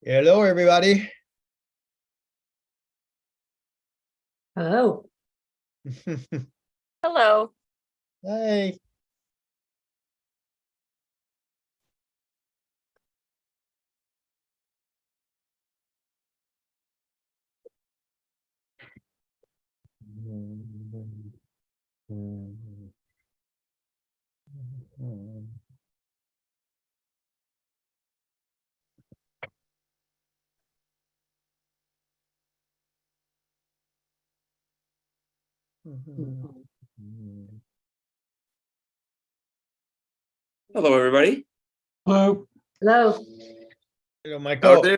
Hello, everybody. Hello. Hello. Hey. Hello, everybody. Hello. Hello. Hello, How Michael. are you?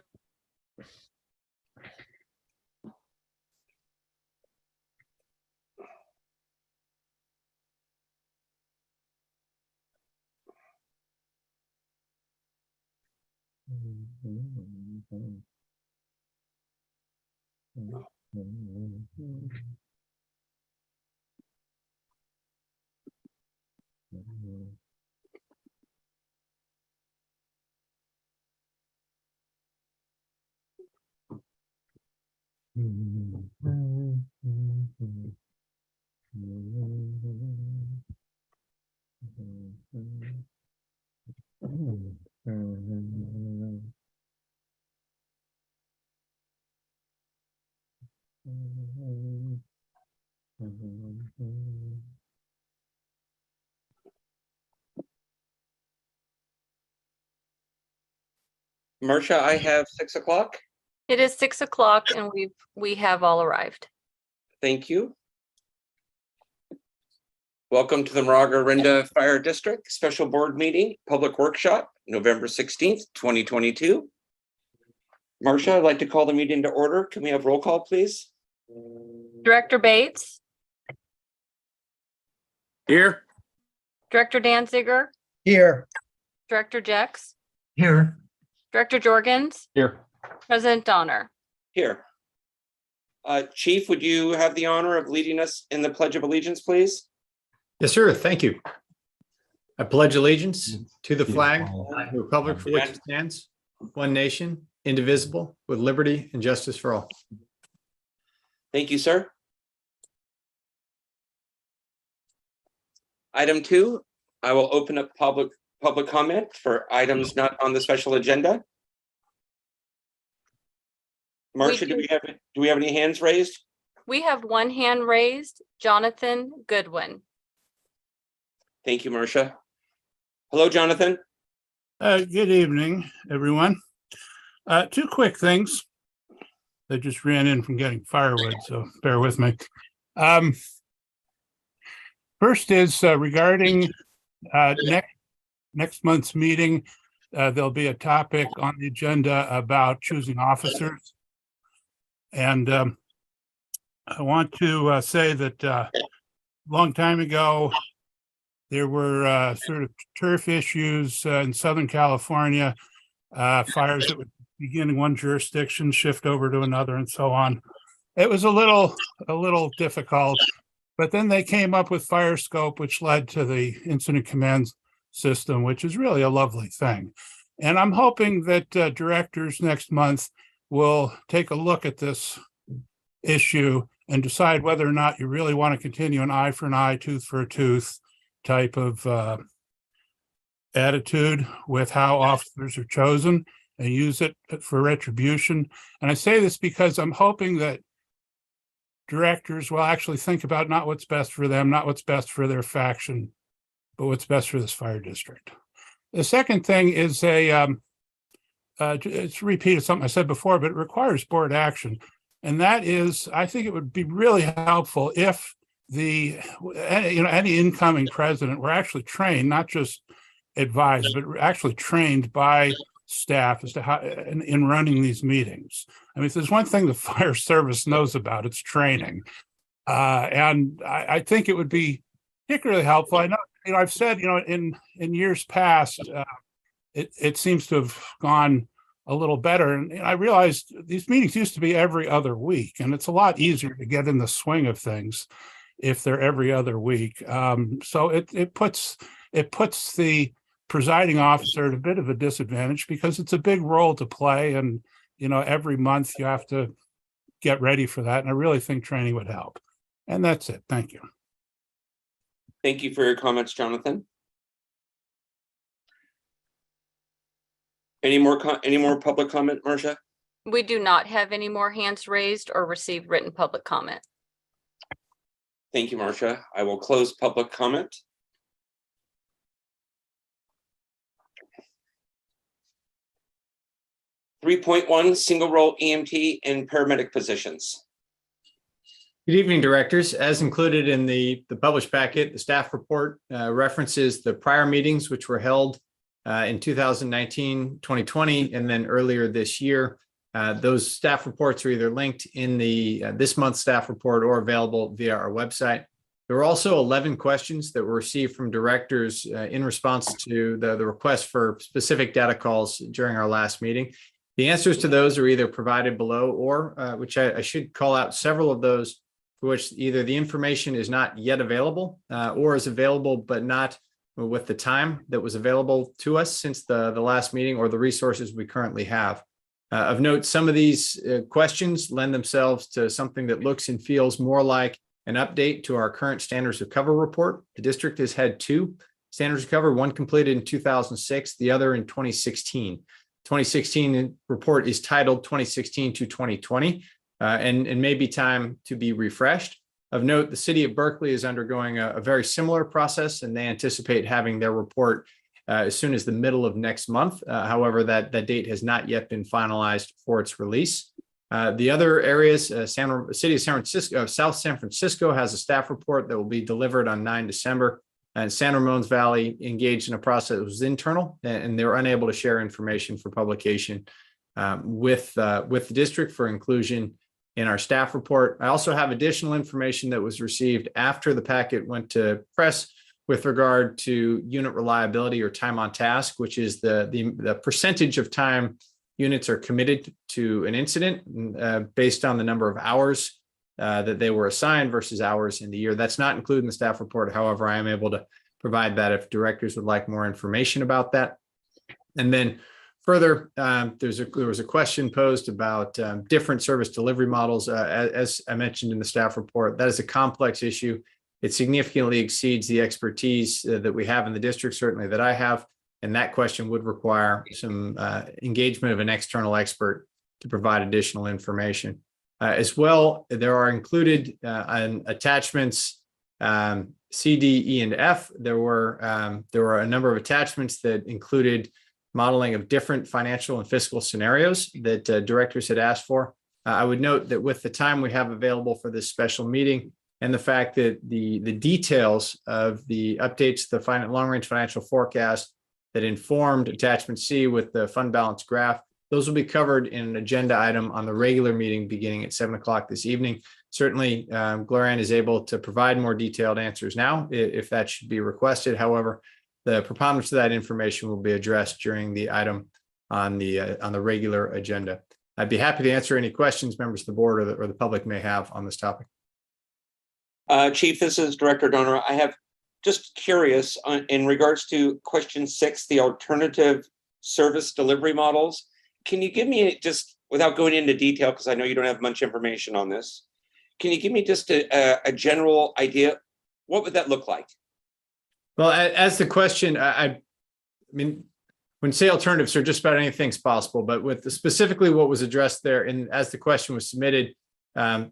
Marcia, I have 6 o'clock. It is 6 o'clock and we have all arrived. Thank you. Welcome to the Moraga-Orinda Fire District Special Board Meeting, Public Workshop, November 16th, 2022. Marcia, I'd like to call the meeting to order. Can we have roll call, please? Director Bates, Here. Director Danziger, Here. Director Jex, Here. Director Jorgens, Here. President Donner. Here. Chief, would you have the honor of leading us in the Pledge of Allegiance, please? Yes, sir. Thank you. I pledge allegiance to the flag of the republic for which it stands, one nation, indivisible, with liberty and justice for all. Thank you, sir. Item 2, I will open up public comment for items not on the special agenda. Marcia, do we have any hands raised? We have one hand raised, Jonathan Goodwin. Thank you, Marcia. Hello, Jonathan. Good evening, everyone. 2 quick things. I just ran in from getting firewood, so bear with me. First is regarding next month's meeting. There'll be a topic on the agenda about choosing officers. And I want to say that a long time ago, there were sort of turf issues in Southern California, fires that would begin in one jurisdiction, shift over to another, and so on. It was a little difficult, but then they came up with Fire Scope, which led to the incident command system, which is really a lovely thing. And I'm hoping that directors next month will take a look at this issue and decide whether or not you really want to continue an eye for an eye, tooth for a tooth type of attitude with how officers are chosen and use it for retribution. And I say this because I'm hoping that directors will actually think about not what's best for them, not what's best for their faction, but what's best for this fire district. The second thing is it's a repeat of something I said before, but it requires board action. And that is, I think it would be really helpful if any incoming president were actually trained, not just advised, but actually trained by staff as to how in running these meetings. I mean, if there's one thing the fire service knows about, it's training. And I think it would be particularly helpful. I know, I've said, in years past, it seems to have gone a little better. And I realized these meetings used to be every other week, and it's a lot easier to get in the swing of things if they're every other week. So it puts the presiding officer at a bit of a disadvantage because it's a big role to play, and every month you have to get ready for that. And I really think training would help. And that's it. Thank you. Thank you for your comments, Jonathan. Any more public comment, Marcia? We do not have any more hands raised or received written public comment. Thank you, Marcia. I will close public comment. .1 single role EMT and paramedic positions. Good evening, directors. As included in the published packet, the staff report references the prior meetings which were held in 2019, 2020, and then earlier this year. Those staff reports are either linked in this month's staff report or available via our website. There were also 11 questions that were received from directors in response to the request for specific data calls during our last meeting. The answers to those are either provided below or, which I should call out several of those for which either the information is not yet available or is available, but not with the time that was available to us since the last meeting or the resources we currently have. Of note, some of these questions lend themselves to something that looks and feels more like an update to our current standards of cover report. The district has had 2 standards of cover, one completed in 2006, the other in 2016. 2016 report is titled 2016 to 2020 and may be time to be refreshed. Of note, the city of Berkeley is undergoing a very similar process, and they anticipate having their report as soon as the middle of next month. However, that date has not yet been finalized for its release. The other areas, City of San Francisco, South San Francisco has a staff report that will be delivered on 9 December. And San Ramon's Valley engaged in a process that was internal, and they were unable to share information for publication with the district for inclusion in our staff report. I also have additional information that was received after the packet went to press with regard to unit reliability or time on task, which is the percentage of time units are committed to an incident based on the number of hours that they were assigned versus hours in the year. That's not included in the staff report. However, I am able to provide that if directors would like more information about that. And then further, there was a question posed about different service delivery models. As I mentioned in the staff report, that is a complex issue. It significantly exceeds the expertise that we have in the district, certainly that I have. And that question would require some engagement of an external expert to provide additional information. As well, there are included on attachments C, D, E, and F. There were a number of attachments that included modeling of different financial and fiscal scenarios that directors had asked for. I would note that with the time we have available for this special meeting and the fact that the details of the updates to the long-range financial forecast that informed attachment C with the fund balance graph, those will be covered in an agenda item on the regular meeting beginning at 7 o'clock this evening. Certainly, Gloria is able to provide more detailed answers now if that should be requested. However, the preponderance of that information will be addressed during the item on the regular agenda. I'd be happy to answer any questions members of the board or the public may have on this topic. Chief, this is Director Donner. I have just curious in regards to question 6, the alternative service delivery models. Can you give me, just without going into detail, because I know you don't have much information on this, can you give me just a general idea? What would that look like? Well, as the question, I mean, when say alternatives are just about anything's possible, but with specifically what was addressed there, and as the question was submitted,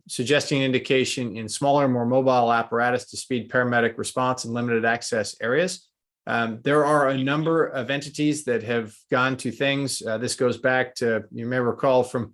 suggesting indication in smaller, more mobile apparatus to speed paramedic response in limited access areas. There are a number of entities that have gone to things. This goes back to, you may recall from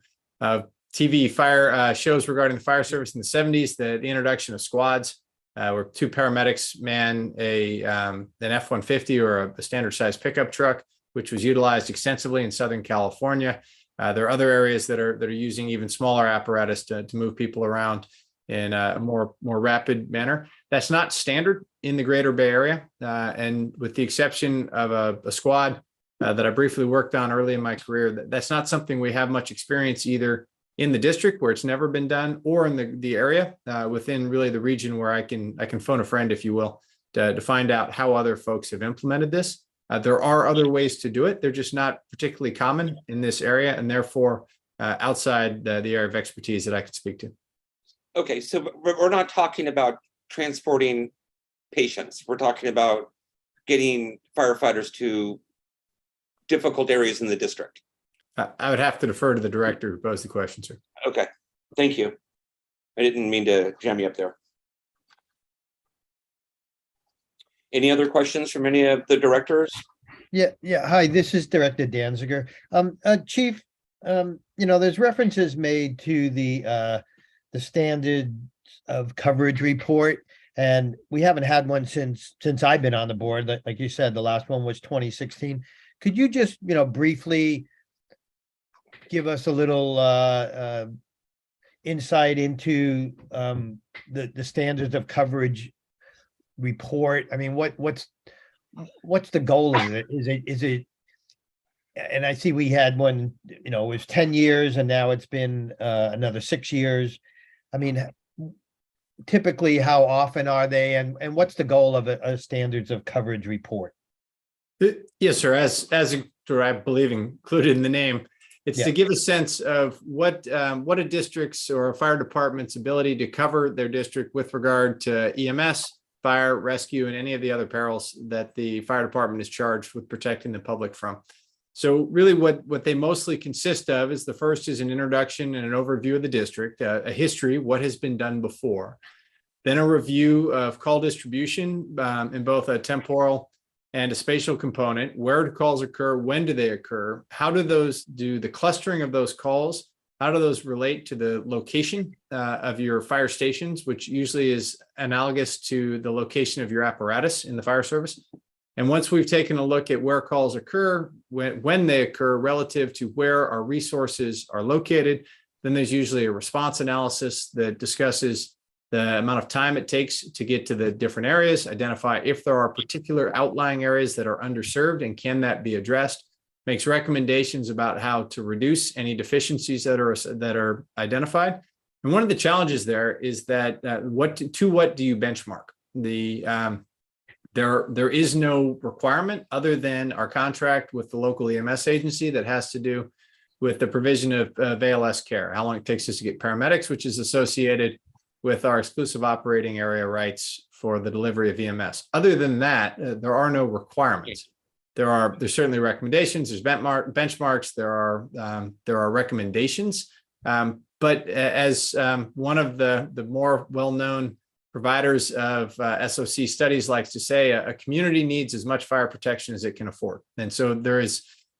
TV fire shows regarding the fire service in the 70s, the introduction of squads where 2 paramedics man an F-150 or a standard size pickup truck, which was utilized extensively in Southern California. There are other areas that are using even smaller apparatus to move people around in a more rapid manner. That's not standard in the greater Bay Area. And with the exception of a squad that I briefly worked on early in my career, that's not something we have much experience either in the district where it's never been done or in the area within really the region where I can phone a friend, if you will, to find out how other folks have implemented this. There are other ways to do it. They're just not particularly common in this area. And therefore, outside the area of expertise that I could speak to. Okay, so we're not talking about transporting patients. We're talking about getting firefighters to difficult areas in the district. I would have to defer to the director who posed the question, sir. Okay, thank you. I didn't mean to jam you up there. Any other questions from any of the directors? Yeah. Hi, this is Director Danziger. Chief, there's references made to the standard of coverage report, and we haven't had one since I've been on the board. Like you said, the last one was 2016. Could you just, briefly give us a little insight into the standards of coverage report? I mean, what's the goal of it? Is it, and I see we had one, it was 10 years and now it's been another 6 years. I mean, typically, how often are they, and what's the goal of a standards of coverage report? Yes, sir. As I believe included in the name, it's to give a sense of what a district's or a fire department's ability to cover their district with regard to EMS, fire, rescue, and any of the other perils that the fire department is charged with protecting the public from. So really what they mostly consist of is the first is an introduction and an overview of the district, a history, what has been done before, then a review of call distribution in both a temporal and a spatial component. Where do calls occur? When do they occur? How do the clustering of those calls? How do those relate to the location of your fire stations, which usually is analogous to the location of your apparatus in the fire service? And once we've taken a look at where calls occur, when they occur relative to where our resources are located, then there's usually a response analysis that discusses the amount of time it takes to get to the different areas, identify if there are particular outlying areas that are underserved and can that be addressed, makes recommendations about how to reduce any deficiencies that are identified. And one of the challenges there is that what do you benchmark? There is no requirement other than our contract with the local EMS agency that has to do with the provision of ALS care, how long it takes us to get paramedics, which is associated with our exclusive operating area rights for the delivery of EMS. Other than that, there are no requirements. There's certainly recommendations, there's benchmarks, there are recommendations. But as one of the more well-known providers of SOC studies likes to say, a community needs as much fire protection as it can afford. And so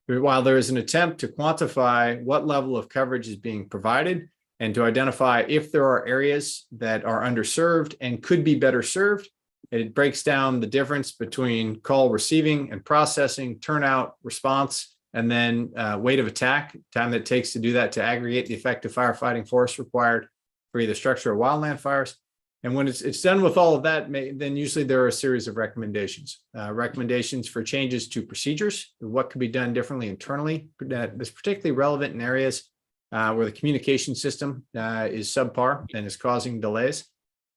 while there is an attempt to quantify what level of coverage is being provided and to identify if there are areas that are underserved and could be better served, it breaks down the difference between call receiving and processing, turnout, response, and then weight of attack, time that it takes to do that to aggregate the effective firefighting force required for either structure or wildland fires. And when it's done with all of that, then usually there are a series of recommendations. Recommendations for changes to procedures, what could be done differently internally, that is particularly relevant in areas where the communication system is subpar and is causing delays.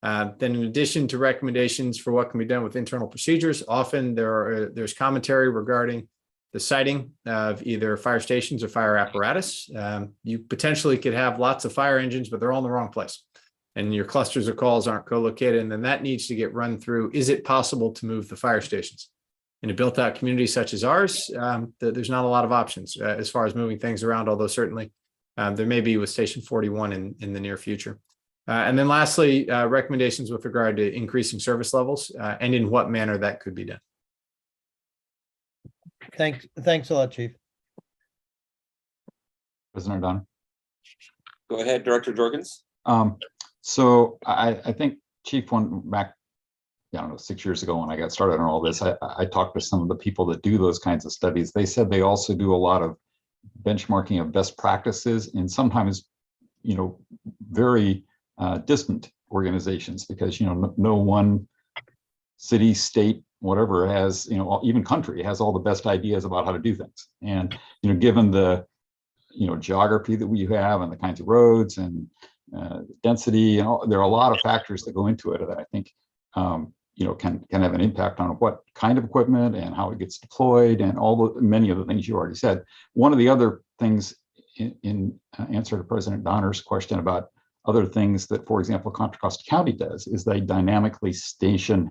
Then in addition to recommendations for what can be done with internal procedures, often there's commentary regarding the siting of either fire stations or fire apparatus. You potentially could have lots of fire engines, but they're all in the wrong place. And your clusters of calls aren't co-located, and then that needs to get run through. Is it possible to move the fire stations? In a built-out community such as ours, there's not a lot of options as far as moving things around, although certainly there may be with Station 41 in the near future. And then lastly, recommendations with regard to increasing service levels and in what manner that could be done. Thanks a lot, Chief. Prisoner Dunn. Go ahead, Director Jorgens. So I think Chief went back, I don't know, 6 years ago when I got started on all this. I talked to some of the people that do those kinds of studies. They said they also do a lot of benchmarking of best practices and sometimes, very distant organizations, because, no one city, state, whatever has, even country has all the best ideas about how to do things. And, given the, geography that we have and the kinds of roads and density, and there are a lot of factors that go into it that I think can have an impact on what kind of equipment and how it gets deployed and many of the things you already said. One of the other things in answer to President Donner's question about other things that, for example, Contra Costa County does, is they dynamically station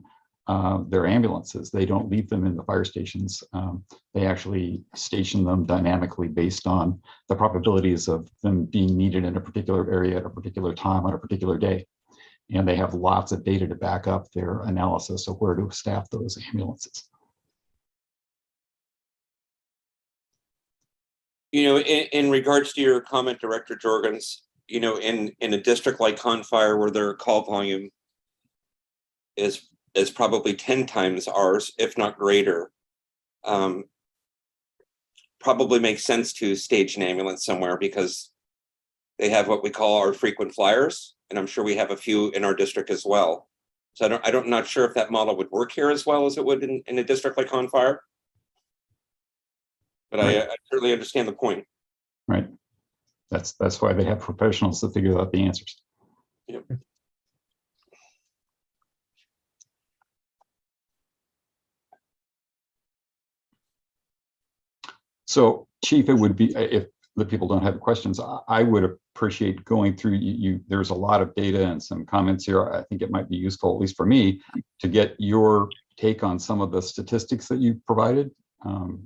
their ambulances. They don't leave them in the fire stations. They actually station them dynamically based on the probabilities of them being needed in a particular area at a particular time on a particular day. And they have lots of data to back up their analysis of where to staff those ambulances. In regards to your comment, Director Jorgens, in a district like Confire where their call volume is probably 10 times ours, if not greater, probably makes sense to stage an ambulance somewhere because they have what we call our frequent flyers, and I'm sure we have a few in our district as well. So I'm not sure if that model would work here as well as it would in a district like Confire. But right. I certainly understand the point. Right. That's why they have professionals to figure out the answers. Yep. So, Chief, it would be, if the people don't have questions, I would appreciate going through there's a lot of data and some comments here. I think it might be useful, at least for me, to get your take on some of the statistics that you provided,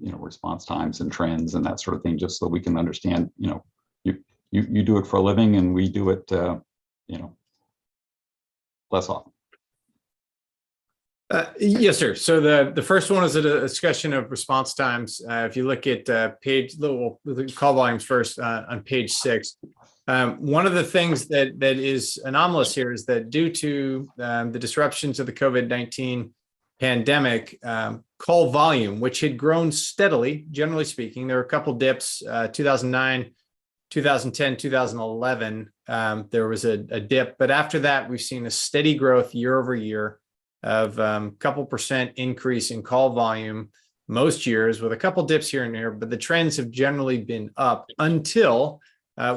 response times and trends and that sort of thing, just so we can understand, you do it for a living and we do it, less often. Yes, sir. So the first one is a discussion of response times. If you look at the call volumes first on page 6, one of the things that is anomalous here is that due to the disruptions of the COVID-19 pandemic, call volume, which had grown steadily, generally speaking, there were a couple dips, 2009, 2010, 2011, there was a dip, but after that, we've seen a steady growth year over year of couple percent increase in call volume most years with a couple dips here and there, but the trends have generally been up until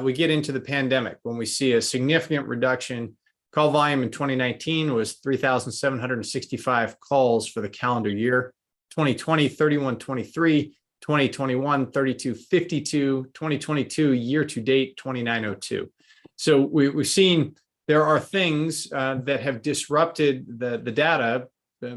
we get into the pandemic when we see a significant reduction. Call volume in 2019 was 3,765 calls for the calendar year. 2020, 3123, 2021, 3252, 2022 year to date, 2902. So we've seen there are things that have disrupted the data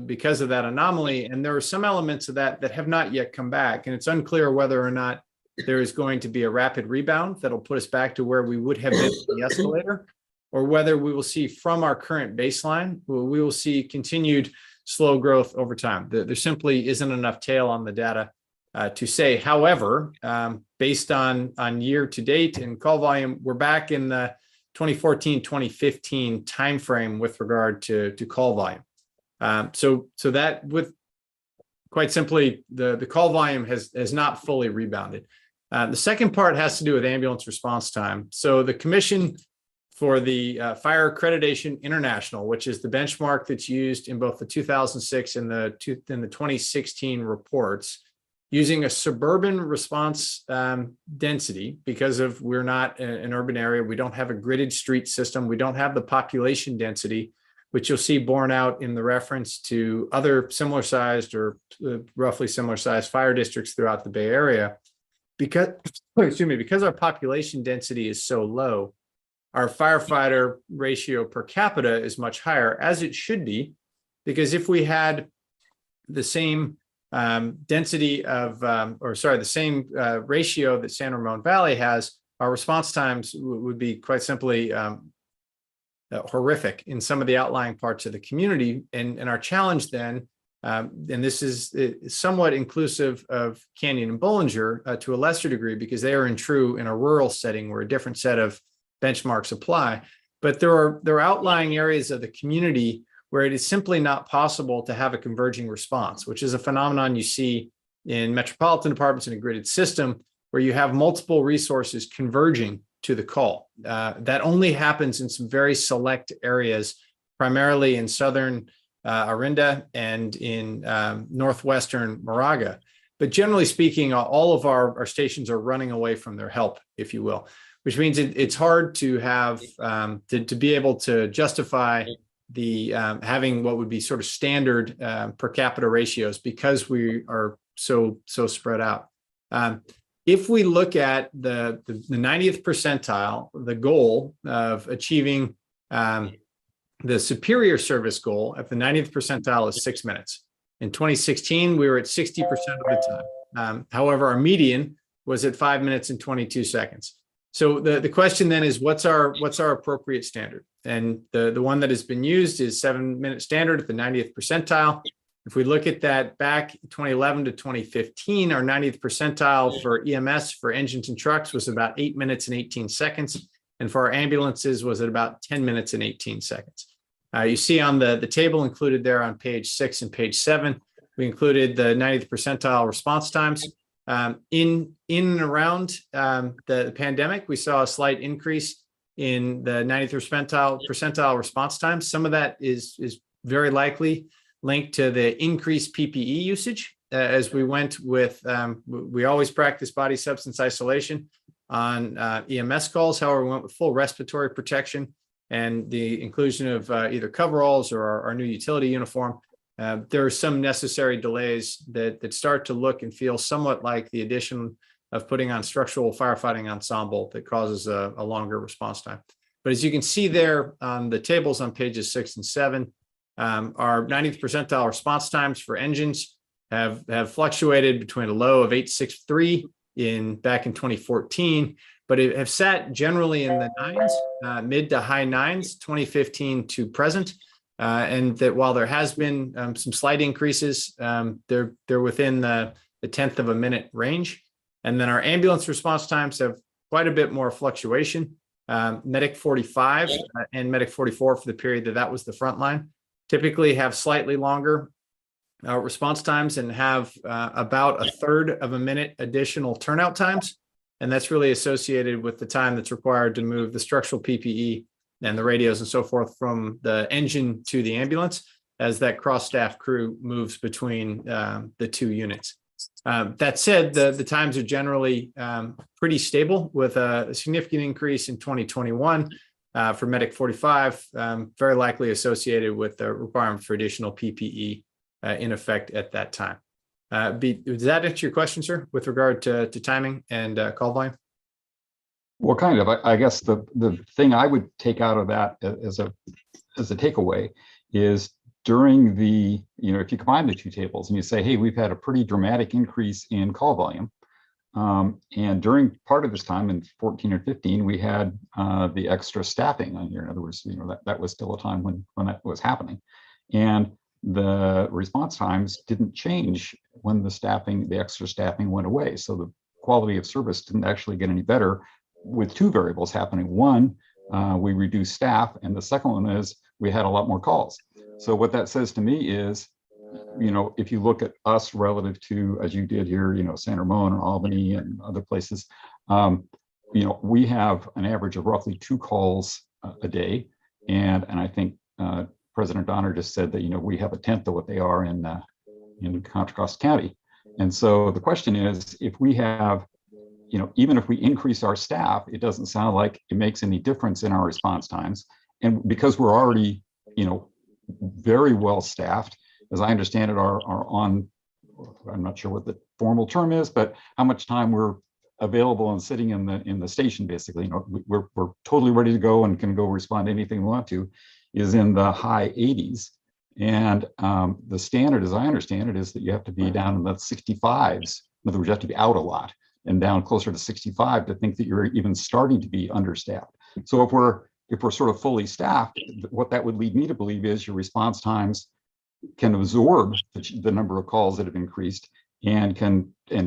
because of that anomaly, and there are some elements of that have not yet come back, and it's unclear whether or not there is going to be a rapid rebound that'll put us back to where we would have been in the escalator, or whether we will see from our current baseline, we will see continued slow growth over time. There simply isn't enough tail on the data to say. However, based on year to date and call volume, we're back in the 2014, 2015 timeframe with regard to call volume. So that with quite simply, the call volume has not fully rebounded. The second part has to do with ambulance response time. So the Commission for the Fire Accreditation International, which is the benchmark that's used in both the 2006 and the 2016 reports, using a suburban response density, because of we're not an urban area, we don't have a gridded street system, we don't have the population density, which you'll see borne out in the reference to other similar sized or roughly similar sized fire districts throughout the Bay Area. Because our population density is so low, our firefighter ratio per capita is much higher, as it should be, because if we had the same density of, the same ratio that San Ramon Valley has, our response times would be quite simply horrific in some of the outlying parts of the community. And our challenge then, and this is somewhat inclusive of Canyon and Bollinger to a lesser degree, because they are in a rural setting where a different set of benchmarks apply. But there are outlying areas of the community where it is simply not possible to have a converging response, which is a phenomenon you see in metropolitan departments in a gridded system, where you have multiple resources converging to the call. That only happens in some very select areas, primarily in southern Orinda and in northwestern Moraga. But generally speaking, all of our stations are running away from their help, if you will, which means it's hard to have to be able to justify the having what would be sort of standard per capita ratios, because we are so spread out. if we look at the 90th percentile, the goal of achieving the superior service goal at the 90th percentile is 6 minutes. In 2016, we were at 60% of the time. However, our median was at 5 minutes and 22 seconds. So the question then is, what's our appropriate standard? And the one that has been used is 7 minute standard at the 90th percentile. If we look at that back 2011 to 2015, our 90th percentile for EMS for engines and trucks was about 8 minutes and 18 seconds. And for our ambulances was at about 10 minutes and 18 seconds. You see on the table included there on page 6 and page 7, we included the 90th percentile response times. In and around the pandemic, we saw a slight increase in the 90th percentile response times. Some of that is very likely linked to the increased PPE usage as we went with, we always practice body substance isolation on EMS calls. However, we went with full respiratory protection and the inclusion of either coveralls or our new utility uniform. There are some necessary delays that start to look and feel somewhat like the addition of putting on structural firefighting ensemble that causes a longer response time. But as you can see there on the tables on pages 6 and 7, our 90th percentile response times for engines have fluctuated between a low of 863 back in 2014, but it have sat generally in the 9s, mid to high 9s, 2015 to present. And that while there has been some slight increases, they're within the 10th of a minute range. And then our ambulance response times have quite a bit more fluctuation. Medic 45 and Medic 44 for the period that was the front line typically have slightly longer response times and have about a third of a minute additional turnout times. And that's really associated with the time that's required to move the structural PPE and the radios and so forth from the engine to the ambulance as that cross-staff crew moves between the two units. That said, the times are generally pretty stable with a significant increase in 2021 for Medic 45, very likely associated with the requirement for additional PPE in effect at that time. Does that answer your question, sir, with regard to timing and call volume? Well, kind of. I guess the thing I would take out of that as a takeaway is during the, if you combine the two tables and you say, hey, we've had a pretty dramatic increase in call volume. And during part of this time in 14 or 15, we had the extra staffing on here. In other words, that was still a time when that was happening. And the response times didn't change when the extra staffing went away. So the quality of service didn't actually get any better with two variables happening. One, we reduced staff, and the second one is we had a lot more calls. So what that says to me is, if you look at us relative to, as you did here, San Ramon and Albany and other places, we have an average of roughly 2 calls a day. And I think President Donner just said that, we have a tenth of what they are in Contra Costa County. And so the question is, if we have, even if we increase our staff, it doesn't sound like it makes any difference in our response times. And because we're already, very well staffed, as I understand it, are on, I'm not sure what the formal term is, but how much time we're available and sitting in the station, basically, we're totally ready to go and can go respond to anything we want to, is in the high 80s. And the standard, as I understand it, is that you have to be down in the 65s. In other words, you have to be out a lot and down closer to 65 to think that you're even starting to be understaffed. So if we're sort of fully staffed, what that would lead me to believe is your response times can absorb the number of calls that have increased and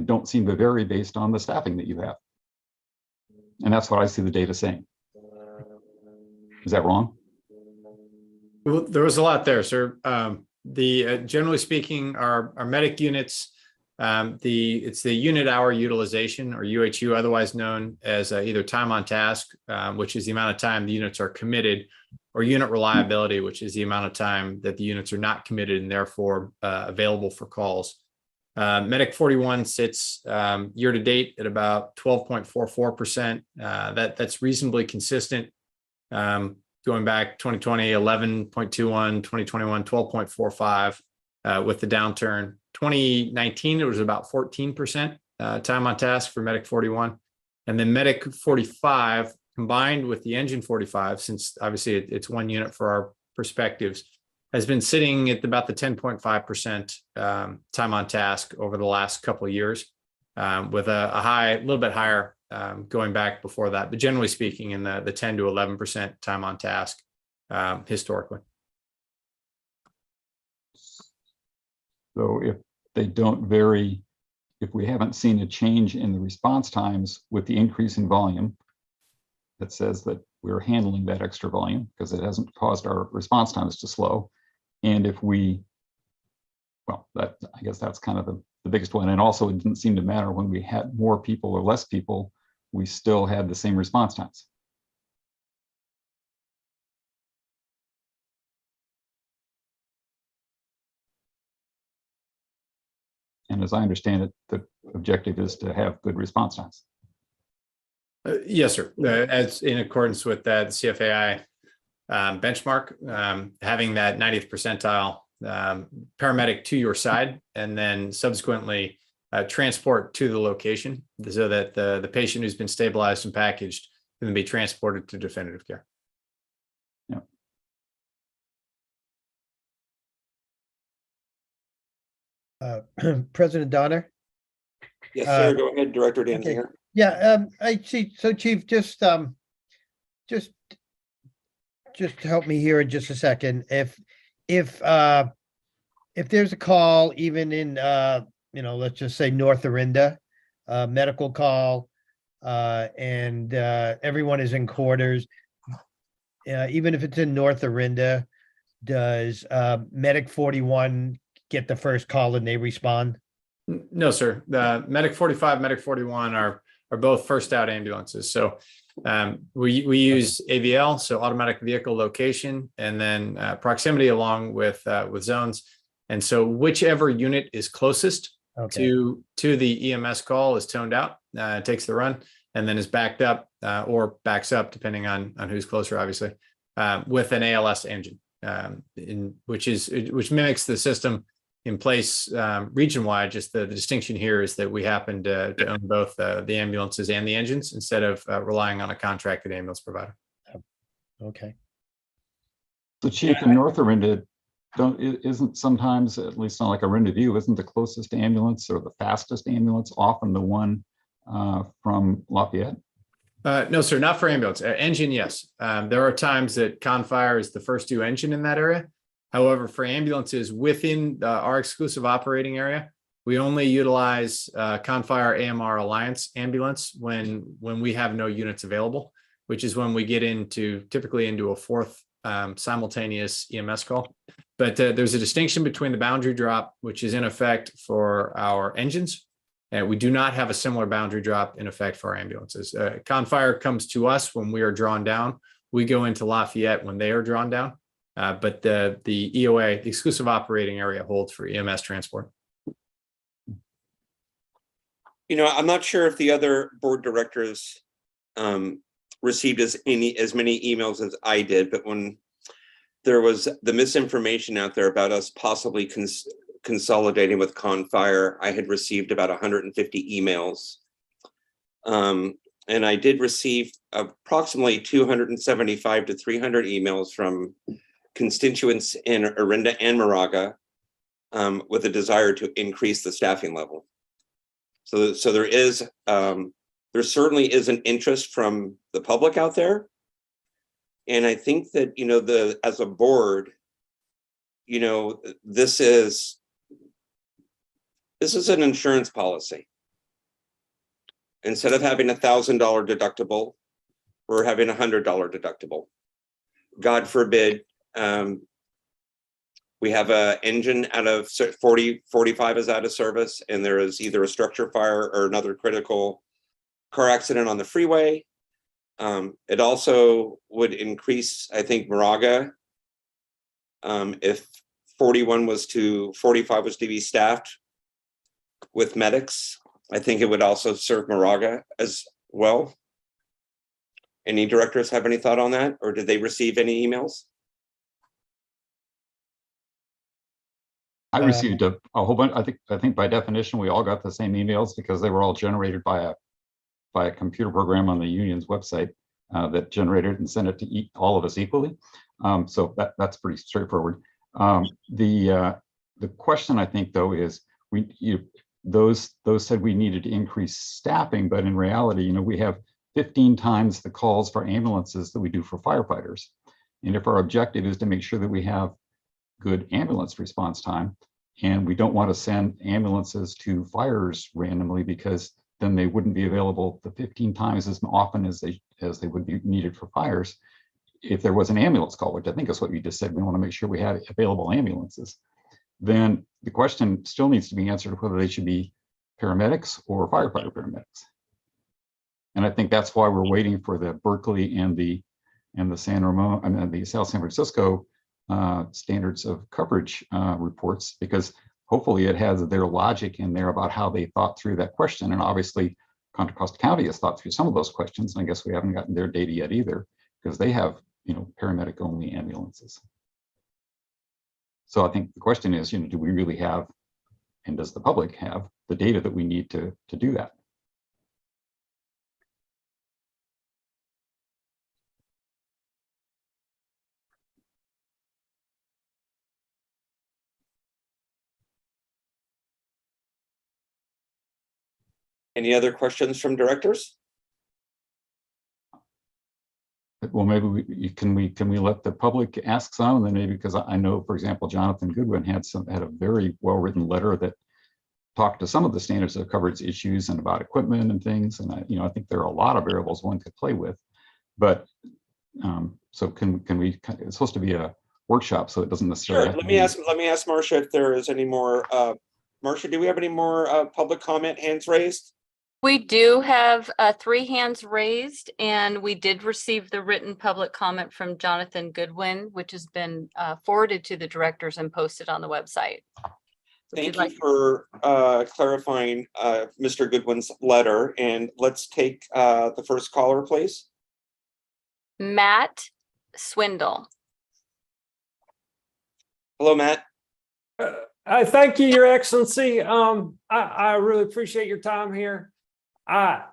don't seem to vary based on the staffing that you have. And that's what I see the data saying. Is that wrong? Well, there was a lot there, sir. Generally speaking, our medic units, it's the unit hour utilization, or UHU, otherwise known as either time on task, which is the amount of time the units are committed, or unit reliability, which is the amount of time that the units are not committed and therefore available for calls. Medic 41 sits year to date at about 12.44%. That's reasonably consistent. Going back 2020, 11.21, 2021, 12.45 with the downturn. 2019, it was about 14%. time on task for Medic 41. And then Medic 45 combined with the Engine 45, since obviously it's one unit for our perspectives, has been sitting at about the 10.5% time on task over the last couple of years, with a little bit higher going back before that, but generally speaking in the 10 to 11% time on task historically. So if they don't vary, if we haven't seen a change in the response times with the increase in volume, that says that we're handling that extra volume because it hasn't caused our response times to slow. And if we, well, I guess that's kind of the biggest one. And also it didn't seem to matter when we had more people or less people, we still had the same response times. And as I understand it, the objective is to have good response times. Yes, sir. As in accordance with that CFAI benchmark, having that 90th percentile paramedic to your side, and then subsequently transport to the location so that the patient who's been stabilized and packaged can be transported to definitive care. President Donner? Yes, sir. Go ahead, Director Okay. Danziger. Yeah, I see. So Chief, just help me here in just a second. If there's a call, even in let's just say North Orinda, medical call, and everyone is in quarters, even if it's in North Orinda, does Medic 41 get the first call and they respond? No, sir. The Medic 45, Medic 41 are both first out ambulances. So we use AVL, so automatic vehicle location, and then proximity along with zones. And so whichever unit is closest to the EMS call is toned out, takes the run, and then is backed up or backs up, depending on who's closer, obviously, with an ALS engine, which mimics the system in place region-wide. Just the distinction here is that we happen to own both the ambulances and the engines instead of relying on a contracted ambulance provider. Okay. So Chief, in North Orinda, isn't sometimes, at least on like Orinda View, isn't the closest ambulance or the fastest ambulance often the one from Lafayette? No, sir, not for ambulance. Engine, yes. There are times that Confire is the first due engine in that area. However, for ambulances within our exclusive operating area, we only utilize Confire AMR Alliance ambulance when we have no units available, which is when we get typically into a fourth simultaneous EMS call. But there's a distinction between the boundary drop, which is in effect for our engines, and we do not have a similar boundary drop in effect for our ambulances. Confire comes to us when we are drawn down. We go into Lafayette when they are drawn down. But the EOA, the exclusive operating area, holds for EMS transport. I'm not sure if the other board directors received as many emails as I did, but when there was the misinformation out there about us possibly consolidating with Confire, I had received about 150 emails. And I did receive approximately 275 to 300 emails from constituents in Orinda and Moraga with a desire to increase the staffing level. So there certainly is an interest from the public out there. And I think that, as a board, this is an insurance policy. Instead of having $1,000 deductible, we're having $100 deductible. God forbid, we have an engine out of 45 is out of service, and there is either a structure fire or another critical car accident on the freeway. It also would increase, I think, Moraga. If 45 was to be staffed with medics, I think it would also serve Moraga as well. Any directors have any thought on that, or did they receive any emails? I received a whole bunch. I think by definition, we all got the same emails because they were all generated by a computer program on the union's website that generated and sent it to all of us equally. So that's pretty straightforward. The question, I think, though, is those said we needed to increase staffing, but in reality, we have 15 times the calls for ambulances that we do for firefighters. And if our objective is to make sure that we have good ambulance response time, and we don't want to send ambulances to fires randomly because then they wouldn't be available the 15 times as often as they would be needed for fires. If there was an ambulance call, which I think is what you just said, we want to make sure we have available ambulances. Then the question still needs to be answered whether they should be paramedics or firefighter paramedics. And I think that's why we're waiting for the Berkeley and the San Ramon and the South San Francisco standards of coverage reports, because hopefully it has their logic in there about how they thought through that question. And obviously Contra Costa County has thought through some of those questions. And I guess we haven't gotten their data yet either, because they have, paramedic only ambulances. So I think the question is, do we really have, and does the public have the data that we need to do that? Any other questions from directors? Well, maybe can we let the public ask some, and then maybe, because I know, for example, Jonathan Goodwin had a very well-written letter that talked to some of the standards of coverage issues and about equipment and things. And I think there are a lot of variables one could play with. But so can we? It's supposed to be a workshop, so it doesn't necessarily. Sure. Let me ask Marcia if there is any more. Marcia, do we have any more public comment hands raised? We do have 3 hands raised, and we did receive the written public comment from Jonathan Goodwin, which has been forwarded to the directors and posted on the website. Thank you for clarifying Mr. Goodwin's letter. And let's take the first caller, please. Matt Swindle. Hello, Matt. I thank you, Your Excellency. I really appreciate your time here. I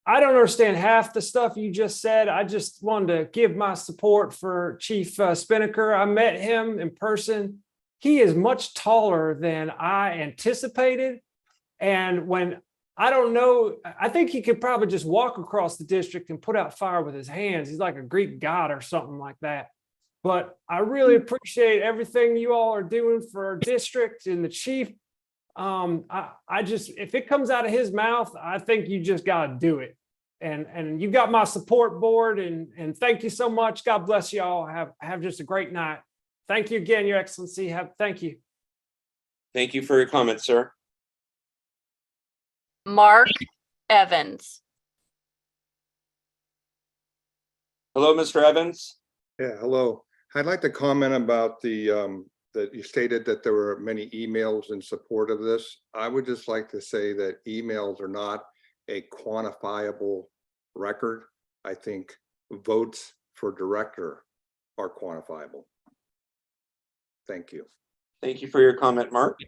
don't understand half the stuff you just said. I just wanted to give my support for Chief Spinnaker. I met him in person. He is much taller than I anticipated. And when I don't know, I think he could probably just walk across the district and put out fire with his hands. He's like a Greek god or something like that. But I really appreciate everything you all are doing for our district and the chief. I just, if it comes out of his mouth, I think you just got to do it. And you got my support board, and thank you so much. God bless you all. Have just a great night. Thank you again, Your Excellency. Thank you. Thank you for your comments, sir. Mark Evans. Hello, Mr. Evans. Yeah, hello. I'd like to comment about the that you stated that there were many emails in support of this. I would just like to say that emails are not a quantifiable record. I think votes for director are quantifiable. Thank you. Thank you for your comment, Mark.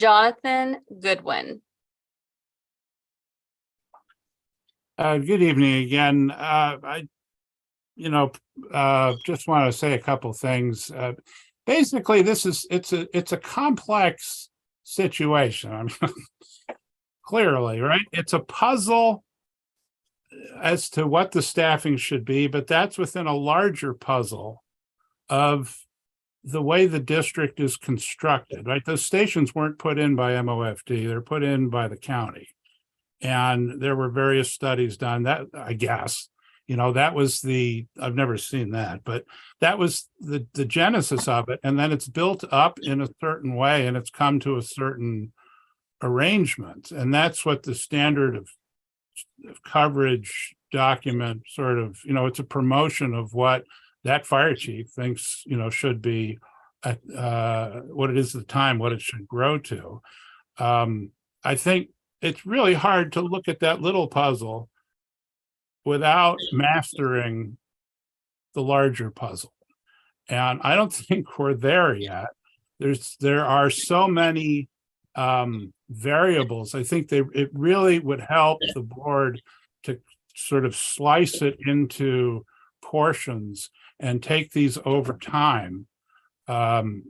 Jonathan Goodwin. Good evening again. I just want to say a couple things. Basically, it's a complex situation. I mean, clearly, right? It's a puzzle as to what the staffing should be, but that's within a larger puzzle of the way the district is constructed, right? Those stations weren't put in by MOFD, they're put in by the county. And there were various studies done that, I guess, that was I've never seen that, but that was the genesis of it. And then it's built up in a certain way and it's come to a certain arrangement. And that's what the standard of coverage document sort of, it's a promotion of what that fire chief thinks, should be at what it is at the time, what it should grow to. I think it's really hard to look at that little puzzle without mastering the larger puzzle. And I don't think we're there yet. There are so many variables. I think it really would help the board to sort of slice it into portions and take these over time, and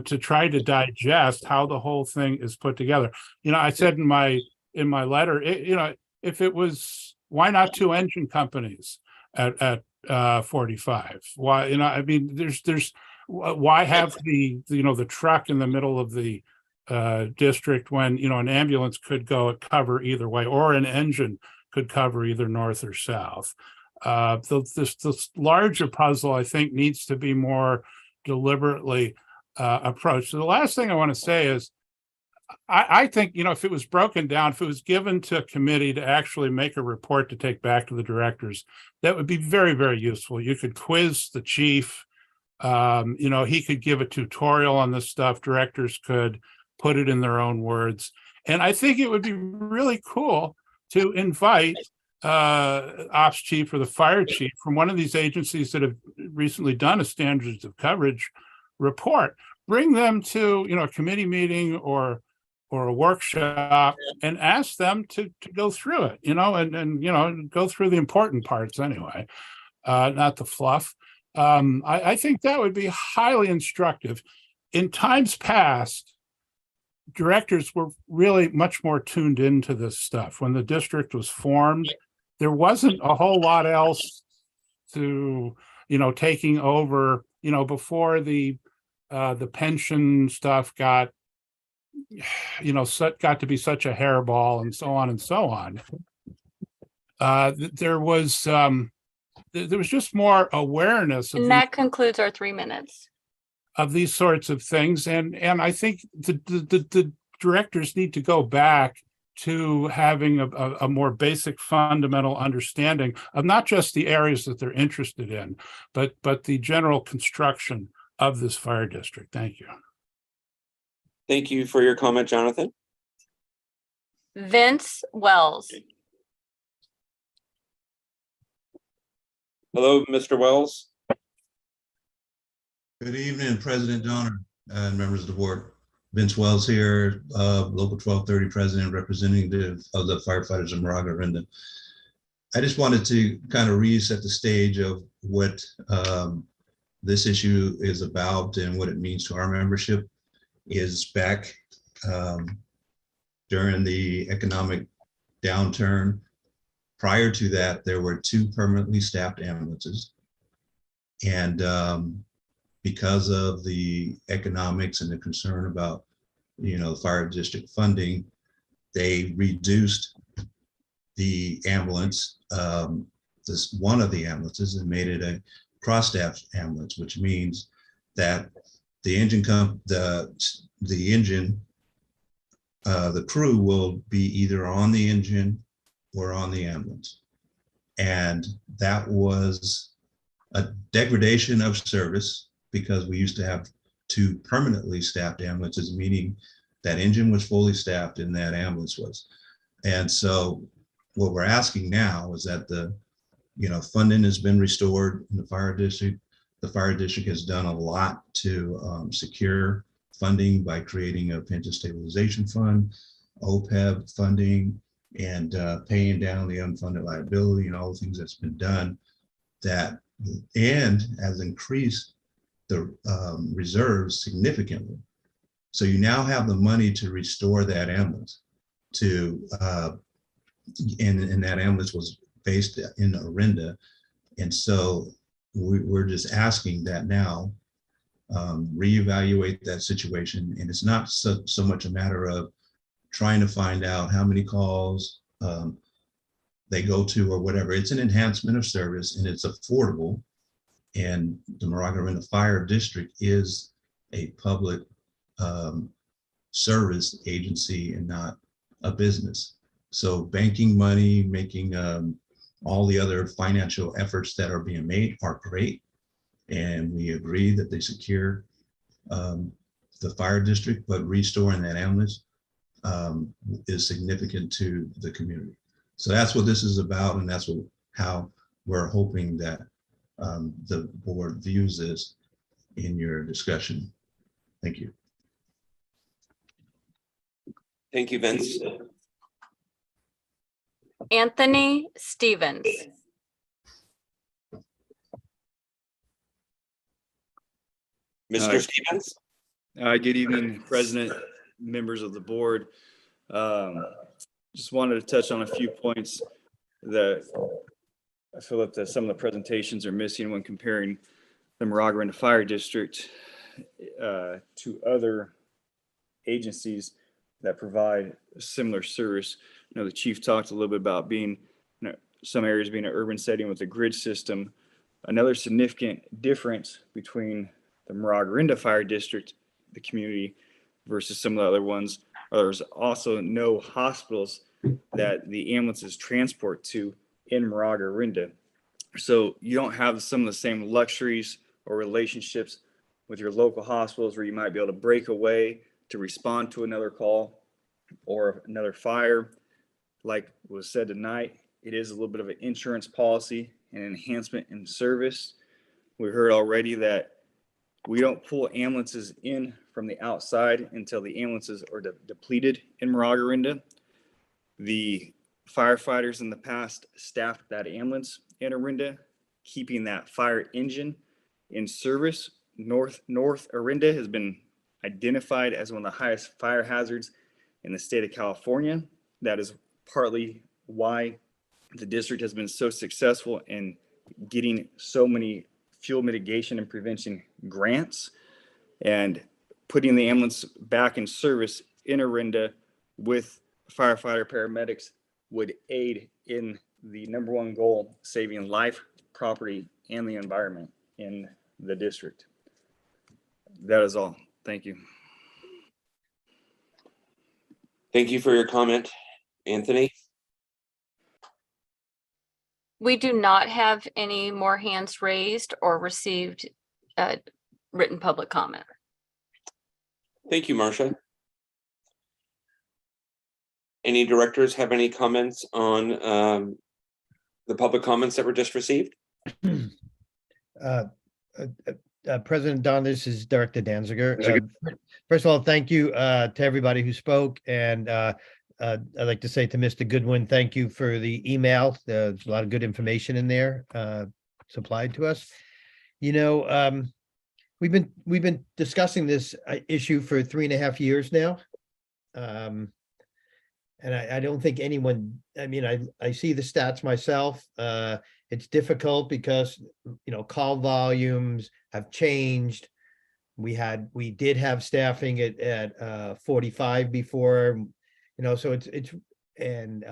to try to digest how the whole thing is put together. You know, I said in my letter, if it was, why not 2 engine companies at 45? Why, I mean, there's why have the truck in the middle of the district when, an ambulance could cover either way, or an engine could cover either north or south. This larger puzzle, I think, needs to be more deliberately approached. So the last thing I want to say is, I think, if it was broken down, if it was given to a committee to actually make a report to take back to the directors, that would be very, very useful. You could quiz the chief. He could give a tutorial on this stuff. Directors could put it in their own words. And I think it would be really cool to invite ops chief or the fire chief from one of these agencies that have recently done a standards of coverage report. Bring them to, a committee meeting or a workshop and ask them to go through it, and go through the important parts anyway, not the fluff. I think that would be highly instructive. In times past, directors were really much more tuned into this stuff. When the district was formed, there wasn't a whole lot else to, taking over, before the pension stuff got to be such a hairball, and so on and so on. There was just more awareness of And that concludes our 3 minutes. of these sorts of things, and I think the directors need to go back to having a more basic fundamental understanding of not just the areas that they're interested in, but the general construction of this fire district. Thank you. Thank you for your comment, Jonathan. Vince Wells. Hello, Mr. Wells. Good evening, President Donner and members of the board. Vince Wells here, Local 1230 President, representative of the firefighters of Moraga-Orinda. I just wanted to kind of reset the stage of what this issue is about and what it means to our membership. Is back during the economic downturn. Prior to that, there were 2 permanently staffed ambulances. And because of the economics and the concern about, fire district funding, they reduced the ambulance, this one of the ambulances, and made it a cross-staff ambulance, which means that the the crew will be either on the engine or on the ambulance. And that was a degradation of service, because we used to have 2 permanently staffed ambulances, meaning that engine was fully staffed and that ambulance was. And so what we're asking now is that the funding has been restored in the fire district. The fire district has done a lot to secure funding by creating a pension stabilization fund, OPEB funding, and paying down the unfunded liability and all the things that's been done, and has increased the reserves significantly. So you now have the money to restore that ambulance and that ambulance was based in Orinda. And so we're just asking that now reevaluate that situation. And it's not so much a matter of trying to find out how many calls they go to or whatever. It's an enhancement of service, and it's affordable. And the Moraga-Orinda Fire District is a public service agency and not a business. So banking money, making all the other financial efforts that are being made are great. And we agree that they secure the fire district, but restoring that ambulance is significant to the community. So that's what this is about, and that's how we're hoping that the board views this in your discussion. Thank you. Thank you, Vince. Anthony Stevens. Mr. Stevens? Good evening, President, members of the board. Just wanted to touch on a few points that I feel that some of the presentations are missing when comparing the Moraga-Orinda Fire District to other agencies that provide a similar service. You know, the chief talked a little bit about being, you know, some areas being an urban setting with a grid system. Another significant difference between the Moraga-Orinda Fire District, the community, versus some of the other ones, there's also no hospitals that the ambulances transport to in Moraga-Orinda. So you don't have some of the same luxuries or relationships with your local hospitals where you might be able to break away to respond to another call or another fire. Like was said tonight, it is a little bit of an insurance policy and enhancement in service. We heard already that we don't pull ambulances in from the outside until the ambulances are depleted in Moraga-Orinda. The firefighters in the past staffed that ambulance in Orinda, keeping that fire engine in service. North Orinda has been identified as one of the highest fire hazards in the state of California. That is partly why the district has been so successful in getting so many fuel mitigation and prevention grants, and putting the ambulance back in service in Orinda with firefighter paramedics would aid in the number one goal, saving life, property, and the environment in the district. That is all. Thank you. Thank you for your comment, Anthony. We do not have any more hands raised or received written public comment. Thank you, Marcia. Any directors have any comments on the public comments that were just received? President Don, this is Director Danziger. First of all, thank you to everybody who spoke, and I'd like to say to Mr. Goodwin, thank you for the email. There's a lot of good information in there supplied to us. You know, we've been discussing this issue for 3.5 years now. And I don't think anyone, I mean, I see the stats myself. It's difficult because, you know, call volumes have changed. We did have staffing at 45 before, you know, so it's and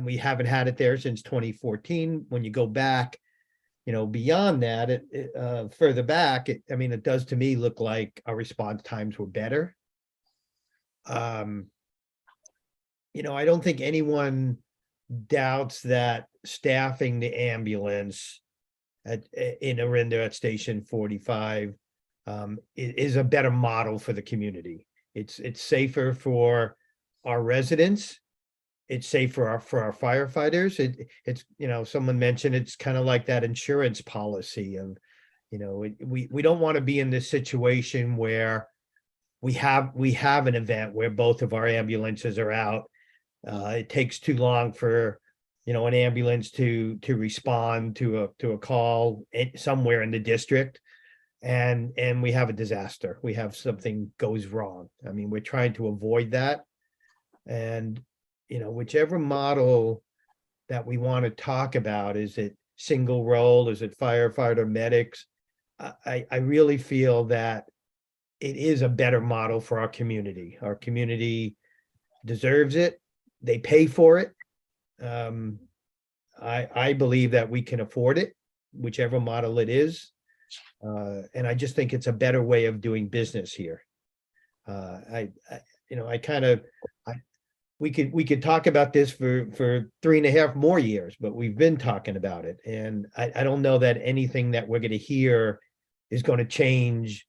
we haven't had it there since 2014. When you go back, you know, beyond that, further back, I mean, it does to me look like our response times were better. You know, I don't think anyone doubts that staffing the ambulance in Orinda at Station 45 is a better model for the community. It's safer for our residents. It's safer for our firefighters. It's, you know, someone mentioned it's kind of like that insurance policy of, you know, we don't want to be in this situation where we have an event where both of our ambulances are out. It takes too long for, you know, an ambulance to respond to a call somewhere in the district, and we have a disaster. We have something goes wrong. I mean, we're trying to avoid that, and you know, whichever model that we want to talk about, is it single role, is it firefighter medics? I really feel that it is a better model for our community. Our community deserves it. They pay for it. I believe that we can afford it, whichever model it is. And I just think it's a better way of doing business here. You know, we could talk about this for 3.5 more years, but we've been talking about it. And I don't know that anything that we're going to hear is going to change,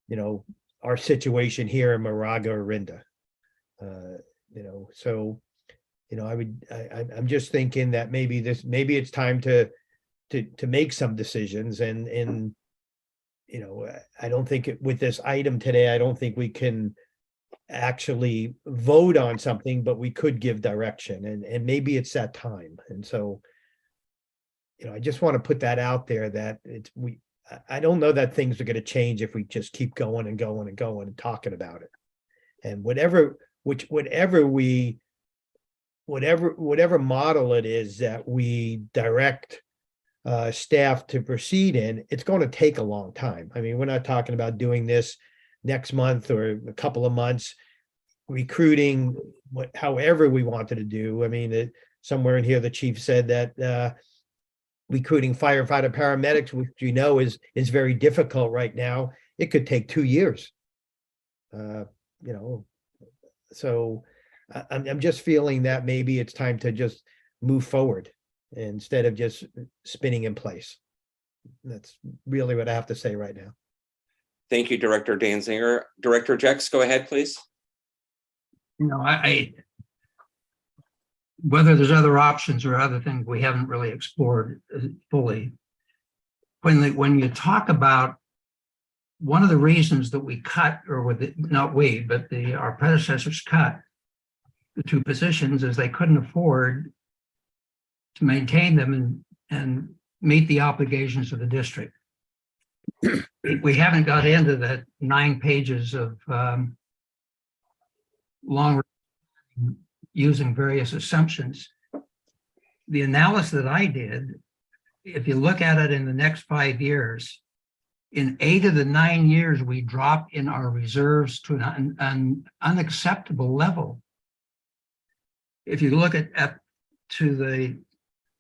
you know, our situation here in Moraga-Orinda. You know, so, You know, I'm just thinking that maybe it's time to make some decisions and, you know, I don't think with this item today, I don't think we can actually vote on something, but we could give direction and maybe it's that time. And so, you know, I just want to put that out there that I don't know that things are going to change if we just keep going and going and going and talking about it. And whatever model it is that we direct staff to proceed in, it's going to take a long time. I mean, we're not talking about doing this next month or a couple of months, recruiting, however we wanted to do. I mean, somewhere in here, the chief said that recruiting firefighter paramedics, which you know is very difficult right now. It could take 2 years. You know, so I'm just feeling that maybe it's time to just move forward instead of just spinning in place. That's really what I have to say right now. Thank you, Director Danziger. Director Jex, go ahead, please. You know, whether there's other options or other things we haven't really explored fully. When you talk about one of the reasons that we cut, or not we, but our predecessors cut the 2 positions, is they couldn't afford to maintain them and meet the obligations of the district. We haven't got into the 9 pages of long using various assumptions. The analysis that I did, if you look at it in the next 5 years, in 8 of the 9 years, we dropped in our reserves to an unacceptable level. If you look at to the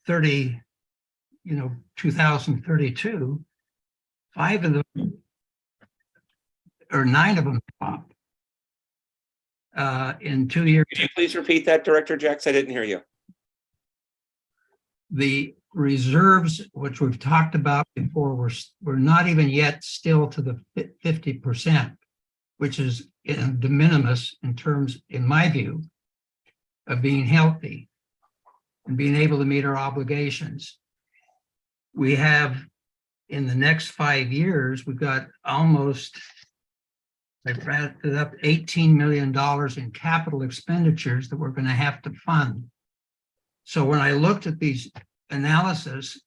2032, 5 of them, or 9 of them dropped in 2 years. Could you please repeat that, Director Jex? I didn't hear you. The reserves, which we've talked about before, we're not even yet still to the 50%, which is de minimis in terms, in my view, of being healthy and being able to meet our obligations. We have, in the next 5 years, we've got almost, I've wrapped it up, $18 million in capital expenditures that we're going to have to fund. So when I looked at these analysis,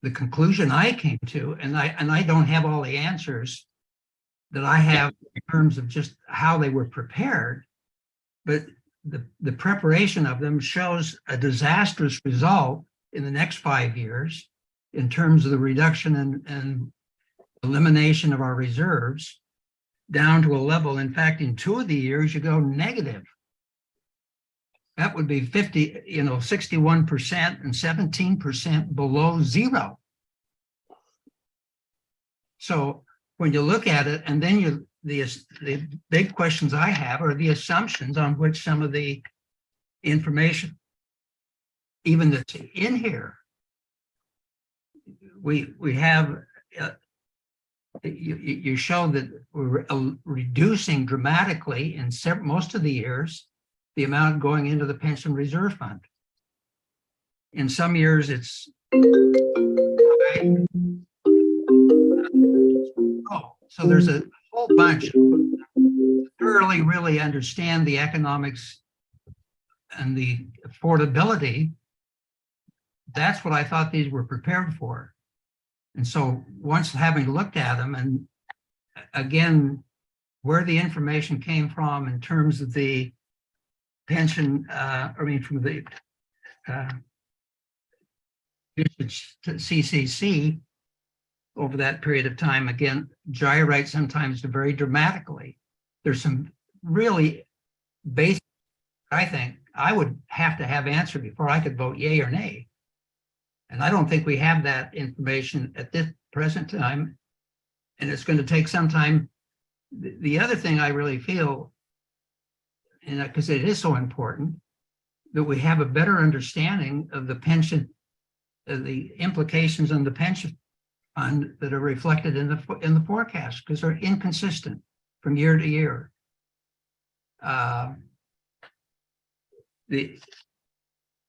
the conclusion I came to, and I don't have all the answers that I have in terms of just how they were prepared, but the preparation of them shows a disastrous result in the next 5 years in terms of the reduction and elimination of our reserves down to a level. In fact, in 2 of the years, you go negative. That would be 61% and 17% below zero. So when you look at it, and then the big questions I have are the assumptions on which some of the information, even that's in here, we have, you show that we're reducing dramatically in most of the years the amount going into the pension reserve fund. In some years, it's so there's a whole bunch to thoroughly really understand the economics and the affordability. That's what I thought these were prepared for. And so once having looked at them, and again, where the information came from in terms of the pension, from the usage to CCC over that period of time, again, gyrate sometimes very dramatically. There's some really basic, I think, I would have to have answered before I could vote yay or nay. And I don't think we have that information at this present time, and it's going to take some time. The other thing I really feel, and because it is so important, that we have a better understanding of the pension, the implications on the pension fund that are reflected in the forecast, because they're inconsistent from year to year.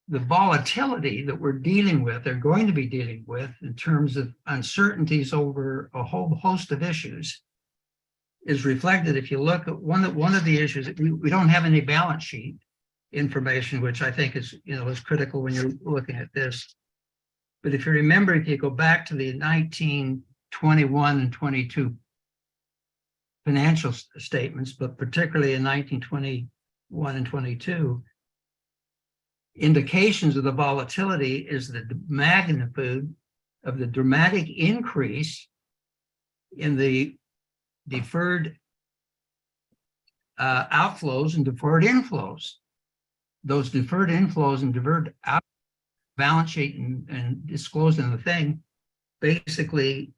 the volatility that we're dealing with, they're going to be dealing with in terms of uncertainties over a whole host of issues is reflected. If you look at one of the issues, we don't have any balance sheet information, which I think is, is critical when you're looking at this. But if you remember, if you go back to the 1921 and 22 financial statements, but particularly in 1921 and 22, indications of the volatility is the magnitude of the dramatic increase in the deferred outflows and deferred inflows. Those deferred inflows and deferred out balance sheet and disclosed in the thing, basically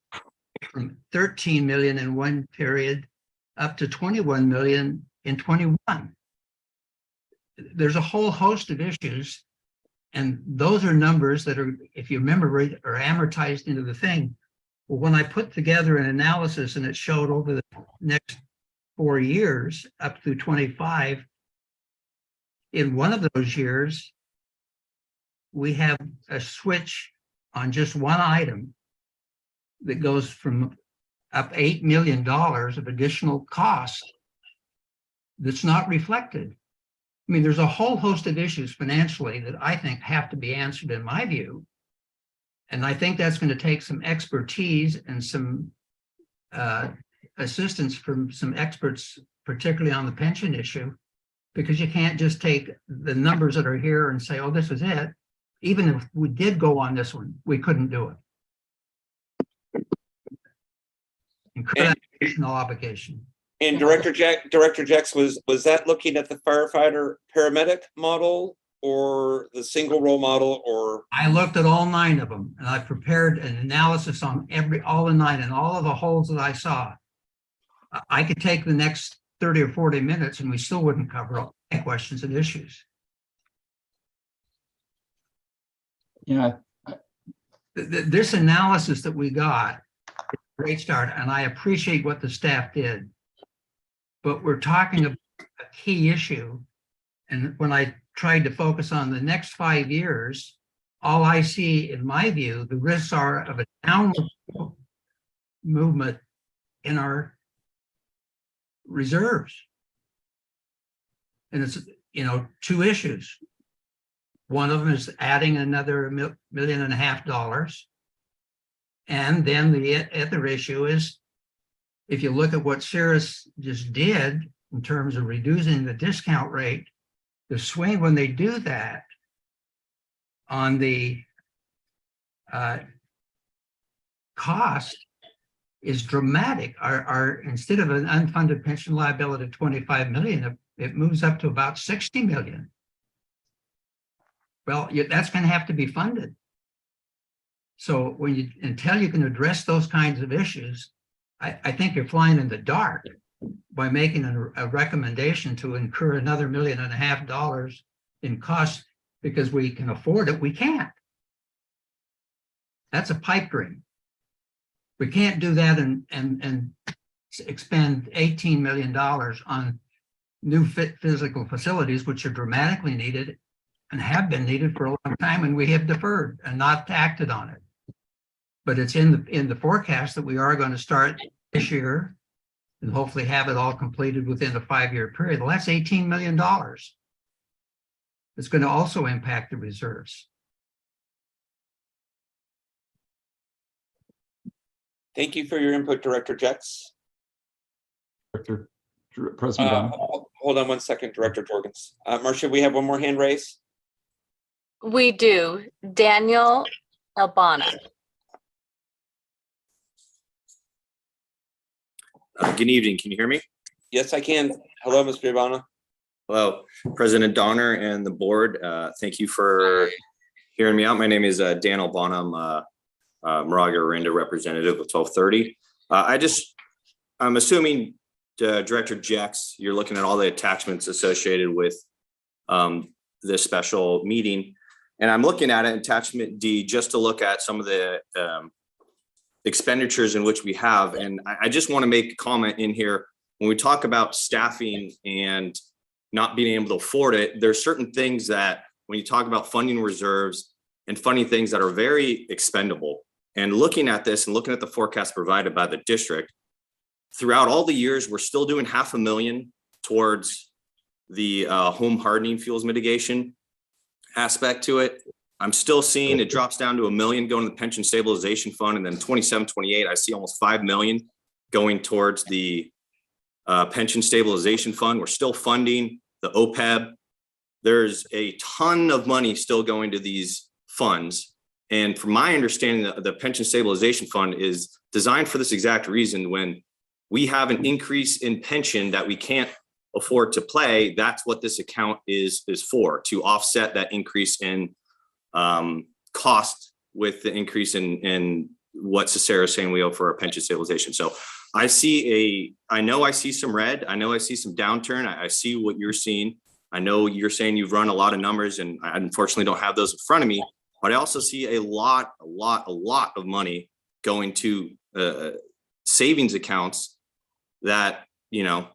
from 13 million in one period up to 21 million in 21. There's a whole host of issues, and those are numbers that are, if you remember, are amortized into the thing. Well, when I put together an analysis and it showed over the next 4 years up through 25, in one of those years, we have a switch on just one item that goes from up $8 million of additional cost that's not reflected. I mean, there's a whole host of issues financially that I think have to be answered in my view. And I think that's going to take some expertise and some assistance from some experts, particularly on the pension issue, because you can't just take the numbers that are here and say, oh, this is it. Even if we did go on this one, we couldn't do it. Incur that additional obligation. And Director Jex, was that looking at the firefighter paramedic model or the single role model, or? I looked at all 9 of them, and I prepared an analysis on all the 9 and all of the holes that I saw. I could take the next 30 or 40 minutes and we still wouldn't cover all the questions and issues. Yeah. This analysis that we got is a great start, and I appreciate what the staff did. But we're talking about a key issue. And when I tried to focus on the next 5 years, all I see, in my view, the risks are of a downward movement in our reserves. And it's, 2 issues. One of them is adding another $1.5 million. And then the other issue is, if you look at what Cirrus just did in terms of reducing the discount rate, the swing when they do that on the cost is dramatic. Our instead of an unfunded pension liability of 25 million, it moves up to about 60 million. Well, that's going to have to be funded. So until you can address those kinds of issues, I think you're flying in the dark by making a recommendation to incur another $1.5 million in costs because we can afford it. We can't. That's a pipe dream. We can't do that and expend $18 million on new physical facilities, which are dramatically needed and have been needed for a long time, and we have deferred and not acted on it. But it's in the forecast that we are going to start this year and hopefully have it all completed within a 5-year period. Well, that's $18 million. It's going to also impact the reserves. Thank you for your input, Director Jex. President Dunn. Hold on one second, Director Jorgens. Marcia, we have one more hand raised. We do. Daniel Albana. Good evening. Can you hear me? Yes, I can. Hello, Mr. Ivana. Hello, President Donner and the board. Thank you for hearing me out. My name is Dan Albana. I'm Moraga-Orinda representative of 1230. I'm assuming Director Jex, you're looking at all the attachments associated with this special meeting. And I'm looking at it, attachment D, just to look at some of the expenditures in which we have. And I just want to make a comment in here when we talk about staffing and not being able to afford it. There's certain things that when you talk about funding reserves and funding things that are very expendable, and looking at this and looking at the forecast provided by the district, throughout all the years, we're still doing $500,000 towards the home hardening fuels mitigation aspect to it. I'm still seeing it drops down to $1 million going to the pension stabilization fund, and then 27, 28, I see almost $5 million going towards the pension stabilization fund. We're still funding the OPEB. There's a ton of money still going to these funds. And from my understanding, the pension stabilization fund is designed for this exact reason. When we have an increase in pension that we can't afford to pay, that's what this account is for, to offset that increase in cost with the increase in what Cicero is saying we owe for our pension stabilization. So I know I see some red. I know I see some downturn. I see what you're seeing. I know you're saying you've run a lot of numbers, and I unfortunately don't have those in front of me, but I also see a lot of money going to savings accounts that, you know,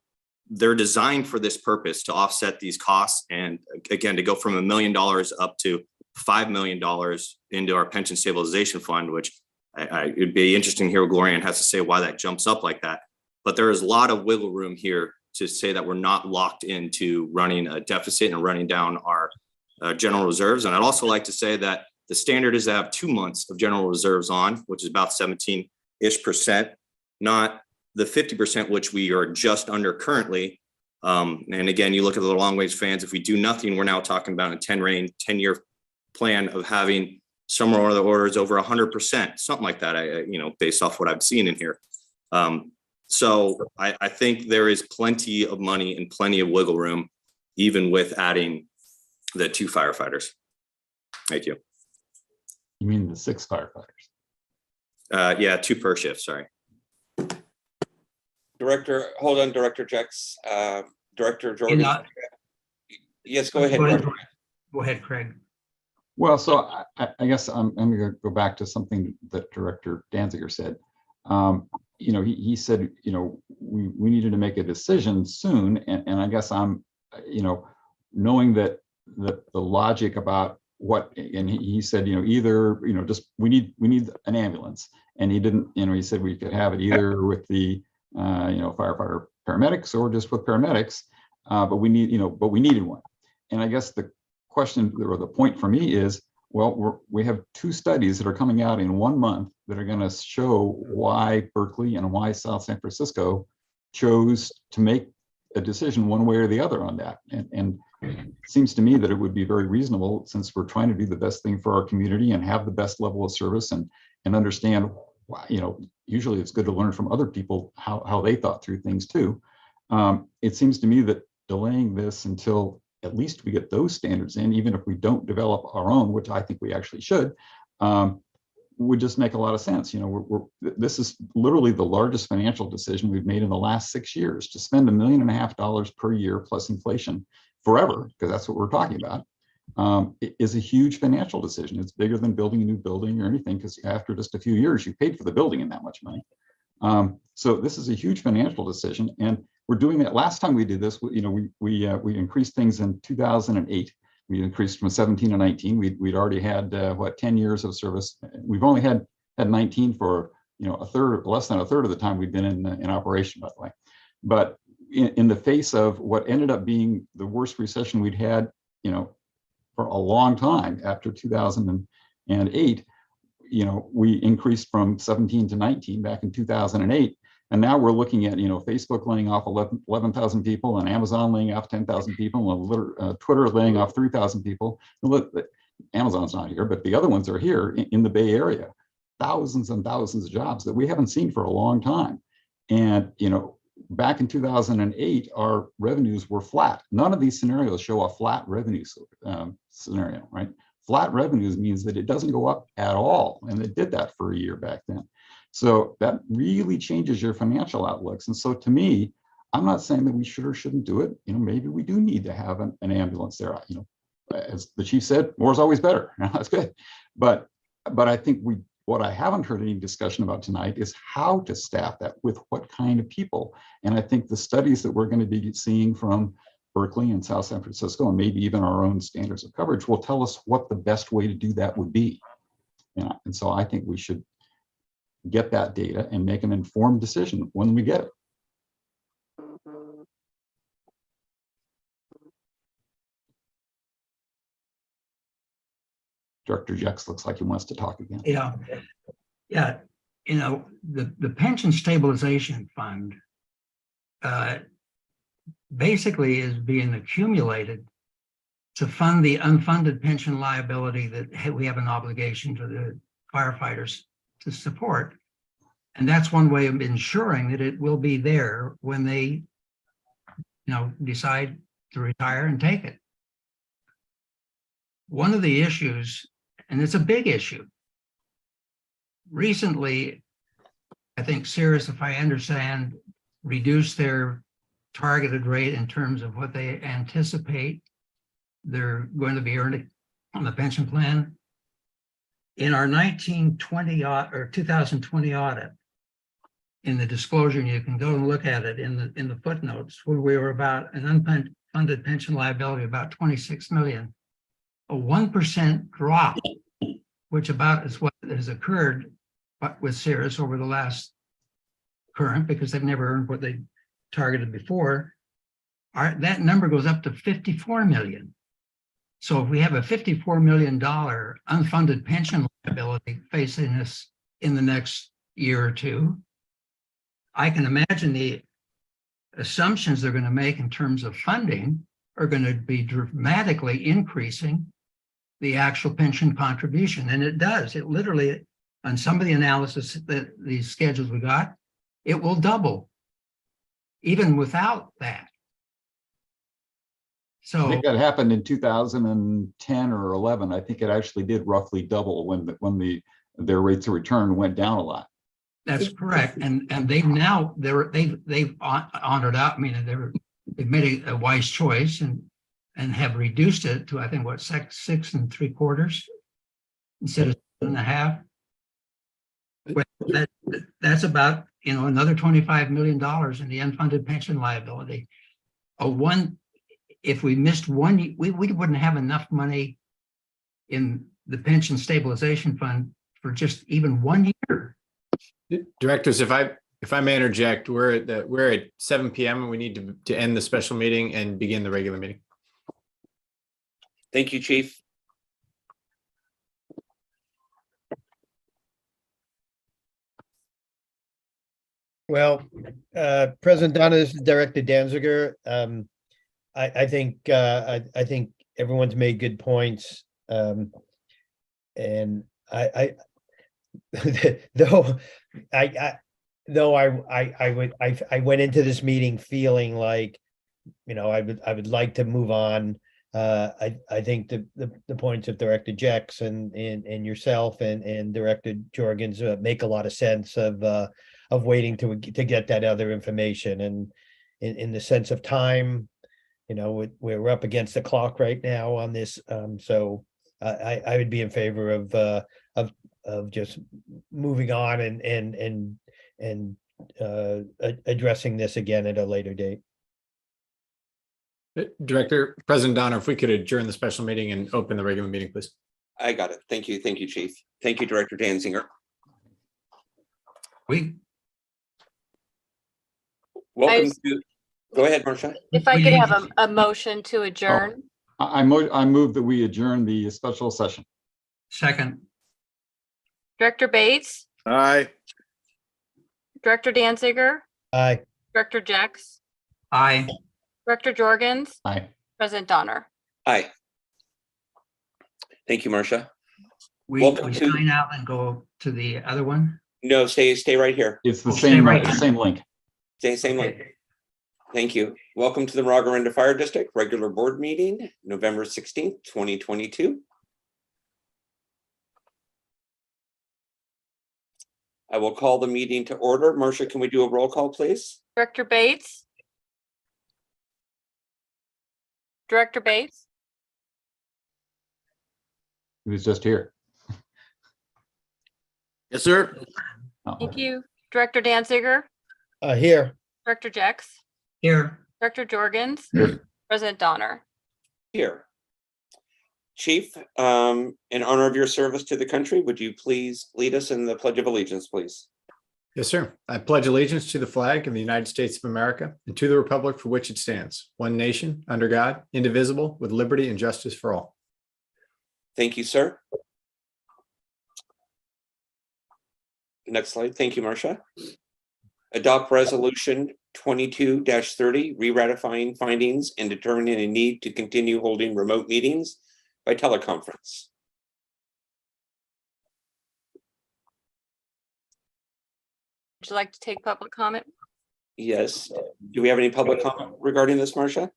they're designed for this purpose, to offset these costs. And again, to go from $1 million up to $5 million into our pension stabilization fund, which it'd be interesting to hear what Glorian has to say why that jumps up like that. But there is a lot of wiggle room here to say that we're not locked into running a deficit and running down our general reserves. And I'd also like to say that the standard is to have 2 months of general reserves on, which is about 17-ish%, not the 50%, which we are just under currently. And again, you look at the long ways fans, if we do nothing, we're now talking about a 10-year plan of having somewhere on the orders over 100%, something like that, based off what I've seen in here. So I think there is plenty of money and plenty of wiggle room, even with adding the 2 firefighters. Thank you. You mean the 6 firefighters? Yeah, 2 per shift, sorry. Director Jex, Director Jordan. Yes, go ahead. Go ahead, Craig. Well, so I guess I'm going to go back to something that Director Danziger said. He said, we needed to make a decision soon. And I guess I'm, knowing that the logic about what, and he said, either, just we need an ambulance. And he didn't, he said we could have it either with the, firefighter paramedics or just with paramedics. But we needed one. And I guess the question or the point for me is, well, we have 2 studies that are coming out in 1 month that are going to show why Berkeley and why South San Francisco chose to make a decision one way or the other on that. And it seems to me that it would be very reasonable, since we're trying to do the best thing for our community and have the best level of service and understand why, usually it's good to learn from other people how they thought through things too. It seems to me that delaying this until at least we get those standards in, even if we don't develop our own, which I think we actually should, would just make a lot of sense. This is literally the largest financial decision we've made in the last 6 years. To spend $1.5 million per year plus inflation forever, because that's what we're talking about, it is a huge financial decision. It's bigger than building a new building or anything, because after just a few years, you paid for the building in that much money. So this is a huge financial decision, and we're doing that. Last time we did this, we increased things in 2008. We increased from 17 to 19. We'd already had 10 years of service. We've only had 19 for less than a third of the time we've been in operation, by the way. But in the face of what ended up being the worst recession we'd had, for a long time after 2008, we increased from 17 to 19 back in 2008. And now we're looking at, Facebook laying off 11,000 people, and Amazon laying off 10,000 people, and Twitter laying off 3,000 people. Look, Amazon's not here, but the other ones are here in the Bay Area. Thousands and thousands of jobs that we haven't seen for a long time. And, back in 2008, our revenues were flat. None of these scenarios show a flat revenue scenario, right? Flat revenues means that it doesn't go up at all. And it did that for a year back then. So that really changes your financial outlooks. And so to me, I'm not saying that we should or shouldn't do it. Maybe we do need to have an ambulance there. As the chief said, more is always better. That's good. But I think what I haven't heard any discussion about tonight is how to staff that with what kind of people. And I think the studies that we're going to be seeing from Berkeley and South San Francisco, and maybe even our own standards of coverage will tell us what the best way to do that would be. And so I think we should get that data and make an informed decision when we get it. Director Jex looks like he wants to talk again. Yeah, the pension stabilization fund basically is being accumulated to fund the unfunded pension liability that we have an obligation to the firefighters to support. And that's one way of ensuring that it will be there when they, decide to retire and take it. One of the issues, and it's a big issue, recently, I think Cirrus, if I understand, reduced their targeted rate in terms of what they anticipate they're going to be earning on the pension plan. In our 2020 audit, in the disclosure, and you can go and look at it in the footnotes, where we were about an unfunded pension liability about 26 million, a 1% drop, which about is what has occurred with Cirrus over the last current, because they've never earned what they targeted before. That number goes up to 54 million. So if we have a $54 million unfunded pension liability facing us in the next year or two, I can imagine the assumptions they're going to make in terms of funding are going to be dramatically increasing the actual pension contribution. And it does. It literally, on some of the analysis that these schedules we got, it will double even without that. I So think that happened in 2010 or 11. I think it actually did roughly double when their rates of return went down a lot. that's correct. And they've now they've honored out. I mean, they've made a wise choice and have reduced it to, I think, what, 6 3/4 instead of 7.5. Well, that's about another $25 million in the unfunded pension liability. If we missed one, we wouldn't have enough money in the pension stabilization fund for just even 1 year. Directors, if I may interject, we're at 7 p.m. and we need to end the special meeting and begin the regular meeting. Thank you, Chief. Well, President Donna, this is Director Danziger. I think everyone's made good points. And I went into this meeting feeling like, I would like to move on. I think the points of Director Jex and yourself and Director Jorgens make a lot of sense of waiting to get that other information. And in the sense of time, we're up against the clock right now on this. So I would be in favor of just moving on and addressing this again at a later date. Director, President Donner, if we could adjourn the special meeting and open the regular meeting, please. I got it. Thank you. Thank you, Chief. Thank you, Director Danziger. Welcome to, go ahead, Marcia. If I could have a motion to adjourn. I move that we adjourn the special session. Second. Director Bates, Aye. Director Danziger, Aye. Director Jex, Aye. Director Jorgens, Aye. President Donner. Aye. Thank you, Marcia. We Welcome to- sign out and go to the other one. No, stay right here. It's the Stay same right. same link. Same link. Thank you. Welcome to the Moraga-Orinda Fire District regular board meeting, November 16th, 2022. I will call the meeting to order. Marcia, can we do a roll call, please? Director Bates. Director Bates, He was just here. Yes, sir. Oh, thank you. Director Danziger, Here. Director Jex, Here. Director Jorgens, Here. President Donner. Here. Chief, in honor of your service to the country, would you please lead us in the Pledge of Allegiance, please? Yes, sir. I pledge allegiance to the flag of the United States of America and to the republic for which it stands, one nation, under God, indivisible, with liberty and justice for all. Thank you, sir. Next slide. Thank you, Marcia. Adopt Resolution 22-30, re-ratifying findings and determining a need to continue holding remote meetings by teleconference. Would you like to take public comment? Yes. Do we have any public comment regarding this, Marcia?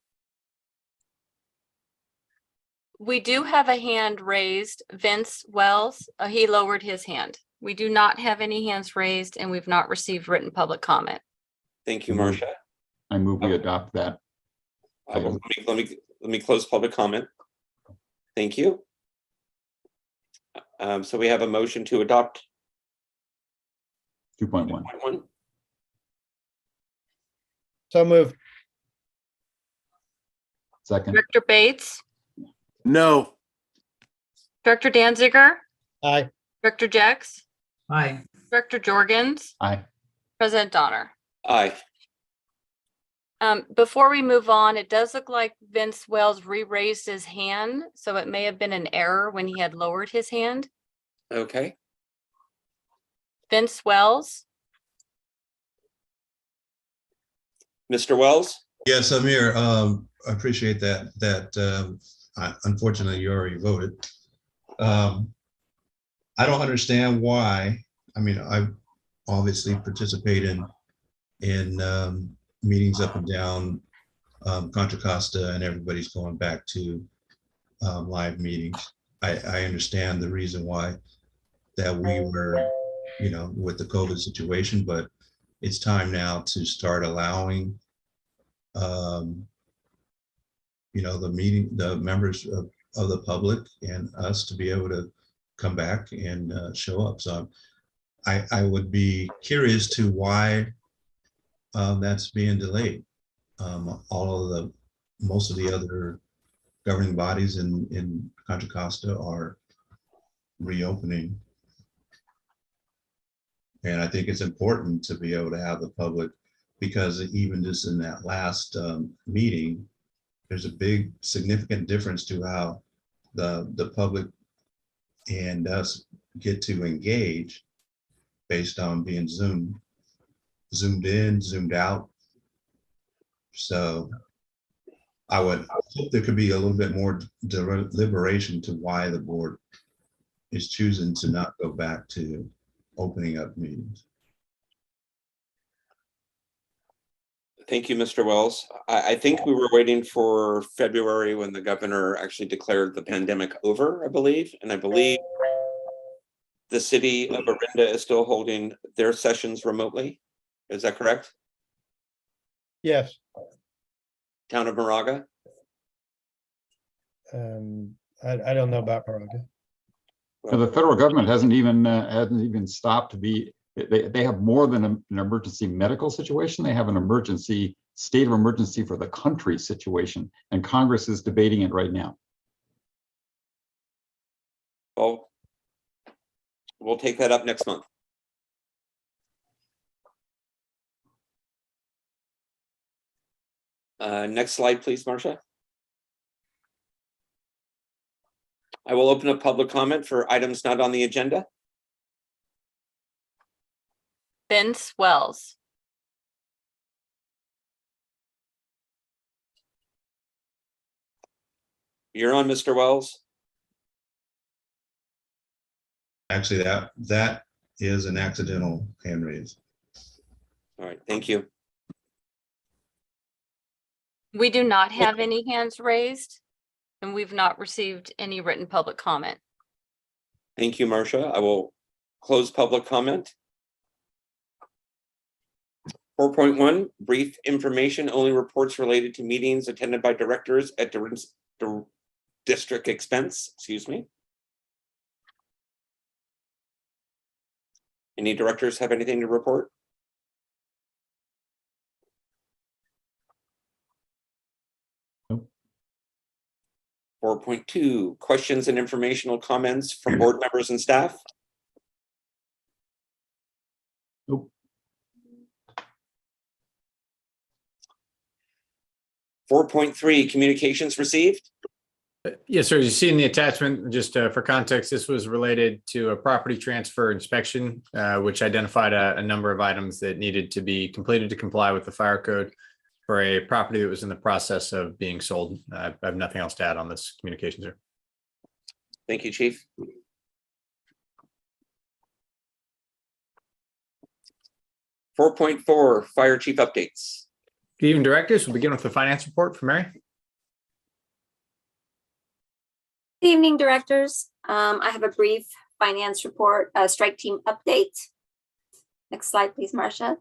We do have a hand raised. Vince Wells, he lowered his hand. We do not have any hands raised and we've not received written public comment. Thank you, Marcia. I move we adopt that. Let me close public comment. Thank you. So we have a motion to adopt 2.1. 2.1. So moved. Second. Director Bates, No. Director Danziger, Aye. Director Jex, Aye. Director Jorgens, Aye. President Donner. Aye. Before we move on, it does look like Vince Wells re-raised his hand, so it may have been an error when he had lowered his hand. Okay. Vince Wells, Mr. Wells? Yes, I'm here. I appreciate that. Unfortunately, you already voted. I don't understand why. I mean, I obviously participate in meetings up and down Contra Costa, and everybody's going back to live meetings. I understand the reason why that we were, with the COVID situation, but it's time now to start allowing the members of the public and us to be able to come back and show up. So I would be curious to why that's being delayed. Most of the other governing bodies in Contra Costa are reopening. And I think it's important to be able to have the public, because even just in that last meeting, there's a big significant difference to how the public and us get to engage based on being zoomed in, zoomed out. So I would hope there could be a little bit more deliberation to why the board is choosing to not go back to opening up meetings. Thank you, Mr. Wells. I think we were waiting for February when the governor actually declared the pandemic over, I believe. And I believe the city of Orinda is still holding their sessions remotely. Is that correct? Yes. Town of Moraga? I don't know about Moraga. The federal government hasn't even stopped to be. They have more than an emergency medical situation. They have an emergency, state of emergency for the country situation, and Congress is debating it right now. Well, we'll take that up next month. Next slide, please, Marcia. I will open up public comment for items not on the agenda. Vince Wells. You're on, Mr. Wells. Actually, that is an accidental hand raise. All right, thank you. We do not have any hands raised and we've not received any written public comment. Thank you, Marcia. I will close public comment. 4.1, brief information, only reports related to meetings attended by directors at district expense, excuse me. Any directors have anything to report? Nope. 4.2, questions and informational comments from board members and staff. Nope. 4.3, communications received. Yes, sir. As you see in the attachment, just for context, this was related to a property transfer inspection, which identified a number of items that needed to be completed to comply with the fire code for a property that was in the process of being sold. I have nothing else to add on this communication, sir. Thank you, Chief. 4.4, fire chief updates. Good evening, directors. We'll begin with the finance report from Mary. Good evening, directors. I have a brief finance report, strike team update. Next slide, please, Marcia.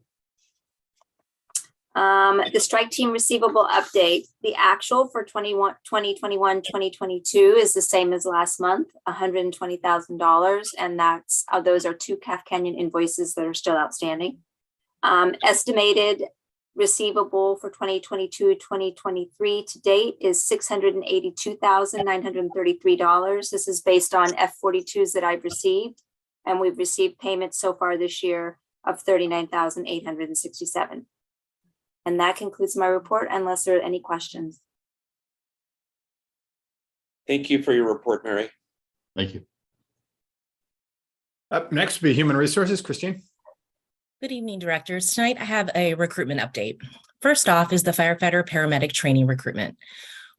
The strike team receivable update, the actual for 2021, 2022 is the same as last month, $120,000. And that's, those are 2 Calf Canyon invoices that are still outstanding. Estimated receivable for 2022, 2023 to date is $682,933. This is based on F-42s that I've received, and we've received payments so far this year of $39,867. And that concludes my report, unless there are any questions. Thank you for your report, Mary. Thank you. Up next will be Human Resources, Christine. Good evening, directors. Tonight I have a recruitment update. First off is the firefighter paramedic training recruitment.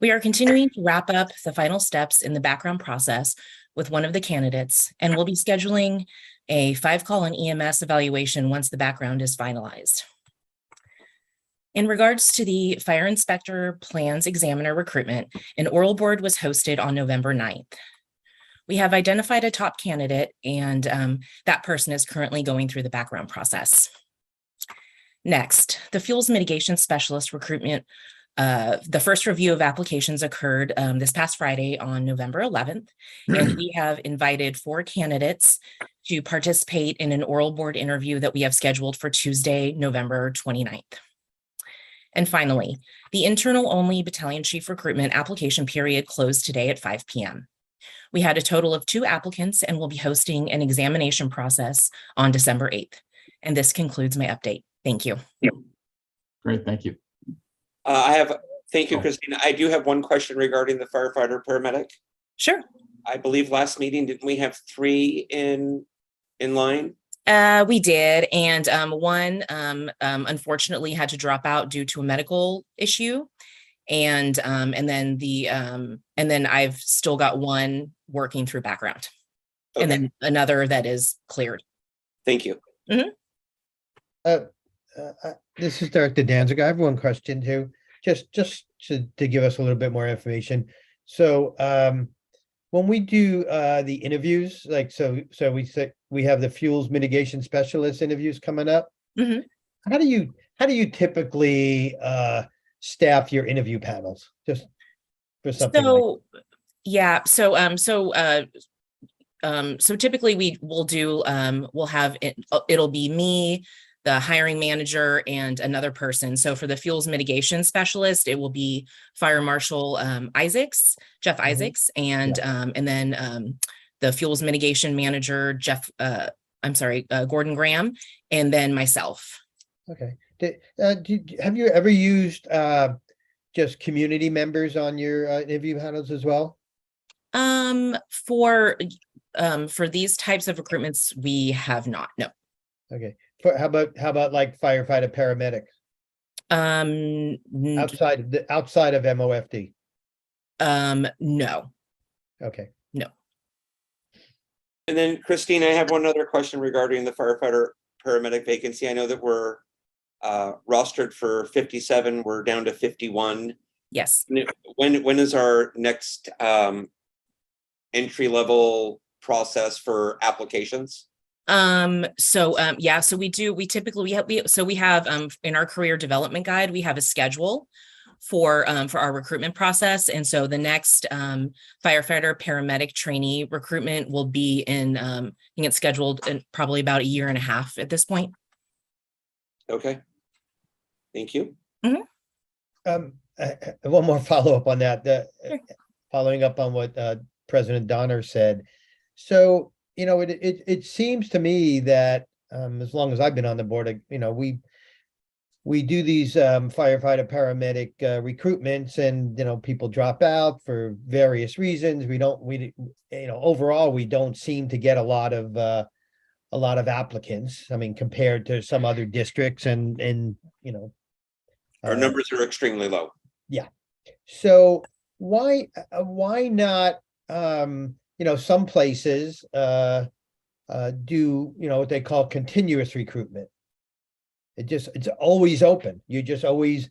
We are continuing to wrap up the final steps in the background process with one of the candidates, and we'll be scheduling a 5-call and EMS evaluation once the background is finalized. In regards to the fire inspector plans examiner recruitment, an oral board was hosted on November 9th. We have identified a top candidate, and that person is currently going through the background process. Next, the fuels mitigation specialist recruitment. The first review of applications occurred this past Friday on November 11th, and we have invited 4 candidates to participate in an oral board interview that we have scheduled for Tuesday, November 29th. And finally, the internal only battalion chief recruitment application period closed today at 5 p.m. We had a total of 2 applicants and will be hosting an examination process on December 8th. And this concludes my update. Thank you. Great, thank you. Thank you, Christine. I do have one question regarding the firefighter paramedic. Sure. I believe last meeting, didn't we have 3 in line? We did, and one unfortunately had to drop out due to a medical issue, and then I've still got one working through background, and then another that is cleared. Thank you. Mm-hmm. This is Director Danziger. I have one question too, just to give us a little bit more information. So when we do the interviews, like so we have the fuels mitigation specialist interviews coming up. Mm-hmm. How do you typically staff your interview panels? Just for something. So yeah, so typically we will do we'll have it'll be me, the hiring manager, and another person. So for the fuels mitigation specialist, it will be Fire Marshal Jeff Isaacs, and then the fuels mitigation manager, Gordon Graham, and then myself. Okay. Have you ever used just community members on your interview panels as well? For these types of recruitments, we have not. No. Okay. How about like firefighter paramedics? Outside of MOFD? No. Okay. No. And then Christine, I have one other question regarding the firefighter paramedic vacancy. I know that we're rostered for 57. We're down to 51. Yes. When is our next entry level process for applications? So we typically have in our career development guide, we have a schedule for our recruitment process. And so the next firefighter paramedic trainee recruitment will be in I think it's scheduled in probably about 1.5 years at this point. Okay. Thank you. Mm-hmm. One more follow-up on that. Sure. following up on what President Donner said. So, it seems to me that as long as I've been on the board, we do these firefighter paramedic recruitments, and people drop out for various reasons. Overall, we don't seem to get a lot of applicants. I mean, compared to some other districts, and Our numbers are extremely low. yeah. So why not, some places do, what they call continuous recruitment. It's always open. You just always,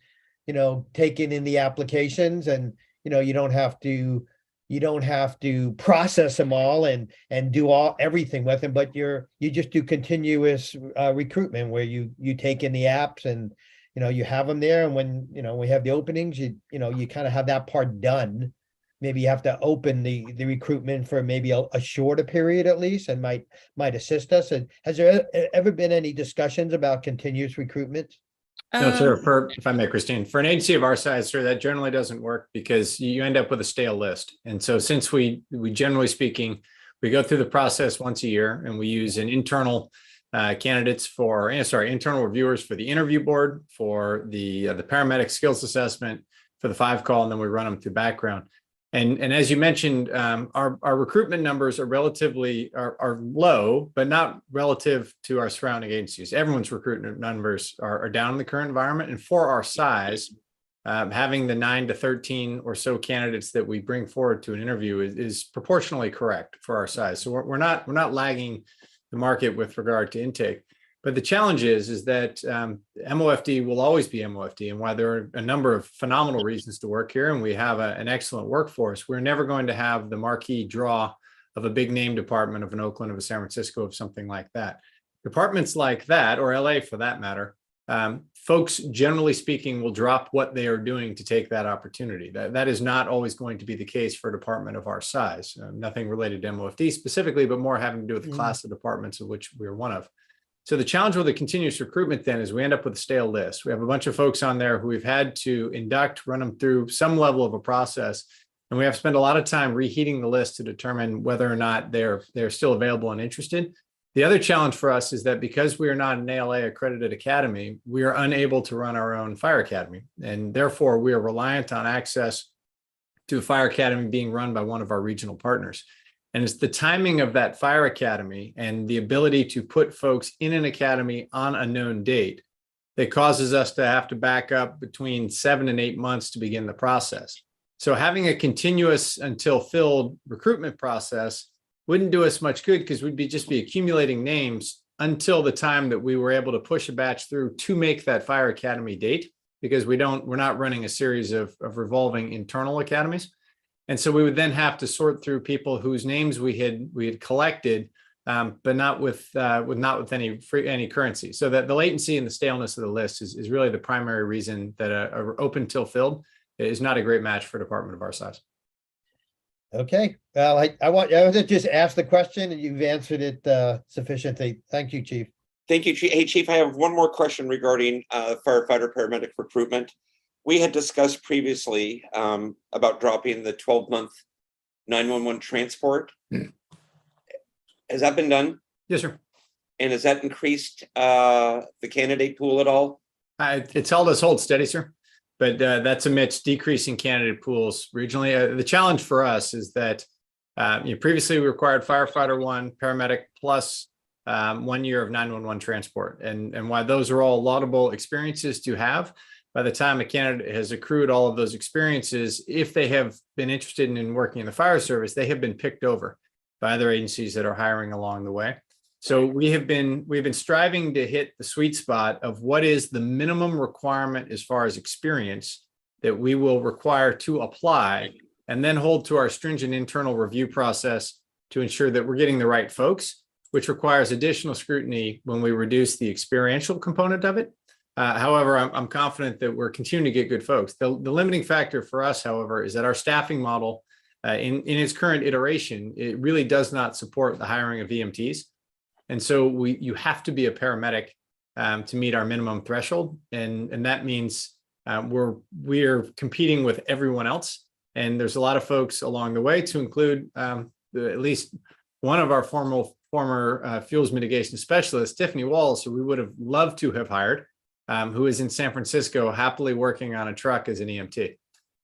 taking in the applications, and, you don't have to process them all and do everything with them, but you just do continuous recruitment where you take in the apps, and you have them there, and when we have the openings, you kind of have that part done. Maybe you have to open the recruitment for maybe a shorter period at least, and might assist us. And has there ever been any discussions about continuous recruitment? No, sir. If I may, Christine, for an agency of our size, sir, that generally doesn't work because you end up with a stale list. And so since we generally speaking, we go through the process once a year, and we use an internal internal reviewers for the interview board, for the paramedic skills assessment, for the 5-call, and then we run them through background. And as you mentioned, our recruitment numbers are relatively low, but not relative to our surrounding agencies. Everyone's recruitment numbers are down in the current environment, and for our size, having the 9 to 13 or so candidates that we bring forward to an interview is proportionally correct for our size. So we're not lagging the market with regard to intake. But the challenge is that MOFD will always be MOFD. And while there are a number of phenomenal reasons to work here, and we have an excellent workforce, we're never going to have the marquee draw of a big name department, of an Oakland, of a San Francisco, of something like that. Departments like that, or LA for that matter, folks, generally speaking, will drop what they are doing to take that opportunity. That is not always going to be the case for a department of our size. Nothing related to MOFD specifically, but more having to do with the class of departments of which we're one of. So the challenge with the continuous recruitment then is we end up with a stale list. We have a bunch of folks on there who we've had to induct, run them through some level of a process, and we have spent a lot of time reheating the list to determine whether or not they're still available and interested. The other challenge for us is that because we are not an ALA accredited academy, we are unable to run our own fire academy, and therefore we are reliant on access to a fire academy being run by one of our regional partners. And it's the timing of that fire academy and the ability to put folks in an academy on a known date that causes us to have to back up between 7 and 8 months to begin the process. So having a continuous until filled recruitment process wouldn't do us much good, because we'd just be accumulating names until the time that we were able to push a batch through to make that fire academy date, because we're not running a series of revolving internal academies. And so we would then have to sort through people whose names we had collected, but not with any currency. So that the latency and the staleness of the list is really the primary reason that a open till filled is not a great match for a department of our size. Okay, well, I want to just ask the question, and you've answered it sufficiently. Thank you, Chief. Thank you, Chief. Hey, Chief, I have one more question regarding firefighter paramedic recruitment. We had discussed previously about dropping the 12-month 911 transport. Has that been done? Yes, sir. And has that increased the candidate pool at all? It's held us hold steady, sir. But that's amidst decreasing candidate pools regionally. The challenge for us is that previously we required firefighter 1, paramedic plus 1 year of 911 transport. And while those are all laudable experiences to have, by the time a candidate has accrued all of those experiences, if they have been interested in working in the fire service, they have been picked over by other agencies that are hiring along the way. So we've been striving to hit the sweet spot of what is the minimum requirement as far as experience that we will require to apply, and then hold to our stringent internal review process to ensure that we're getting the right folks, which requires additional scrutiny when we reduce the experiential component of it. However, I'm confident that we're continuing to get good folks. The limiting factor for us, however, is that our staffing model in its current iteration, it really does not support the hiring of EMTs. And so you have to be a paramedic to meet our minimum threshold. And that means we're competing with everyone else. And there's a lot of folks along the way, to include at least one of our former fuels mitigation specialists, Tiffany Walls, who we would have loved to have hired, who is in San Francisco, happily working on a truck as an EMT.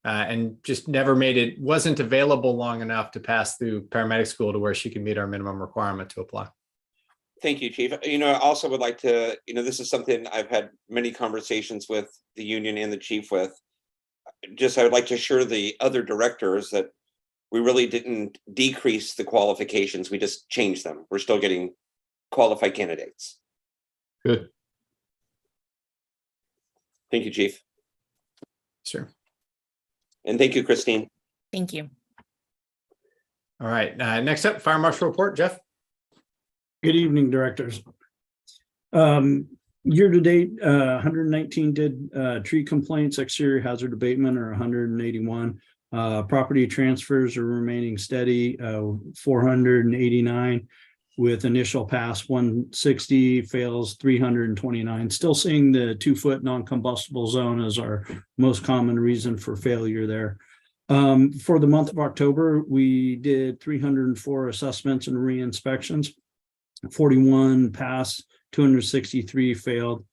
And just never made it, wasn't available long enough to pass through paramedic school to where she could meet our minimum requirement to apply. Thank you, Chief. I also would like to, this is something I've had many conversations with the union and the chief with. I would like to assure the other directors that we really didn't decrease the qualifications. We just changed them. We're still getting qualified candidates. Good. Thank you, Chief. Sure. And thank you, Christine. Thank you. All right. Next up, Fire Marshal report, Jeff. Good evening, directors. Year to date, 119 did tree complaints, exterior hazard abatement are 181. Property transfers are remaining steady, 489 with initial pass 160, fails 329. Still seeing the 2-foot non-combustible zone as our most common reason for failure there. For the month of October, we did 304 assessments and re-inspections. 41 passed, 263 failed.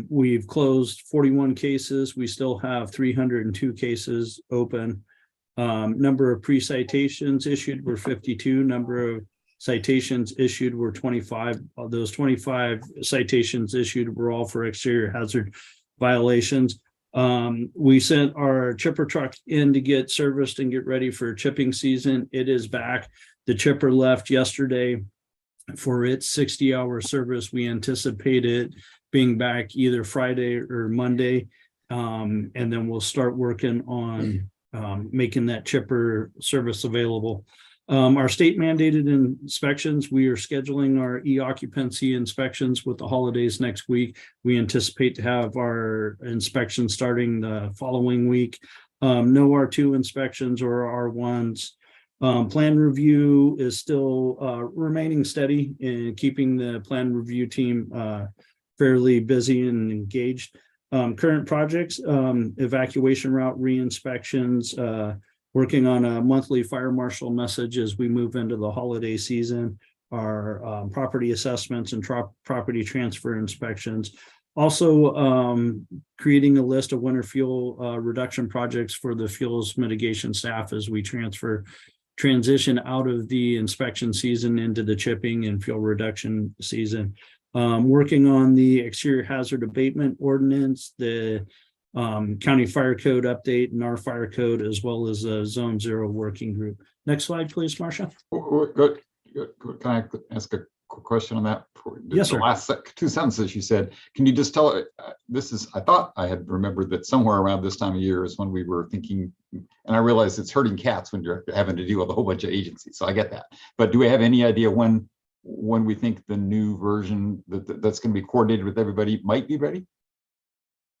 We've closed 41 cases. We still have 302 cases open. Number of pre-citations issued were 52. Number of citations issued were 25. Of those 25 citations issued were all for exterior hazard violations. We sent our chipper truck in to get serviced and get ready for chipping season. It is back. The chipper left yesterday for its 60-hour service. We anticipate it being back either Friday or Monday. And then we'll start working on making that chipper service available. Our state mandated inspections, we are scheduling our e-occupancy inspections with the holidays next week. We anticipate to have our inspection starting the following week. No R2 inspections or R1s. Plan review is still remaining steady and keeping the plan review team fairly busy and engaged. Current projects, evacuation route re-inspections, working on a monthly fire marshal message as we move into the holiday season, our property assessments and property transfer inspections. Also creating a list of winter fuel reduction projects for the fuels mitigation staff as we transition out of the inspection season into the chipping and fuel reduction season. Working on the exterior hazard abatement ordinance, the county fire code update and our fire code, as well as a zone 0 working group. Next slide, please, Marcia. Good. Can I ask a quick question on that? Yes, sir. The last 2 sentences you said, can you just tell, I thought I had remembered that somewhere around this time of year is when we were thinking, and I realize it's herding cats when you're having to deal with a whole bunch of agencies, so I get that. But do we have any idea when we think the new version that's going to be coordinated with everybody might be ready?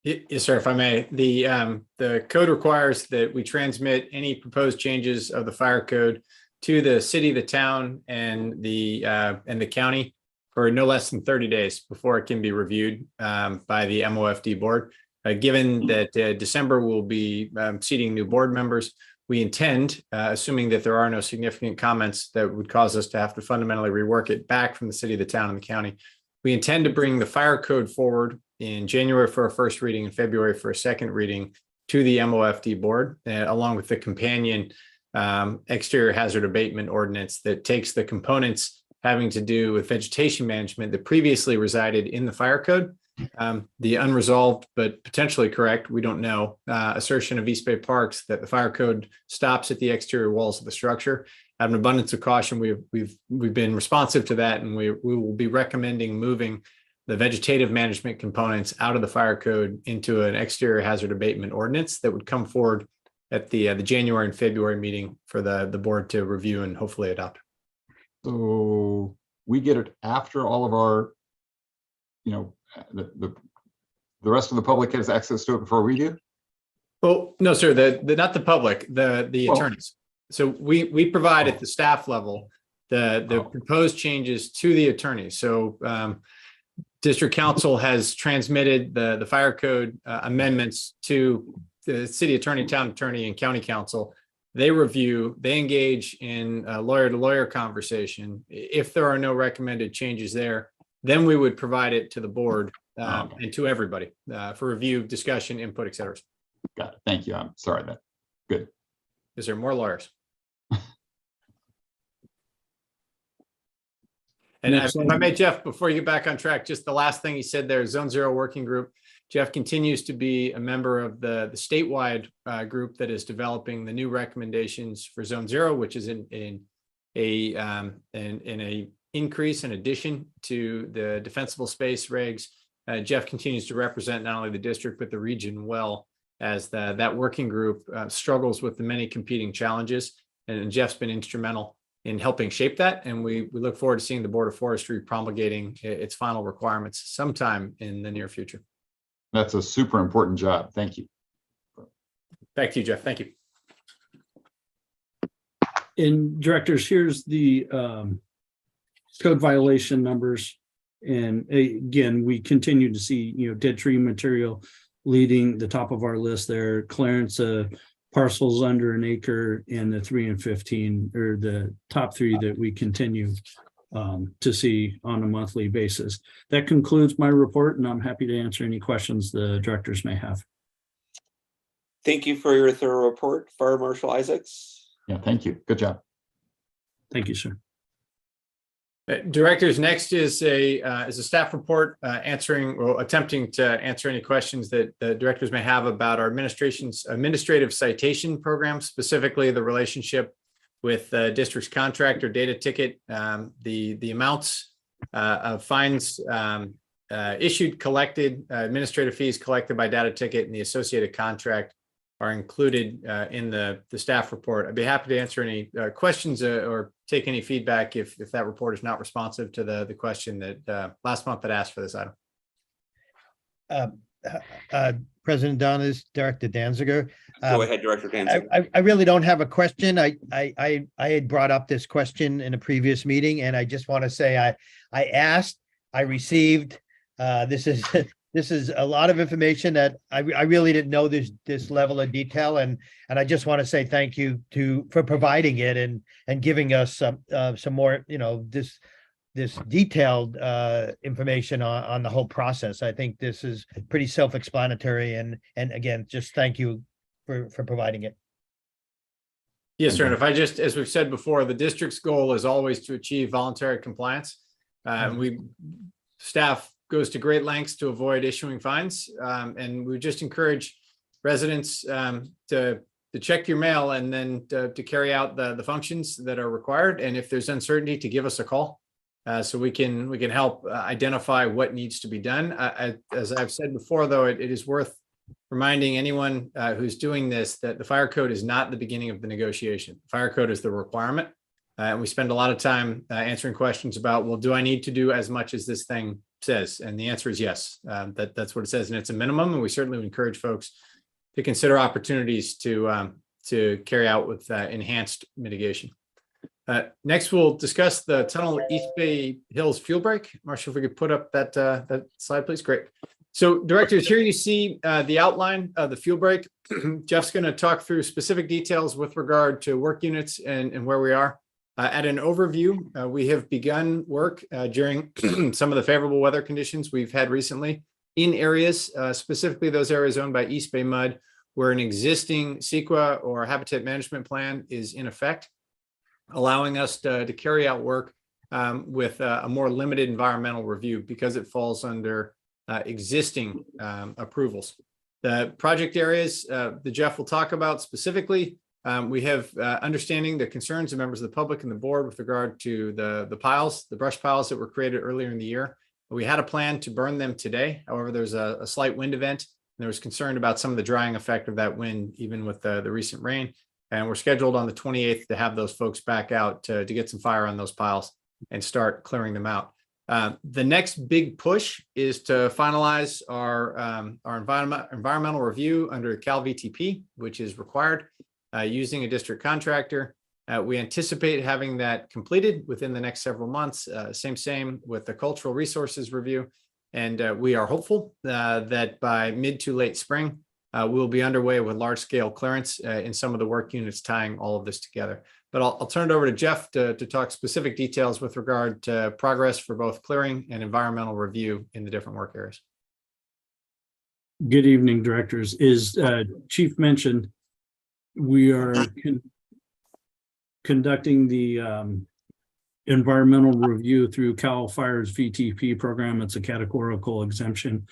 Yes, sir. If I may, the code requires that we transmit any proposed changes of the fire code to the city, the town, and the county for no less than 30 days before it can be reviewed by the MOFD board. Given that December will be seating new board members, we intend, assuming that there are no significant comments that would cause us to have to fundamentally rework it back from the city, the town, and the county, we intend to bring the fire code forward in January for a first reading and February for a second reading to the MOFD board, along with the companion exterior hazard abatement ordinance that takes the components having to do with vegetation management that previously resided in the fire code, the unresolved but potentially correct, we don't know, assertion of East Bay Parks that the fire code stops at the exterior walls of the structure. Out of an abundance of caution, we've been responsive to that, and we will be recommending moving the vegetative management components out of the fire code into an exterior hazard abatement ordinance that would come forward at the January and February meeting for the board to review and hopefully adopt. So we get it after all of our, the rest of the public has access to it before we do? Well, no, sir, not the public, the attorneys. So we provide at the staff level the proposed changes to the attorneys. So district council has transmitted the fire code amendments to the city attorney, town attorney, and county council. They review, they engage in a lawyer-to-lawyer conversation. If there are no recommended changes there, then we would provide it to the board and to everybody for review, discussion, input, et cetera. Got it. Thank you. I'm sorry that. Good. Is there more lawyers? And Next if I may, Jeff, before you get back on track, just the last thing he said there, Zone Zero Working Group. Jeff continues to be a member of the statewide group that is developing the new recommendations for Zone Zero, which is in a increase in addition to the defensible space regs. Jeff continues to represent not only the district but the region well, as that working group struggles with the many competing challenges, and Jeff's been instrumental in helping shape that. And we look forward to seeing the Board of Forestry promulgating its final requirements sometime in the near future. That's a super important job. Thank you. Back to you, Jeff. Thank you. And directors, here's the code violation numbers. And again, we continue to see, dead tree material leading the top of our list there. Clearance parcels under an acre, and the 3 and 15 are the top three that we continue to see on a monthly basis. That concludes my report, and I'm happy to answer any questions the directors may have. Thank you for your thorough report, Fire Marshal Isaacs. Yeah, thank you. Good job. Thank you, sir. Directors, next is a staff report answering or attempting to answer any questions that the directors may have about our administration's administrative citation program, specifically the relationship with the district's contract or data ticket, the amounts of fines issued, collected, administrative fees collected by data ticket, and the associated contract are included in the staff report. I'd be happy to answer any questions or take any feedback if that report is not responsive to the question that last month that asked for this item. President Donis, Director Danziger. Go ahead, Director Danziger. I really don't have a question. I had brought up this question in a previous meeting, and I just want to say I asked, I received. This is a lot of information that I really didn't know this level of detail, and I just want to say thank you for providing it and giving us some more, this detailed information on the whole process. I think this is pretty self-explanatory, and again, just thank you for providing it. Yes, sir. And if I just, as we've said before, the district's goal is always to achieve voluntary compliance. Staff goes to great lengths to avoid issuing fines. And we just encourage residents to check your mail and then to carry out the functions that are required. And if there's uncertainty, to give us a call so we can help identify what needs to be done. As I've said before, though, it is worth reminding anyone who's doing this that the fire code is not the beginning of the negotiation. The fire code is the requirement. And we spend a lot of time answering questions about, well, do I need to do as much as this thing says? And the answer is yes. That's what it says, and it's a minimum. And we certainly would encourage folks to consider opportunities to carry out with enhanced mitigation. Next, we'll discuss the Tunnel East Bay Hills fuel break. Marshall, if we could put up that slide, please. Great. So, directors, here you see the outline of the fuel break. Jeff's going to talk through specific details with regard to work units and where we are. At an overview, we have begun work during some of the favorable weather conditions we've had recently in areas, specifically those areas owned by East Bay Mud, where an existing CEQA or habitat management plan is in effect, allowing us to carry out work with a more limited environmental review because it falls under existing approvals. The project areas that Jeff will talk about specifically, we have understanding the concerns of members of the public and the board with regard to the piles, the brush piles that were created earlier in the year. We had a plan to burn them today. However, there's a slight wind event, and there was concern about some of the drying effect of that wind, even with the recent rain. And we're scheduled on the 28th to have those folks back out to get some fire on those piles and start clearing them out. The next big push is to finalize our environmental review under Cal VTP, which is required using a district contractor. We anticipate having that completed within the next several months. Same with the cultural resources review. And we are hopeful that by mid to late spring, we'll be underway with large scale clearance in some of the work units tying all of this together. But I'll turn it over to Jeff to talk specific details with regard to progress for both clearing and environmental review in the different work areas. Good evening, directors. As Chief mentioned, we are conducting the environmental review through CAL FIRE's VTP program. It's a categorical exemption.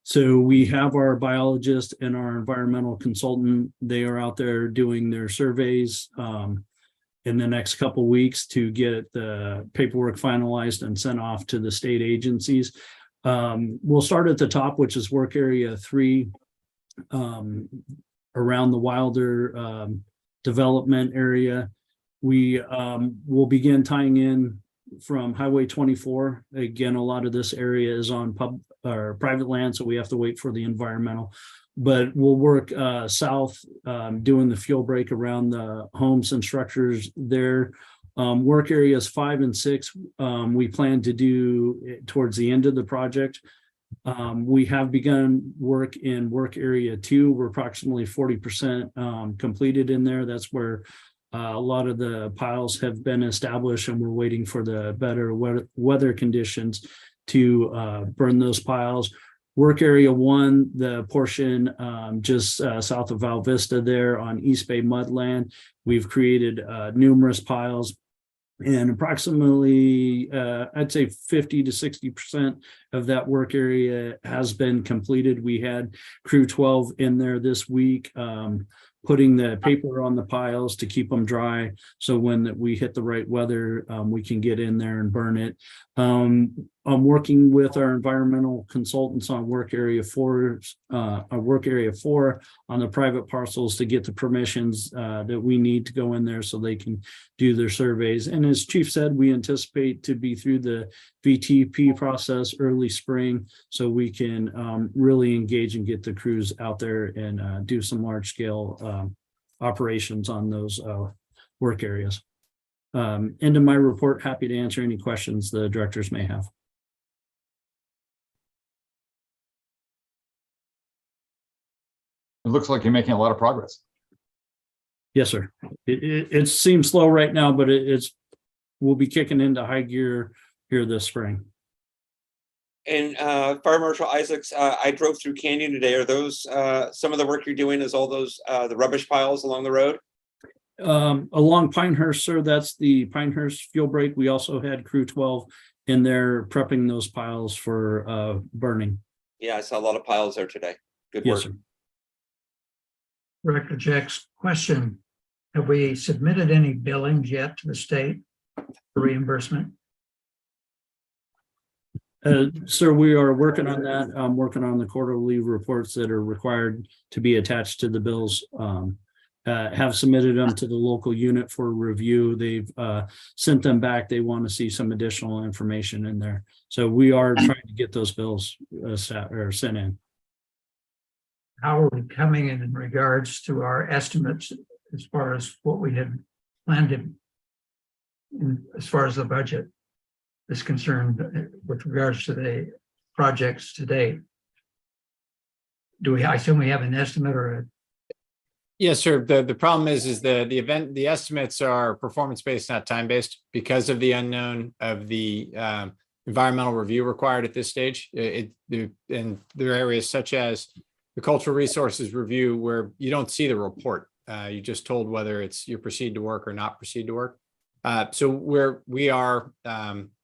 So we have our biologist and our environmental consultant. They are out there doing their surveys in the next couple weeks to get the paperwork finalized and sent off to the state agencies. We'll start at the top, which is work area 3, around the Wilder development area. We will begin tying in from Highway 24. Again, a lot of this area is on private land, so we have to wait for the environmental. But we'll work south, doing the fuel break around the homes and structures there. Work areas 5 and 6, we plan to do towards the end of the project. We have begun work in work area 2. We're approximately 40% completed in there. That's where a lot of the piles have been established, and we're waiting for the better weather conditions to burn those piles. Work area 1, the portion just south of Val Vista there on East Bay Mudland, we've created numerous piles, and approximately I'd say 50 to 60% of that work area has been completed. We had crew 12 in there this week, putting the paper on the piles to keep them dry, so when we hit the right weather, we can get in there and burn it. I'm working with our environmental consultants on work area 4 on the private parcels to get the permissions that we need to go in there so they can do their surveys. And as Chief said, we anticipate to be through the VTP process early spring, so we can really engage and get the crews out there and do some large scale operations on those work areas. End of my report. Happy to answer any questions the directors may have. It looks like you're making a lot of progress. Yes, sir. It seems slow right now, but we'll be kicking into high gear here this spring. And Fire Marshal Isaacs, I drove through Canyon today. Are those some of the work you're doing? Is all those the rubbish piles along the road? Along Pinehurst, sir, that's the Pinehurst fuel break. We also had crew 12 in there prepping those piles for burning. Yeah, I saw a lot of piles there today. Good Yes, work. sir. Director Jeck's question, have we submitted any billings yet to the state for reimbursement? Sir, we are working on that. I'm working on the quarterly reports that are required to be attached to the bills. Have submitted them to the local unit for review. They've sent them back. They want to see some additional information in there. So we are trying to get those bills sent in. How are we coming in regards to our estimates as far as what we had planned as far as the budget is concerned with regards to the projects to date? I assume we have an estimate or Yes, sir. The problem is the estimates are performance-based, not time-based, because of the unknown of the environmental review required at this stage. And there are areas such as the cultural resources review where you don't see the report. You're just told whether you proceed to work or not proceed to work. So we are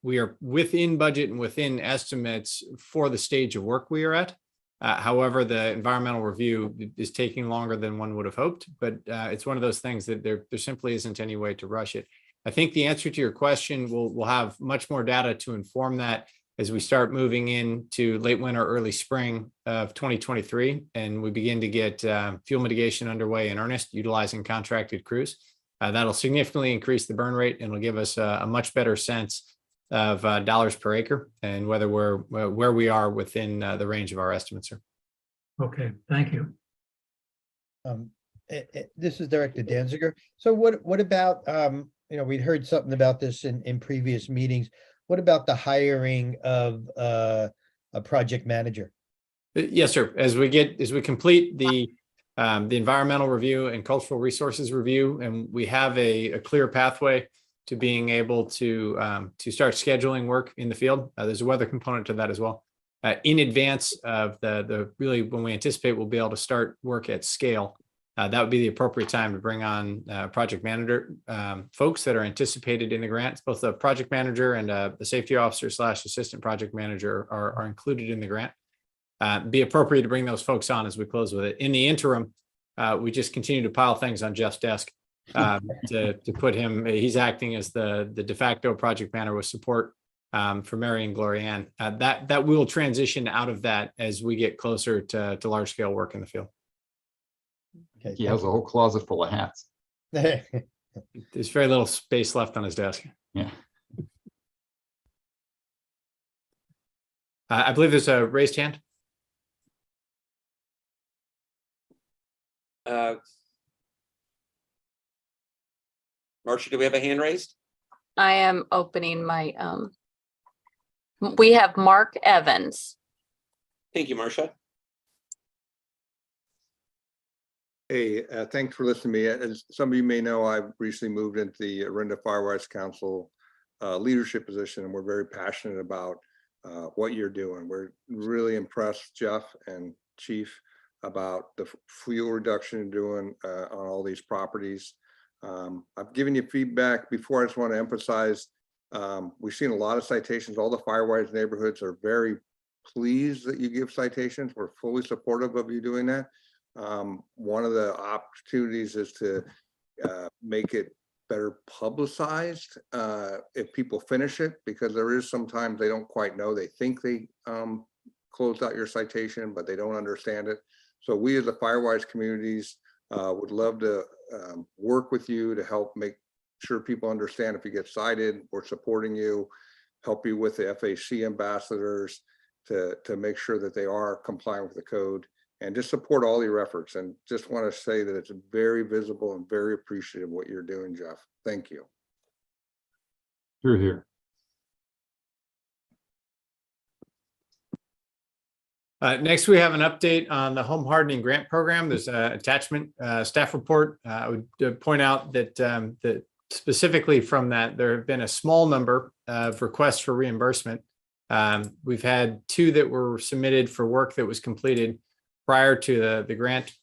within budget and within estimates for the stage of work we are at. However, the environmental review is taking longer than one would have hoped, but it's one of those things that there simply isn't any way to rush it. I think the answer to your question, we'll have much more data to inform that as we start moving into late winter, early spring of 2023, and we begin to get fuel mitigation underway in earnest, utilizing contracted crews. That'll significantly increase the burn rate and will give us a much better sense of dollars per acre and whether where we are within the range of our estimates, sir. okay, thank you. This is Director Danziger. So what about, we'd heard something about this in previous meetings. What about the hiring of a project manager? Yes, sir. As we complete the environmental review and cultural resources review, and we have a clear pathway to being able to start scheduling work in the field. There's a weather component to that as well. In advance of the really when we anticipate we'll be able to start work at scale, that would be the appropriate time to bring on project manager folks that are anticipated in the grants. Both the project manager and the safety officer / assistant project manager are included in the grant. Be appropriate to bring those folks on as we close with it. In the interim, we just continue to pile things on Jeff's desk to put him. He's acting as the de facto project manager with support for Mary and Glorianne. That will transition out of that as we get closer to large scale work in the field. Okay. He has a whole closet full of hats. There's very little space left on his desk. Yeah. I believe there's a raised hand. Marcia, do we have a hand raised? I am opening my, we have Mark Evans. Thank you, Marcia. Hey, thanks for listening to me. As some of you may know, I've recently moved into the Orinda Firewise Council leadership position, and we're very passionate about what you're doing. We're really impressed, Jeff and Chief, about the fuel reduction you're doing on all these properties. I've given you feedback before. I just want to emphasize, we've seen a lot of citations. All the Firewise neighborhoods are very pleased that you give citations. We're fully supportive of you doing that. One of the opportunities is to make it better publicized if people finish it, because there is sometimes they don't quite know. They think they closed out your citation, but they don't understand it. So we as the Firewise communities would love to work with you to help make sure people understand if you get cited, we're supporting you, help you with the FAC ambassadors to make sure that they are compliant with the code, and just support all your efforts. And just want to say that it's very visible and very appreciative what you're doing, Jeff. Thank you. You're here. Next, we have an update on the home hardening grant program. There's an attachment staff report. I would point out that that specifically from that, there have been a small number of requests for reimbursement. We've had 2 that were submitted for work that was completed prior to the grant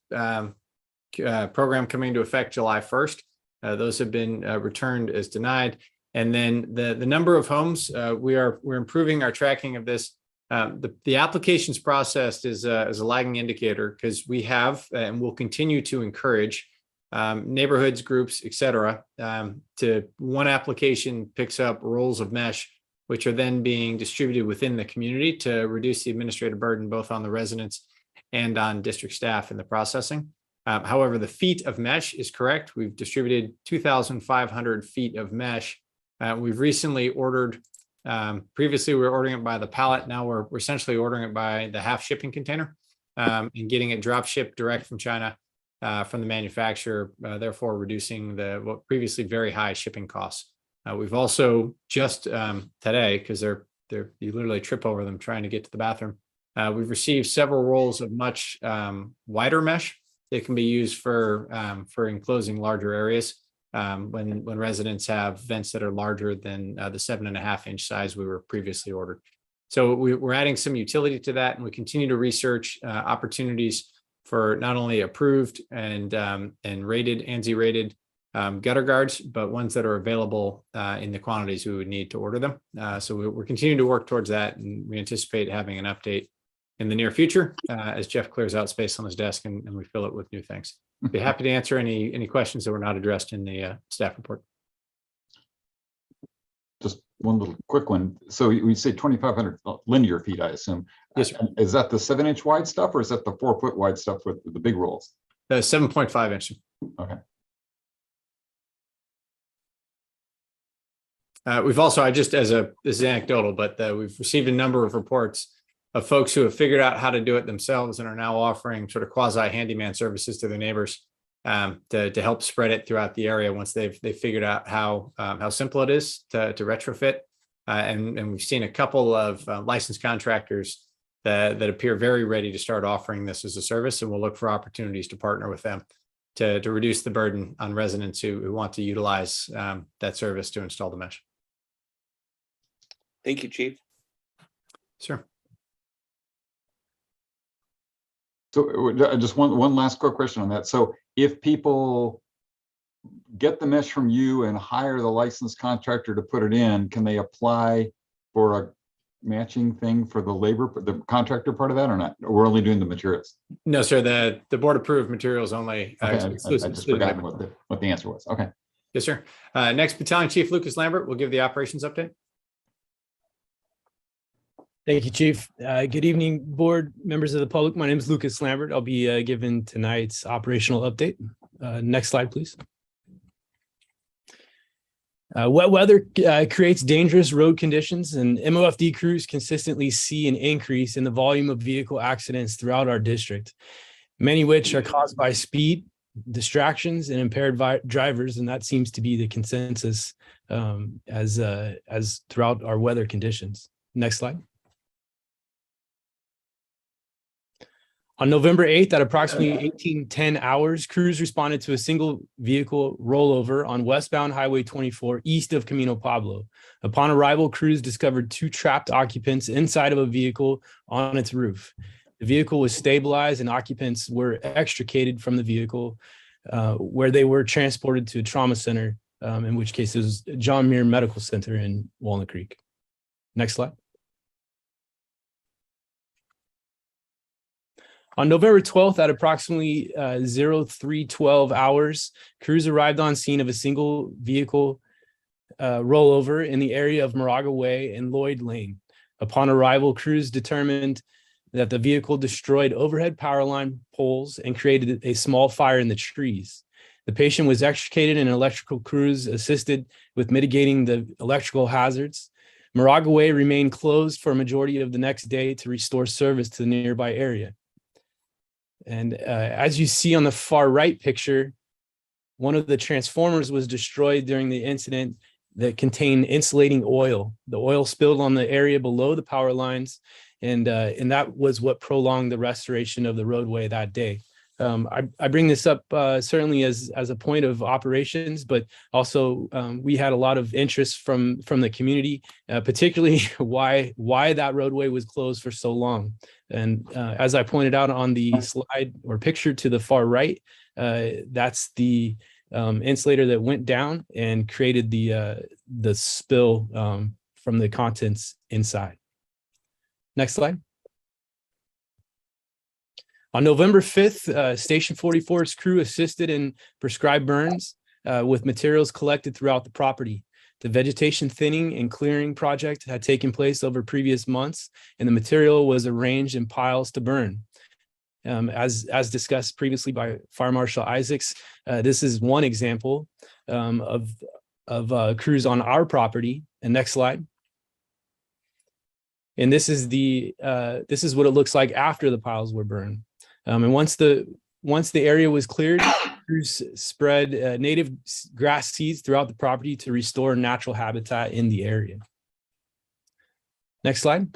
program coming into effect July 1st. Those have been returned as denied. And then the number of homes, we're improving our tracking of this. The applications processed is a lagging indicator, because we have and will continue to encourage neighborhoods, groups, et cetera, to one application picks up rolls of mesh, which are then being distributed within the community to reduce the administrative burden both on the residents and on district staff in the processing. However, the feet of mesh is correct. We've distributed 2,500 feet of mesh. We've recently ordered, previously we were ordering it by the pallet. Now we're essentially ordering it by the half shipping container and getting it drop shipped direct from China from the manufacturer, therefore reducing the previously very high shipping costs. We've also just today, because you literally trip over them trying to get to the bathroom. We've received several rolls of much wider mesh that can be used for enclosing larger areas when residents have vents that are larger than the 7.5-inch size we were previously ordered. So we're adding some utility to that, and we continue to research opportunities for not only approved and rated, ANSI rated gutter guards, but ones that are available in the quantities we would need to order them. So we're continuing to work towards that, and we anticipate having an update in the near future as Jeff clears out space on his desk and we fill it with new things. Be happy to answer any questions that were not addressed in the staff report. Just one little quick one. So we say 2,500 linear feet, I assume. Yes, sir. Is that the 7-inch wide stuff, or is that the 4-foot wide stuff with the big rolls? 7.5 inch. Okay. We've also, this is anecdotal, but we've received a number of reports of folks who have figured out how to do it themselves and are now offering sort of quasi handyman services to their neighbors to help spread it throughout the area once they've figured out how simple it is to retrofit. And we've seen a couple of licensed contractors that appear very ready to start offering this as a service, and we'll look for opportunities to partner with them to reduce the burden on residents who want to utilize that service to install the mesh. Thank you, Chief. Sure. So just one last quick question on that. So if people get the mesh from you and hire the licensed contractor to put it in, can they apply for a matching thing for the labor, the contractor part of that, or not? Or we're only doing the materials? No, sir. The board approved materials only. Okay, I just forgot what the answer was. Okay. Yes, sir. Next, Battalion Chief Lucas Lambert will give the operations update. Thank you, Chief. Good evening, board, members of the public. My name is Lucas Lambert. I'll be giving tonight's operational update. Next slide, please. Wet weather creates dangerous road conditions, and MOFD crews consistently see an increase in the volume of vehicle accidents throughout our district, many of which are caused by speed, distractions, and impaired drivers, and that seems to be the consensus as throughout our weather conditions. Next slide. On November 8th at approximately 18:10 hours, crews responded to a single vehicle rollover on westbound Highway 24 east of Camino Pablo. Upon arrival, crews discovered 2 trapped occupants inside of a vehicle on its roof. The vehicle was stabilized and occupants were extricated from the vehicle where they were transported to a trauma center, in which case it was John Muir Medical Center in Walnut Creek. Next slide. On November 12th at approximately 03:12 hours, crews arrived on scene of a single vehicle rollover in the area of Moraga Way and Lloyd Lane. Upon arrival, crews determined that the vehicle destroyed overhead power line poles and created a small fire in the trees. The patient was extricated and electrical crews assisted with mitigating the electrical hazards. Moraga Way remained closed for a majority of the next day to restore service to the nearby area. And as you see on the far right picture, one of the transformers was destroyed during the incident that contained insulating oil. The oil spilled on the area below the power lines, and that was what prolonged the restoration of the roadway that day. I bring this up certainly as a point of operations, but also we had a lot of interest from the community, particularly why that roadway was closed for so long. And as I pointed out on the slide or picture to the far right, that's the insulator that went down and created the spill from the contents inside. Next slide. On November 5th, Station 44's crew assisted in prescribed burns with materials collected throughout the property. The vegetation thinning and clearing project had taken place over previous months, and the material was arranged in piles to burn. As discussed previously by Fire Marshal Isaacs, this is one example of crews on our property. And next slide. And this is what it looks like after the piles were burned. And once the area was cleared, crews spread native grass seeds throughout the property to restore natural habitat in the area. Next slide.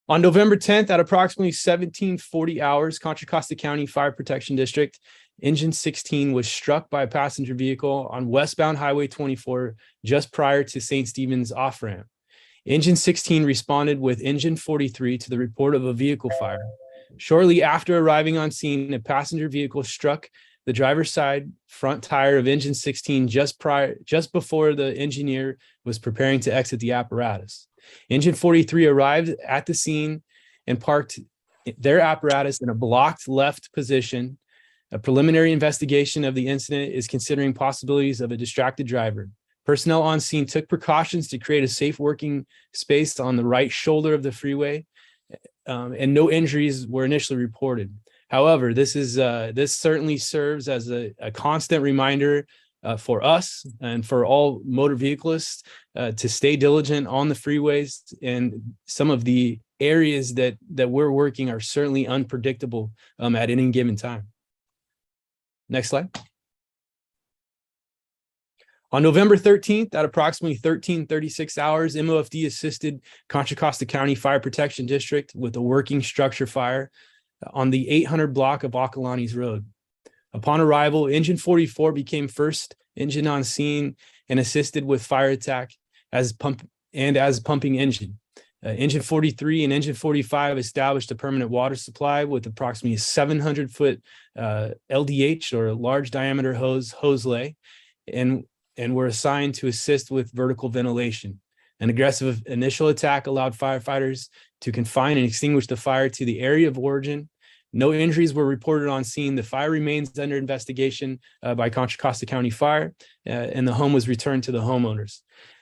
On November 10th at approximately 17:40 hours, Contra Costa County Fire Protection District, Engine 16 was struck by a passenger vehicle on westbound Highway 24 just prior to St. Stephen's off-ramp. Engine 16 responded with Engine 43 to the report of a vehicle fire. Shortly after arriving on scene, a passenger vehicle struck the driver's side front tire of Engine 16 just before the engineer was preparing to exit the apparatus. Engine 43 arrived at the scene and parked their apparatus in a blocked left position. A preliminary investigation of the incident is considering possibilities of a distracted driver. Personnel on scene took precautions to create a safe working space on the right shoulder of the freeway, and no injuries were initially reported. However, this certainly serves as a constant reminder for us and for all motor vehiclists to stay diligent on the freeways. And some of the areas that we're working are certainly unpredictable at any given time. Next slide. On November 13th, at approximately 13:36 hours, MOFD assisted Contra Costa County Fire Protection District with a working structure fire on the 800 block of Acalanes Road. Upon arrival, Engine 44 became first engine on scene and assisted with fire attack as pumping engine. Engine 43 and Engine 45 established a permanent water supply with approximately a 700-foot LDH, or large diameter hose lay, and were assigned to assist with vertical ventilation. An aggressive initial attack allowed firefighters to confine and extinguish the fire to the area of origin. No injuries were reported on scene. The fire remains under investigation by Contra Costa County Fire, and the home was returned to the homeowners.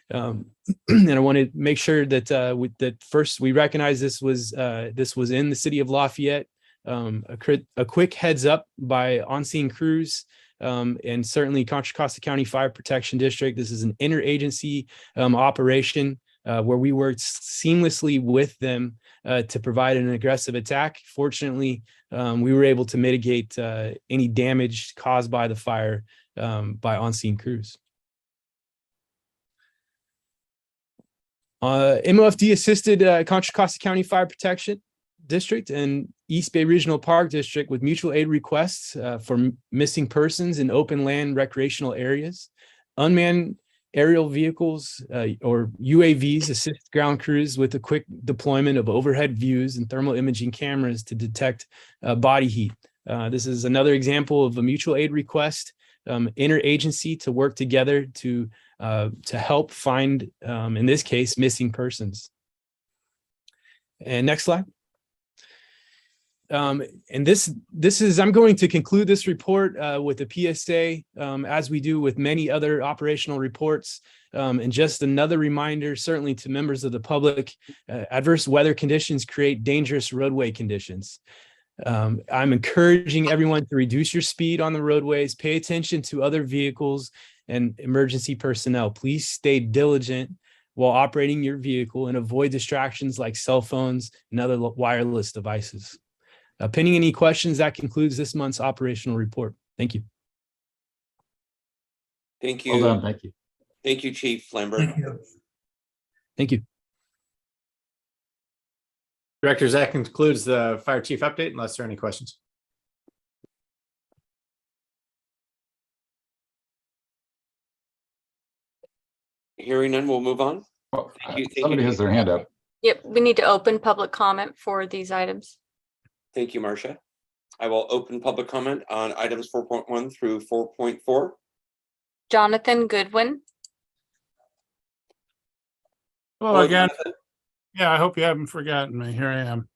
And I want to make sure that that first we recognize this was in the city of Lafayette. A quick heads up by on-scene crews, and certainly Contra Costa County Fire Protection District. This is an interagency operation where we worked seamlessly with them to provide an aggressive attack. Fortunately, we were able to mitigate any damage caused by the fire by on-scene crews. MOFD assisted Contra Costa County Fire Protection District and East Bay Regional Park District with mutual aid requests for missing persons in open land recreational areas. Unmanned aerial vehicles or UAVs assist ground crews with a quick deployment of overhead views and thermal imaging cameras to detect body heat. This is another example of a mutual aid request, interagency to work together to help find, in this case, missing persons. And next slide. And this is, I'm going to conclude this report with a PSA, as we do with many other operational reports. And just another reminder, certainly to members of the public, adverse weather conditions create dangerous roadway conditions. I'm encouraging everyone to reduce your speed on the roadways, pay attention to other vehicles and emergency personnel. Please stay diligent while operating your vehicle and avoid distractions like cell phones and other wireless devices. Pending any questions, that concludes this month's operational report. Thank you. Thank you. Well done. Thank you. Thank you, Chief Lambert. Thank you. Directors, that concludes the fire chief update, unless there are any questions. Hearing none, we'll move on. Well, Thank you. somebody has their hand up. Yep, we need to open public comment for these items. Thank you, Marcia. I will open public comment on items 4.1 through 4.4. Jonathan Goodwin. Hello again. Yeah, I hope you haven't forgotten me. Here I am.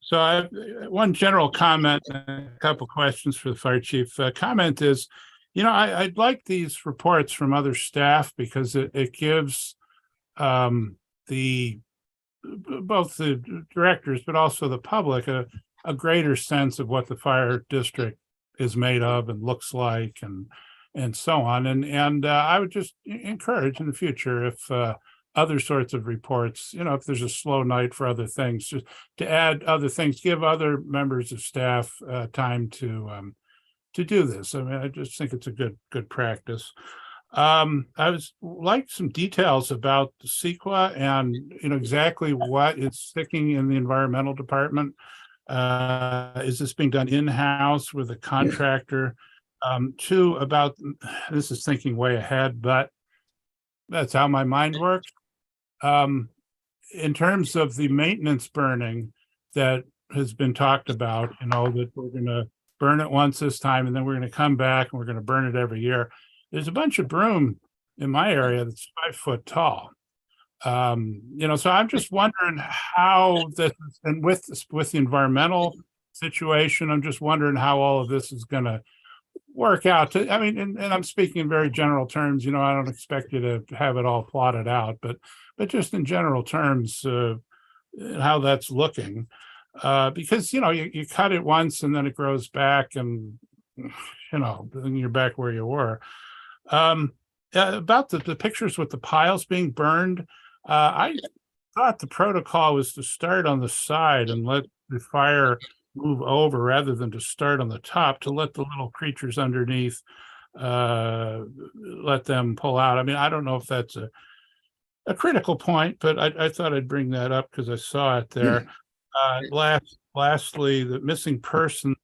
So I have one general comment and a couple questions for the fire chief. Comment is, you know, I'd like these reports from other staff because it gives both the directors, but also the public, a greater sense of what the fire district is made of and looks like and so on. And I would just encourage in the future if other sorts of reports, you know, if there's a slow night for other things, just to add other things, give other members of staff time to do this. I mean, I just think it's a good practice. I was like some details about the CEQA and, you know, exactly what is sticking in the environmental department. Is this being done in-house with a contractor? Two, about, this is thinking way ahead, but that's how my mind works. In terms of the maintenance burning that has been talked about, you know, that we're going to burn it once this time, and then we're going to come back and we're going to burn it every year. There's a bunch of broom in my area that's 5 foot tall. You know, so I'm just wondering how this, and with the environmental situation, I'm just wondering how all of this is going to work out. I mean, and I'm speaking in very general terms, you know, I don't expect you to have it all plotted out, but just in general terms, how that's looking. Because, you know, you cut it once and then it grows back and, you know, then you're back where you were. About the pictures with the piles being burned, I thought the protocol was to start on the side and let the fire move over rather than to start on the top, to let the little creatures underneath let them pull out. I mean, I don't know if that's a critical point, but I thought I'd bring that up because I saw it there. Lastly, the missing persons.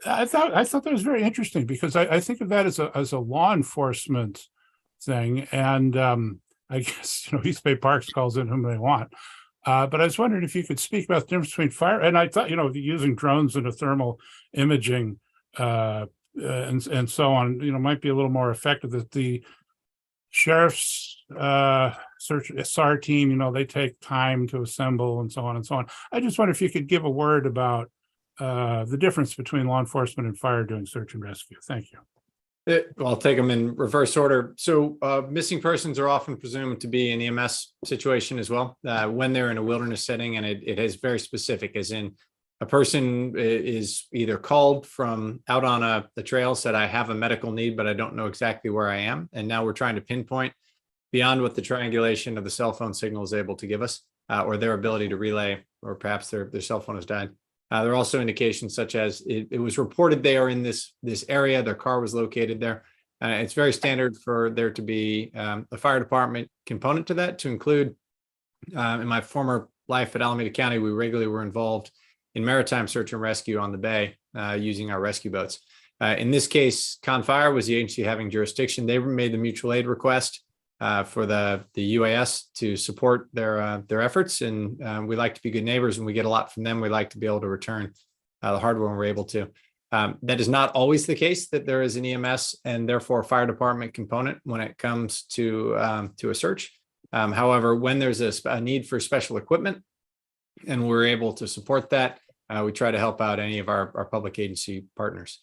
I thought that was very interesting because I think of that as a law enforcement thing, and I guess East Bay Parks calls in whom they want. But I was wondering if you could speak about the difference between fire, and I thought using drones and a thermal imaging and so on, might be a little more effective. That the sheriff's SAR team, they take time to assemble and so on and so on. I just wonder if you could give a word about the difference between law enforcement and fire doing search and rescue. Thank you. I'll take them in reverse order. So missing persons are often presumed to be an EMS situation as well when they're in a wilderness setting, and it is very specific, as in a person is either called from out on the trail, said, I have a medical need, but I don't know exactly where I am. And now we're trying to pinpoint beyond what the triangulation of the cell phone signal is able to give us, or their ability to relay, or perhaps their cell phone has died. There are also indications such as it was reported they are in this area, their car was located there. It's very standard for there to be a fire department component to that, to include, in my former life at Alameda County, we regularly were involved in maritime search and rescue on the bay using our rescue boats. In this case, Con Fire was the agency having jurisdiction. They made the mutual aid request for the UAS to support their efforts, and we like to be good neighbors, and we get a lot from them. We like to be able to return the hardware when we're able to. That is not always the case, that there is an EMS and therefore fire department component when it comes to a search. However, when there's a need for special equipment and we're able to support that, we try to help out any of our public agency partners.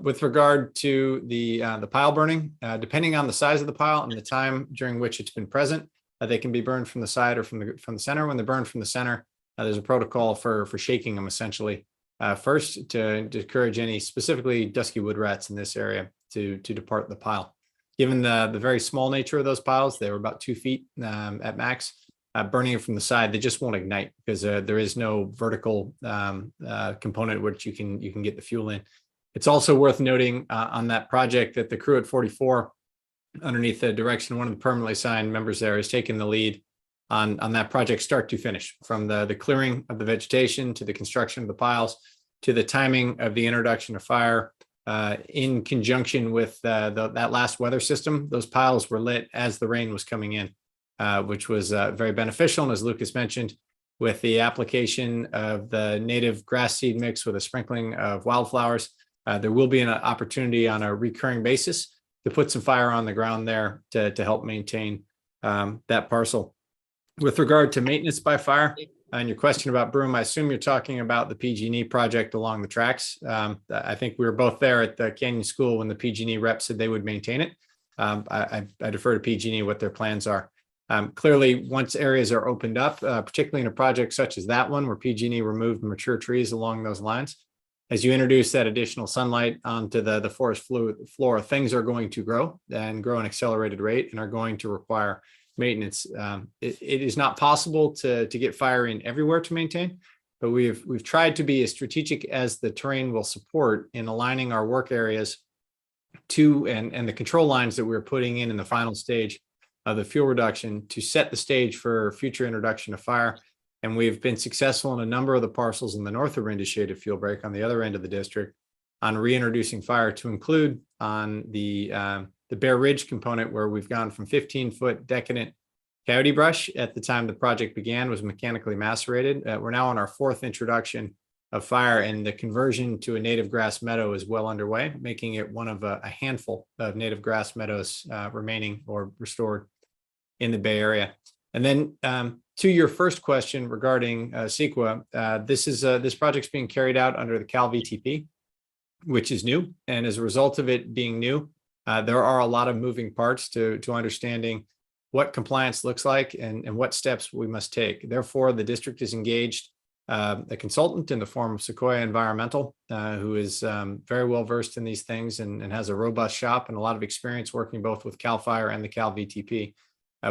With regard to the pile burning, depending on the size of the pile and the time during which it's been present, they can be burned from the side or from the center. When they're burned from the center, there's a protocol for shaking them essentially first to discourage any specifically dusky wood rats in this area to depart the pile. Given the very small nature of those piles, they were about 2 feet at max. Burning it from the side, they just won't ignite because there is no vertical component which you can get the fuel in. It's also worth noting on that project that the crew at 44, underneath the direction of one of the permanently assigned members there, has taken the lead on that project start to finish, from the clearing of the vegetation to the construction of the piles to the timing of the introduction of fire in conjunction with that last weather system. Those piles were lit as the rain was coming in. Which was very beneficial. And as Lucas mentioned, with the application of the native grass seed mix with a sprinkling of wildflowers, there will be an opportunity on a recurring basis to put some fire on the ground there to help maintain that parcel. With regard to maintenance by fire, and your question about broom, I assume you're talking about the PG&E project along the tracks. I think we were both there at the Canyon School when the PG&E rep said they would maintain it. I defer to PG&E what their plans are. Clearly, once areas are opened up, particularly in a project such as that one, where PG&E removed mature trees along those lines, as you introduce that additional sunlight onto the forest floor, things are going to grow and grow at an accelerated rate and are going to require maintenance. It is not possible to get fire in everywhere to maintain, but we've tried to be as strategic as the terrain will support in aligning our work areas to and the control lines that we're putting in the final stage of the fuel reduction to set the stage for future introduction of fire. And we've been successful in a number of the parcels in the north of Orinda shaded fuel break on the other end of the district on reintroducing fire, to include on the Bear Ridge component, where we've gone from 15-foot decadent coyote brush at the time the project began was mechanically macerated. We're now on our 4th introduction of fire, and the conversion to a native grass meadow is well underway, making it one of a handful of native grass meadows remaining or restored in the Bay Area. And then to your first question regarding CEQA, this project's being carried out under the Cal VTP, which is new. And as a result of it being new, there are a lot of moving parts to understanding what compliance looks like and what steps we must take. Therefore, the district is engaged a consultant in the form of Sequoia Environmental, who is very well versed in these things and has a robust shop and a lot of experience working both with CAL FIRE and the Cal VTP.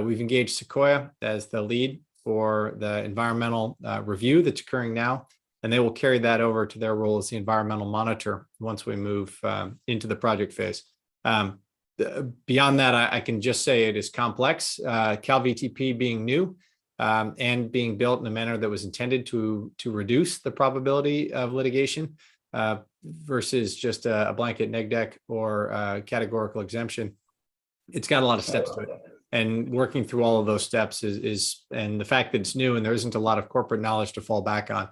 We've engaged Sequoia as the lead for the environmental review that's occurring now and they will carry that over to their role as the environmental monitor once we move into the project phase. Beyond that, I can just say it is complex. Cal VTP being new and being built in a manner that was intended to reduce the probability of litigation versus just a blanket neg deck or categorical exemption. It's got a lot of steps to it. And working through all of those steps and the fact that it's new and there isn't a lot of corporate knowledge to fall back on,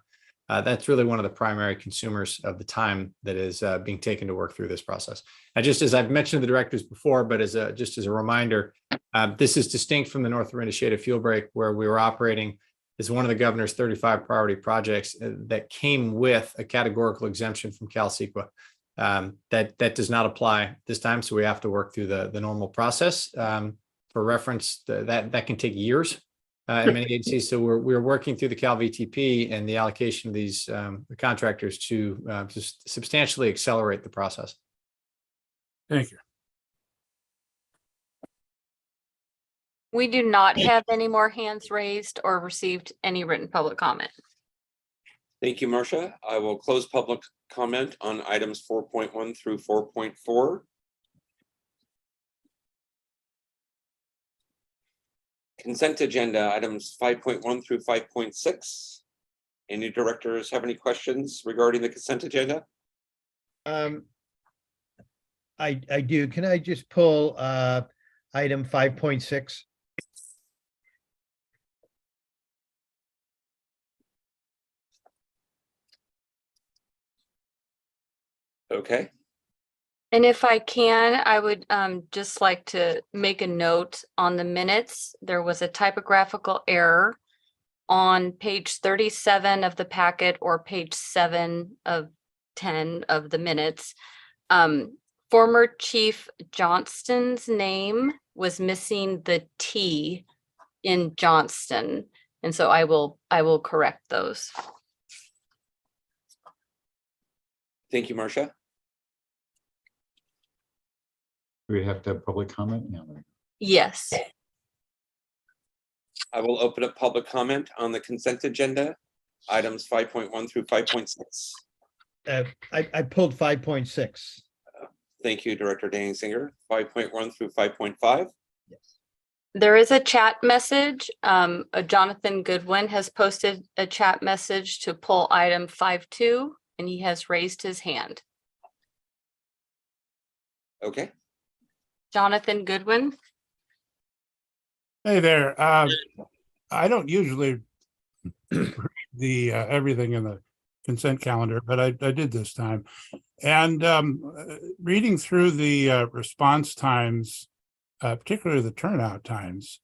that's really one of the primary consumers of the time that is being taken to work through this process. And just as I've mentioned to the directors before, but just as a reminder, this is distinct from the North Orinda Shade of Fuel Break, where we were operating as one of the governor's 35 priority projects that came with a categorical exemption from CalCEQA. That does not apply this time, so we have to work through the normal process. For reference, that can take years in many agencies. So we're working through the Cal VTP and the allocation of these contractors to just substantially accelerate the process. Thank you. We do not have any more hands raised or received any written public comment. Thank you, Marcia. I will close public comment on items 4.1 through 4.4. Consent agenda items 5.1 through 5.6. Any directors have any questions regarding the consent agenda? I do. Can I just pull item 5.6? Okay. And if I can, I would just like to make a note on the minutes. There was a typographical error on page 37 of the packet or page 7 of 10 of the minutes. Former Chief Johnston's name was missing the T in Johnston. And so I will correct those. Thank you, Marcia. Do we have to have public comment? Yeah. Yes. I will open up public comment on the consent agenda, items 5.1 through 5.6. I pulled 5.6. Thank you, Director Danziger. 5.1 through 5.5. There is a chat message. Jonathan Goodwin has posted a chat message to pull item 5.2, and he has raised his hand. Okay. Jonathan Goodwin. Hey there. I don't usually the everything in the consent calendar, but I did this time. And reading through the response times, particularly the turnout times,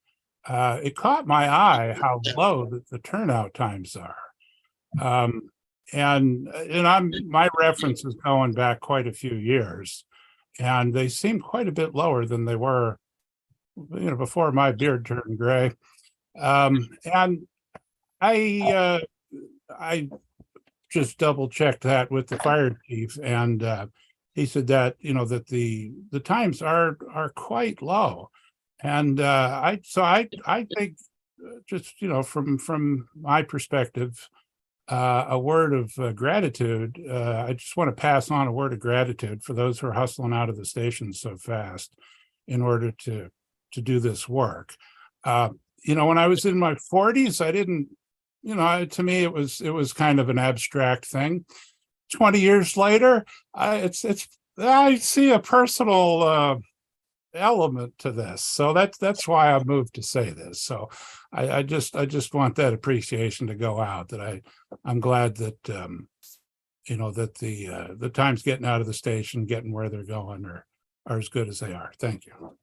it caught my eye how low the turnout times are. And my reference is going back quite a few years, and they seem quite a bit lower than they were, before my beard turned gray. And I just double checked that with the fire chief, and he said that that the times are quite low, and I think just from my perspective, a word of gratitude. I just want to pass on a word of gratitude for those who are hustling out of the station so fast in order to do this work. When I was in my 40s, I didn't, to me, it was kind of an abstract thing. 20 years later, I see a personal element to this. So that's why I moved to say this. So I just want that appreciation to go out, that I'm glad that, that the times getting out of the station, getting where they're going are as good as they are. Thank you.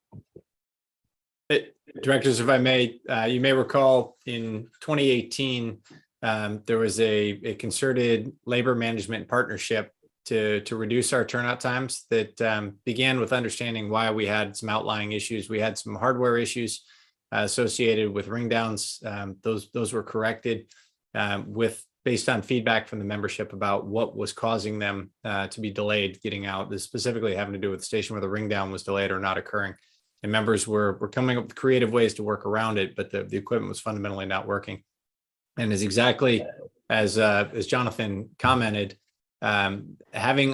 Directors, if I may, you may recall in 2018, there was a concerted labor management partnership to reduce our turnout times that began with understanding why we had some outlying issues. We had some hardware issues associated with ring downs. Those were corrected based on feedback from the membership about what was causing them to be delayed getting out. This specifically having to do with the station where the ring down was delayed or not occurring. And members were coming up with creative ways to work around it, but the equipment was fundamentally not working. And is exactly as Jonathan commented, having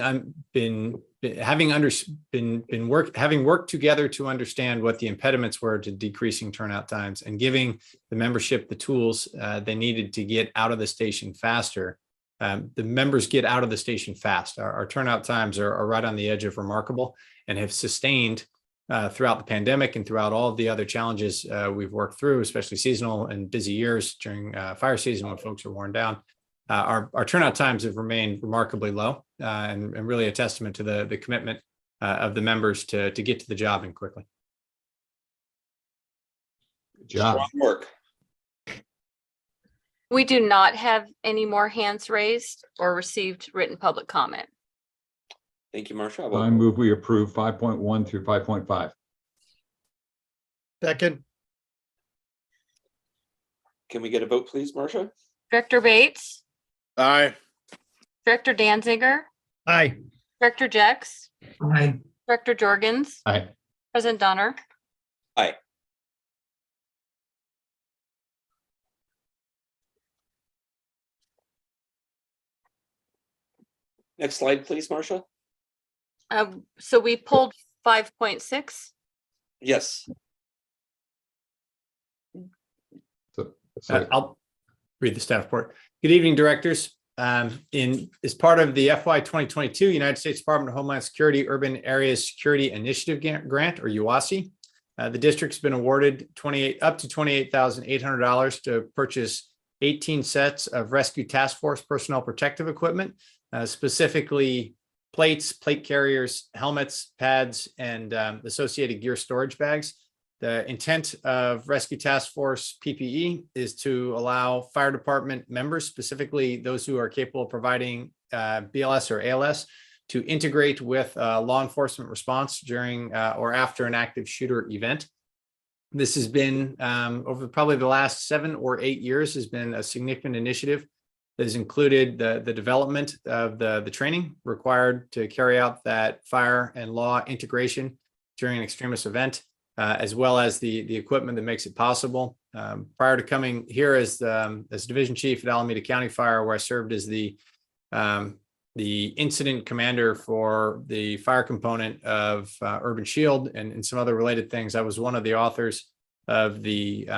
worked together to understand what the impediments were to decreasing turnout times and giving the membership the tools they needed to get out of the station faster. The members get out of the station fast. Our turnout times are right on the edge of remarkable and have sustained throughout the pandemic and throughout all of the other challenges we've worked through, especially seasonal and busy years during fire season when folks are worn down. Our turnout times have remained remarkably low and really a testament to the commitment of the members to get to the job and quickly. Good job. Strong work. We do not have any more hands raised or received written public comment. Thank you, Marcia. I move we approve 5.1 through 5.5. Second, Can we get a vote, please, Marcia? Director Bates, Aye. Director Danziger, aye. Director Jex, Aye. Director Jorgens, Aye. President Donner. Aye. Next slide, please, Marcia. So we pulled 5.6. Yes. I'll read the staff report. Good evening, directors. As part of the FY 2022 United States Department of Homeland Security Urban Areas Security Initiative Grant, or UASI, the district's been awarded up to $28,800 to purchase 18 sets of Rescue Task Force personnel protective equipment, specifically plates, plate carriers, helmets, pads, and associated gear storage bags. The intent of Rescue Task Force PPE is to allow fire department members, specifically those who are capable of providing BLS or ALS, to integrate with law enforcement response during or after an active shooter event. This has been over probably the last 7 or 8 years has been a significant initiative that has included the development of the training required to carry out that fire and law integration during an extremist event, as well as the equipment that makes it possible. Prior to coming here as division chief at Alameda County Fire, where I served as the incident commander for the fire component of Urban Shield and some other related things, I was one of the authors of the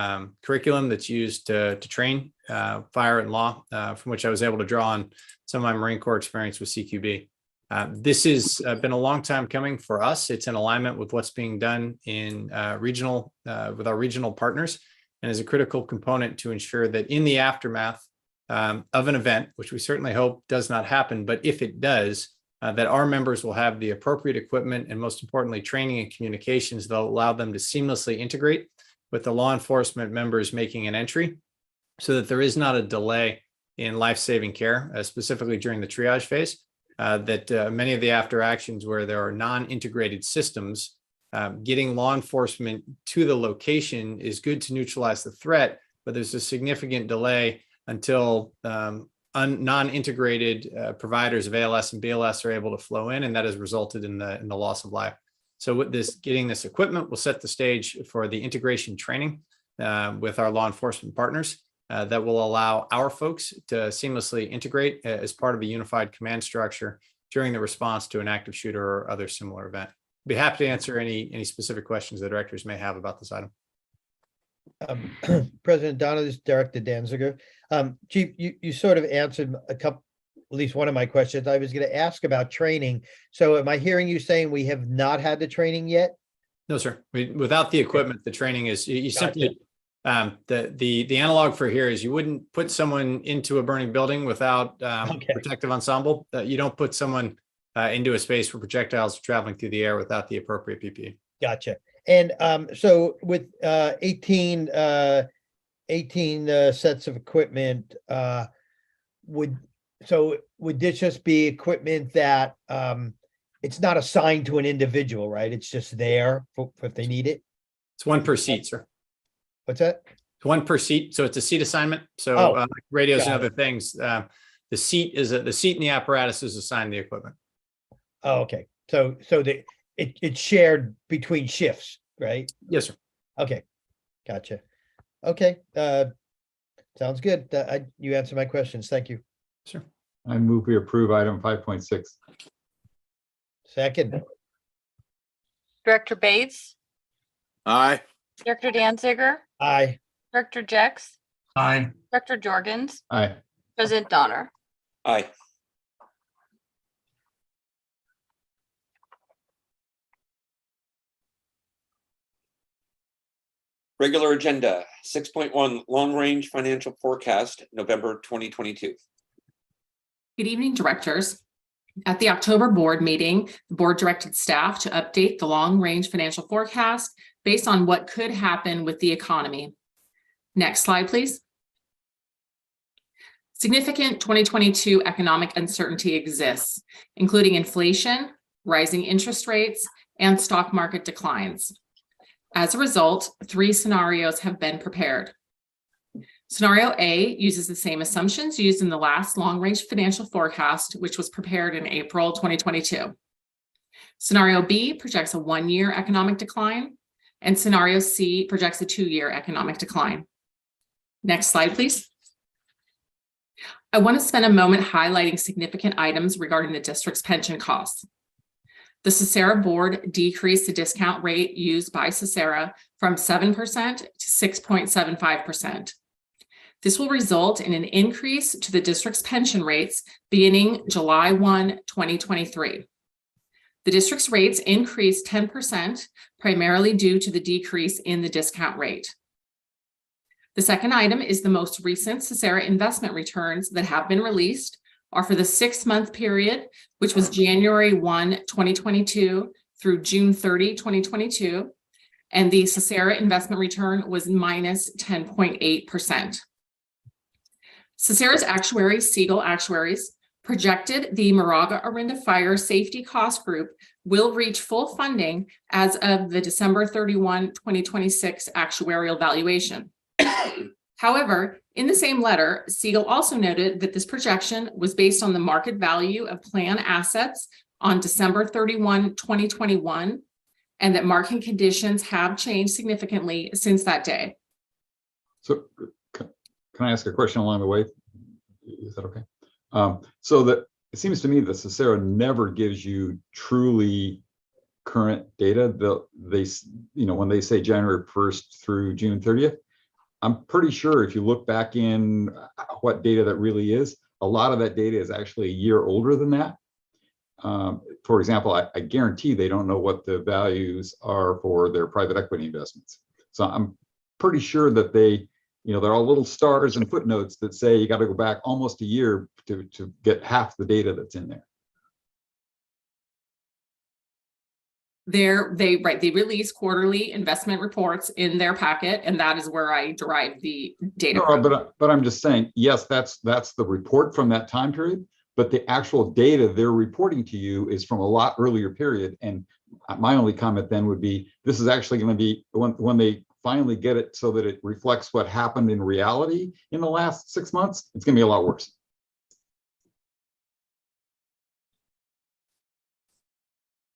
curriculum that's used to train fire and law, from which I was able to draw on some of my Marine Corps experience with CQB. This has been a long time coming for us. It's in alignment with what's being done in with our regional partners, and is a critical component to ensure that in the aftermath of an event, which we certainly hope does not happen, but if it does, that our members will have the appropriate equipment and, most importantly, training and communications that will allow them to seamlessly integrate with the law enforcement members making an entry, so that there is not a delay in life-saving care, specifically during the triage phase. That many of the after actions where there are non-integrated systems, getting law enforcement to the location is good to neutralize the threat, but there's a significant delay until non-integrated providers of ALS and BLS are able to flow in, and that has resulted in the loss of life. So with this, getting this equipment will set the stage for the integration training with our law enforcement partners. That will allow our folks to seamlessly integrate as part of a unified command structure during the response to an active shooter or other similar event. Be happy to answer any specific questions the directors may have about this item. President Donner, this is Director Danziger. Chief, you sort of answered at least one of my questions. I was going to ask about training. So am I hearing you saying we have not had the training yet? No, sir. Without the equipment, the training is you simply. The analog for here is you wouldn't put someone into a burning building without protective ensemble. You don't put someone into a space where projectiles are traveling through the air without the appropriate PPE. Gotcha. And so with 18 sets of equipment, would this just be equipment that it's not assigned to an individual, right? It's just there for if they need it? It's one per seat, sir. What's that? One per seat. So it's a seat assignment. So radios and other things. The seat in the apparatus is assigned the equipment. Oh, okay. So it's shared between shifts, right? Yes, sir. Okay. Gotcha. Okay. Sounds good. You answered my questions. Thank you. Sure. I move we approve item 5.6. Second, Director Bates, Aye. Director Danziger, aye. Director Jex, Aye. Director Jorgens, Aye. President Donner. Aye. Regular agenda, 6.1, long-range financial forecast, November 2022. Good evening, directors. At the October board meeting, the board directed staff to update the long-range financial forecast based on what could happen with the economy. Next slide, please. Significant 2022 economic uncertainty exists, including inflation, rising interest rates, and stock market declines. As a result, 3 scenarios have been prepared. Scenario A uses the same assumptions used in the last long-range financial forecast, which was prepared in April 2022. Scenario B projects a 1-year economic decline, and Scenario C projects a 2-year economic decline. Next slide, please. I want to spend a moment highlighting significant items regarding the district's pension costs. The Sisera board decreased the discount rate used by Sisera from 7% to 6.75%. This will result in an increase to the district's pension rates beginning July 1, 2023. The district's rates increased 10%, primarily due to the decrease in the discount rate. The second item is the most recent Sisera investment returns that have been released are for the 6-month period, which was January 1, 2022 through June 30, 2022. And the Sisera investment return was minus 10.8%. Sisera's actuary, Siegel Actuaries, projected the Moraga-Orinda Fire Safety Cost Group will reach full funding as of the December 31, 2026 actuarial valuation. However, in the same letter, Siegel also noted that this projection was based on the market value of plan assets on December 31, 2021, and that market conditions have changed significantly since that day. So can I ask a question along the way? Is that okay? So that it seems to me that Sisera never gives you truly current data. They, when they say January 1st through June 30th, I'm pretty sure if you look back in what data that really is, a lot of that data is actually a year older than that. For example, I guarantee they don't know what the values are for their private equity investments. So I'm pretty sure that they, there are little stars and footnotes that say you got to go back almost a year to get half the data that's in there. They release quarterly investment reports in their packet, and that is where I derive the data. No, but I'm just saying, yes, that's the report from that time period, but the actual data they're reporting to you is from a lot earlier period. And my only comment then would be, this is actually going to be when they finally get it so that it reflects what happened in reality in the last 6 months, it's going to be a lot worse.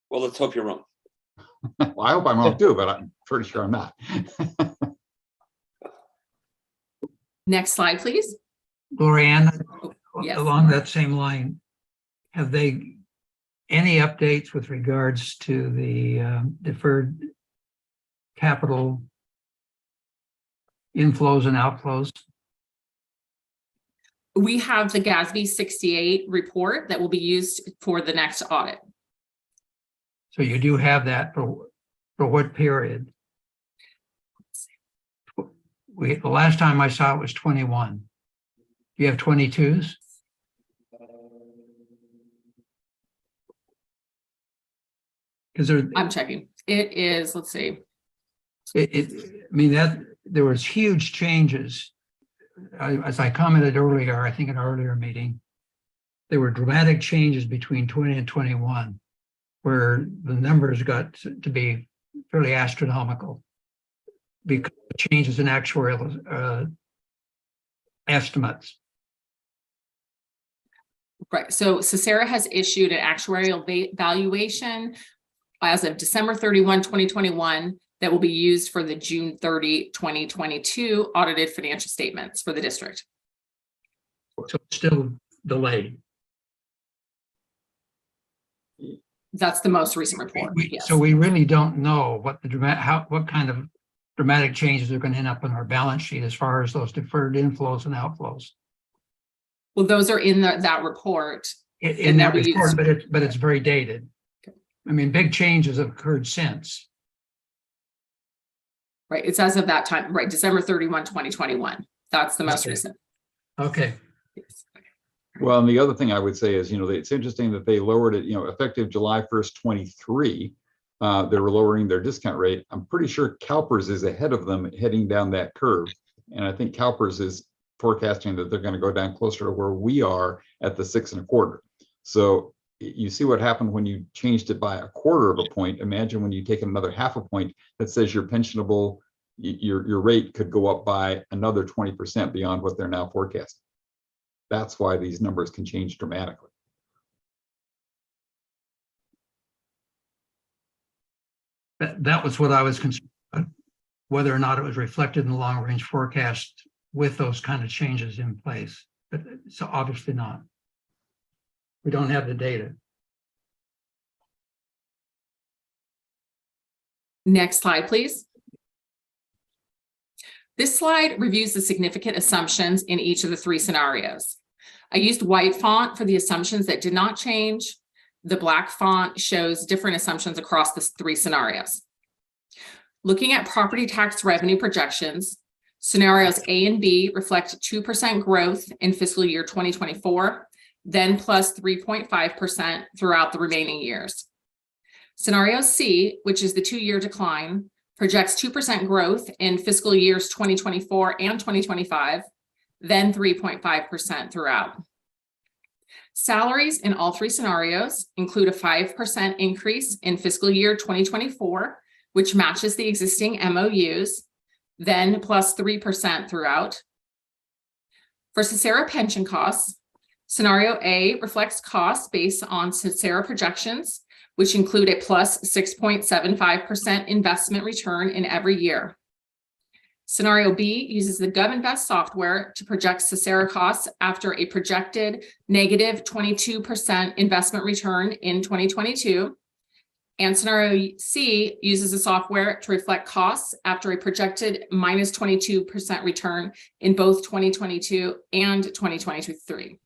Well, let's hope you're wrong. Well, I hope I'm wrong too, but I'm pretty sure I'm not. Next slide, please. Glorianne, Yes. along that same line, have they any updates with regards to the deferred capital inflows and outflows? We have the GASB 68 report that will be used for the next audit. So you do have that for what period? The last time I saw it was 21. Do you have 22s? Because I'm checking. It is, let's see. I mean, that there was huge changes. As I commented earlier, I think in an earlier meeting, there were dramatic changes between 20 and 21, where the numbers got to be fairly astronomical because of changes in actuarial estimates. Right. So Sisera has issued an actuarial valuation as of December 31, 2021 that will be used for the June 30, 2022 audited financial statements for the district. So it's still delayed. That's the most recent report. Yes. So we really don't know what the what kind of dramatic changes are going to end up on our balance sheet as far as those deferred inflows and outflows. Well, those are in that report. In that report, but it's very dated. I mean, big changes have occurred since. Right. It's as of that time, right? December 31, 2021. That's the most recent. Okay. Well, and the other thing I would say is, it's interesting that they lowered it, effective July 1st, 23. They were lowering their discount rate. I'm pretty sure CalPERS is ahead of them heading down that curve. And I think CalPERS is forecasting that they're going to go down closer to where we are at the 6.25. So you see what happened when you changed it by 1/4 of a point. Imagine when you take another 1/2 point that says your pensionable, your rate could go up by another 20% beyond what they're now forecasting. That's why these numbers can change dramatically. That was what I was concerned about, whether or not it was reflected in the long range forecast with those kind of changes in place. But so obviously not. We don't have the data. Next slide, please. This slide reviews the significant assumptions in each of the 3 scenarios. I used white font for the assumptions that did not change. The black font shows different assumptions across the 3 scenarios. Looking at property tax revenue projections, scenarios A and B reflect 2% growth in fiscal year 2024, then plus 3.5% throughout the remaining years. Scenario C, which is the 2-year decline, projects 2% growth in fiscal years 2024 and 2025, then 3.5% throughout. Salaries in all 3 scenarios include a 5% increase in fiscal year 2024, which matches the existing MOUs, then plus 3% throughout. For Cesara pension costs, scenario A reflects costs based on Cesara projections, which include a plus 6.75% investment return in every year. Scenario B uses the GovInvest software to project Cesara costs after a projected negative 22% investment return in 2022. And scenario C uses the software to reflect costs after a projected minus 22% return in both 2022 and 2023.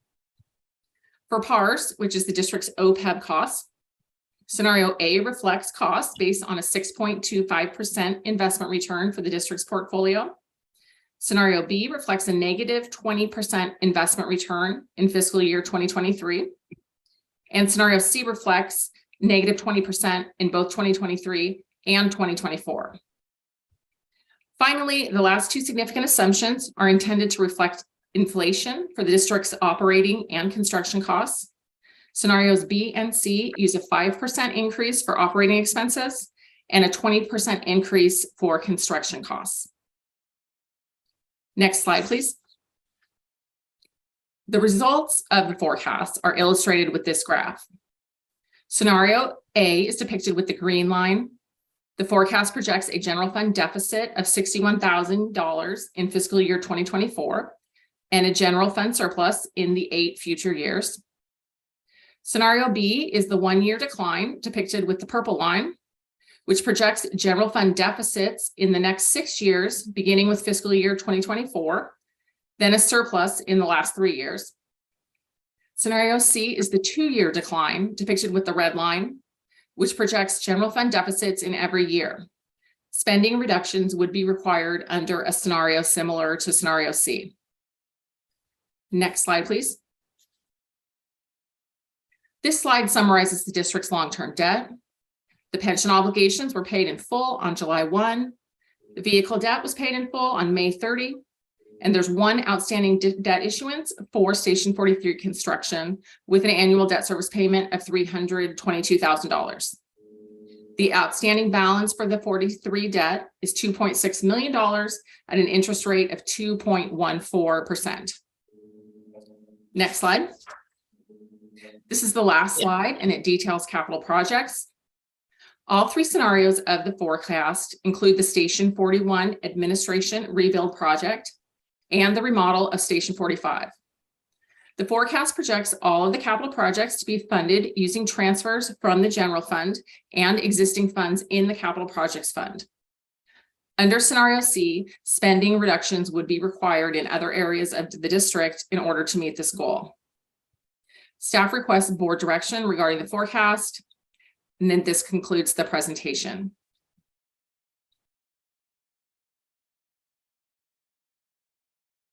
For PARS, which is the district's OPEB costs, scenario A reflects costs based on a 6.25% investment return for the district's portfolio. Scenario B reflects a negative 20% investment return in fiscal year 2023. And scenario C reflects negative 20% in both 2023 and 2024. Finally, the last 2 significant assumptions are intended to reflect inflation for the district's operating and construction costs. Scenarios B and C use a 5% increase for operating expenses and a 20% increase for construction costs. Next slide, please. The results of the forecasts are illustrated with this graph. Scenario A is depicted with the green line. The forecast projects a general fund deficit of $61,000 in fiscal year 2024 and a general fund surplus in the 8 future years. Scenario B is the 1-year decline depicted with the purple line, which projects general fund deficits in the next 6 years, beginning with fiscal year 2024, then a surplus in the last 3 years. Scenario C is the 2-year decline depicted with the red line, which projects general fund deficits in every year. Spending reductions would be required under a scenario similar to scenario C. Next slide, please. This slide summarizes the district's long-term debt. The pension obligations were paid in full on July 1. The vehicle debt was paid in full on May 30. And there's 1 outstanding debt issuance for Station 43 construction with an annual debt service payment of $322,000. The outstanding balance for the 43 debt is $2.6 million at an interest rate of 2.14%. Next slide. This is the last slide, and it details capital projects. All three scenarios of the forecast include the Station 41 administration rebuild project and the remodel of Station 45. The forecast projects all of the capital projects to be funded using transfers from the general fund and existing funds in the capital projects fund. Under scenario C, spending reductions would be required in other areas of the district in order to meet this goal. Staff requests board direction regarding the forecast, and then this concludes the presentation.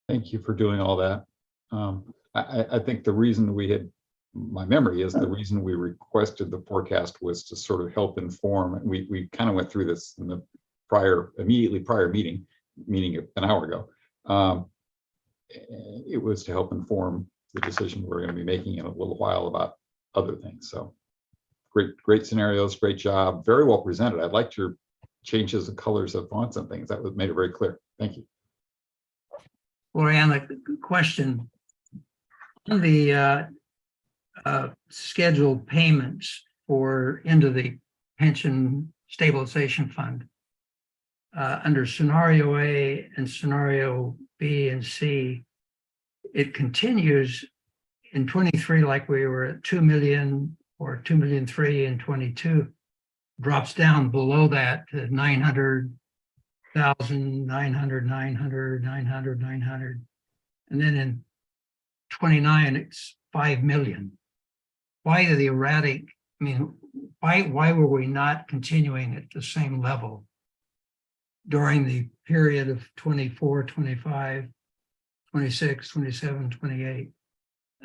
Thank you for doing all that. I think the reason my memory is the reason we requested the forecast was to sort of help inform. We kind of went through this in the immediately prior meeting an hour ago. It was to help inform the decision we're going to be making in a little while about other things. So great scenarios, great job, very well presented. I liked your changes of colors of fonts and things. That made it very clear. Thank you. Gloriana, question. The scheduled payments into the pension stabilization fund under scenario A and scenario B and C, it continues in 23 like we were at 2 million or 2,000,003 in 22, drops down below that to 900,000, 900, 900, 900, 900, and then in 29 it's 5 million. Why the erratic? I mean, why were we not continuing at the same level during the period of 24, 25, 26, 27, 28,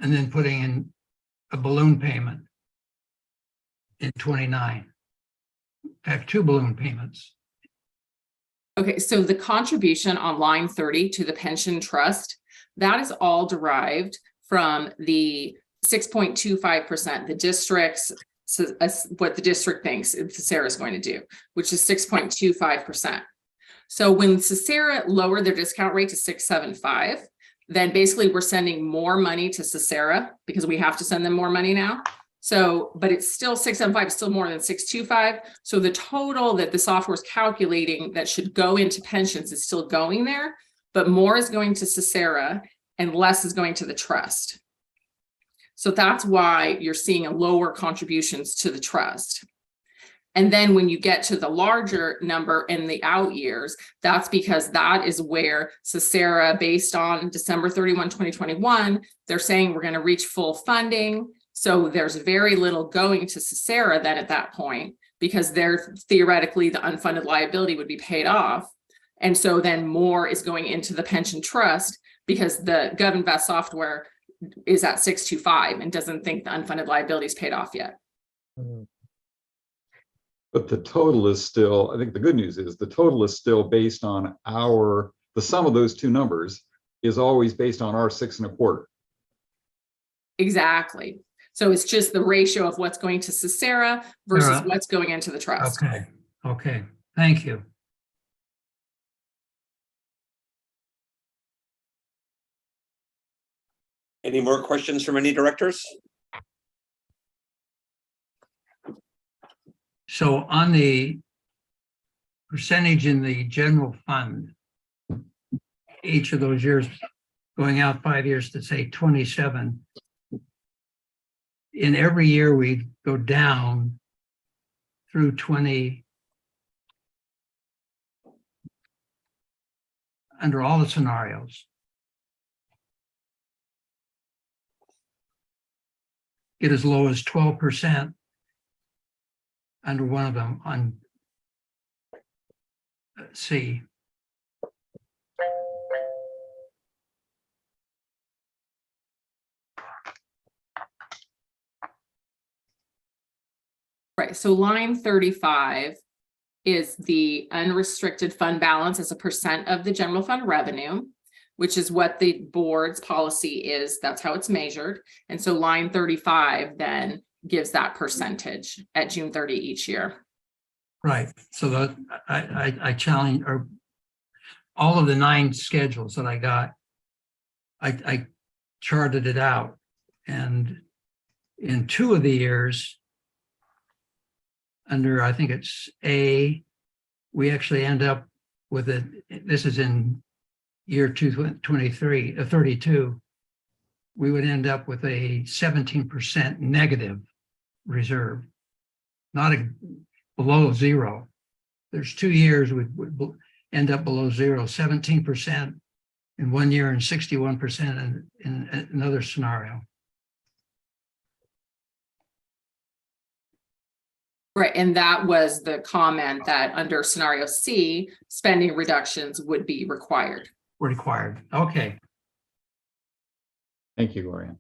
and then putting in a balloon payment in 29? In fact, 2 balloon payments. Okay, so the contribution on line 30 to the pension trust, that is all derived from the 6.25%, the district's, what the district thinks CESARA is going to do, which is 6.25%. So when CESARA lowered their discount rate to 6.75, then basically we're sending more money to CESARA because we have to send them more money now. So, but it's still 6.75, it's still more than 6.25. So the total that the software is calculating that should go into pensions is still going there, but more is going to CESARA and less is going to the trust. So that's why you're seeing a lower contributions to the trust. And then when you get to the larger number in the out years, that's because that is where CESARA, based on December 31, 2021, they're saying we're going to reach full funding. So there's very little going to CESARA then at that point, because they're theoretically the unfunded liability would be paid off. And so then more is going into the pension trust because the GovInvest software is at 6.25 and doesn't think the unfunded liability is paid off yet. But the total is still, I think the good news is the total is still based on the sum of those two numbers is always based on our 6.25. Exactly. So it's just the ratio of what's going to CESARA versus what's going into the trust. Okay. Thank you. Any more questions from any directors? So on the percentage in the general fund, each of those years going out 5 years to say 27, in every year we go down through 20 under all the scenarios. Get as low as 12% under one of them on C. Right, so line 35 is the unrestricted fund balance as a percent of the general fund revenue, which is what the board's policy is. That's how it's measured. And so line 35 then gives that percentage at June 30 each year. Right, so that I challenge, or all of the 9 schedules that I got, I charted it out. And in 2 of the years, under, I think it's A, we actually end up with it, this is in year 32, we would end up with a 17% negative reserve, not below zero. There's 2 years we would end up below zero, 17% in 1 year and 61% in another scenario. Right, and that was the comment that under scenario C, spending reductions would be required. Required. Okay. Thank you, Gloria.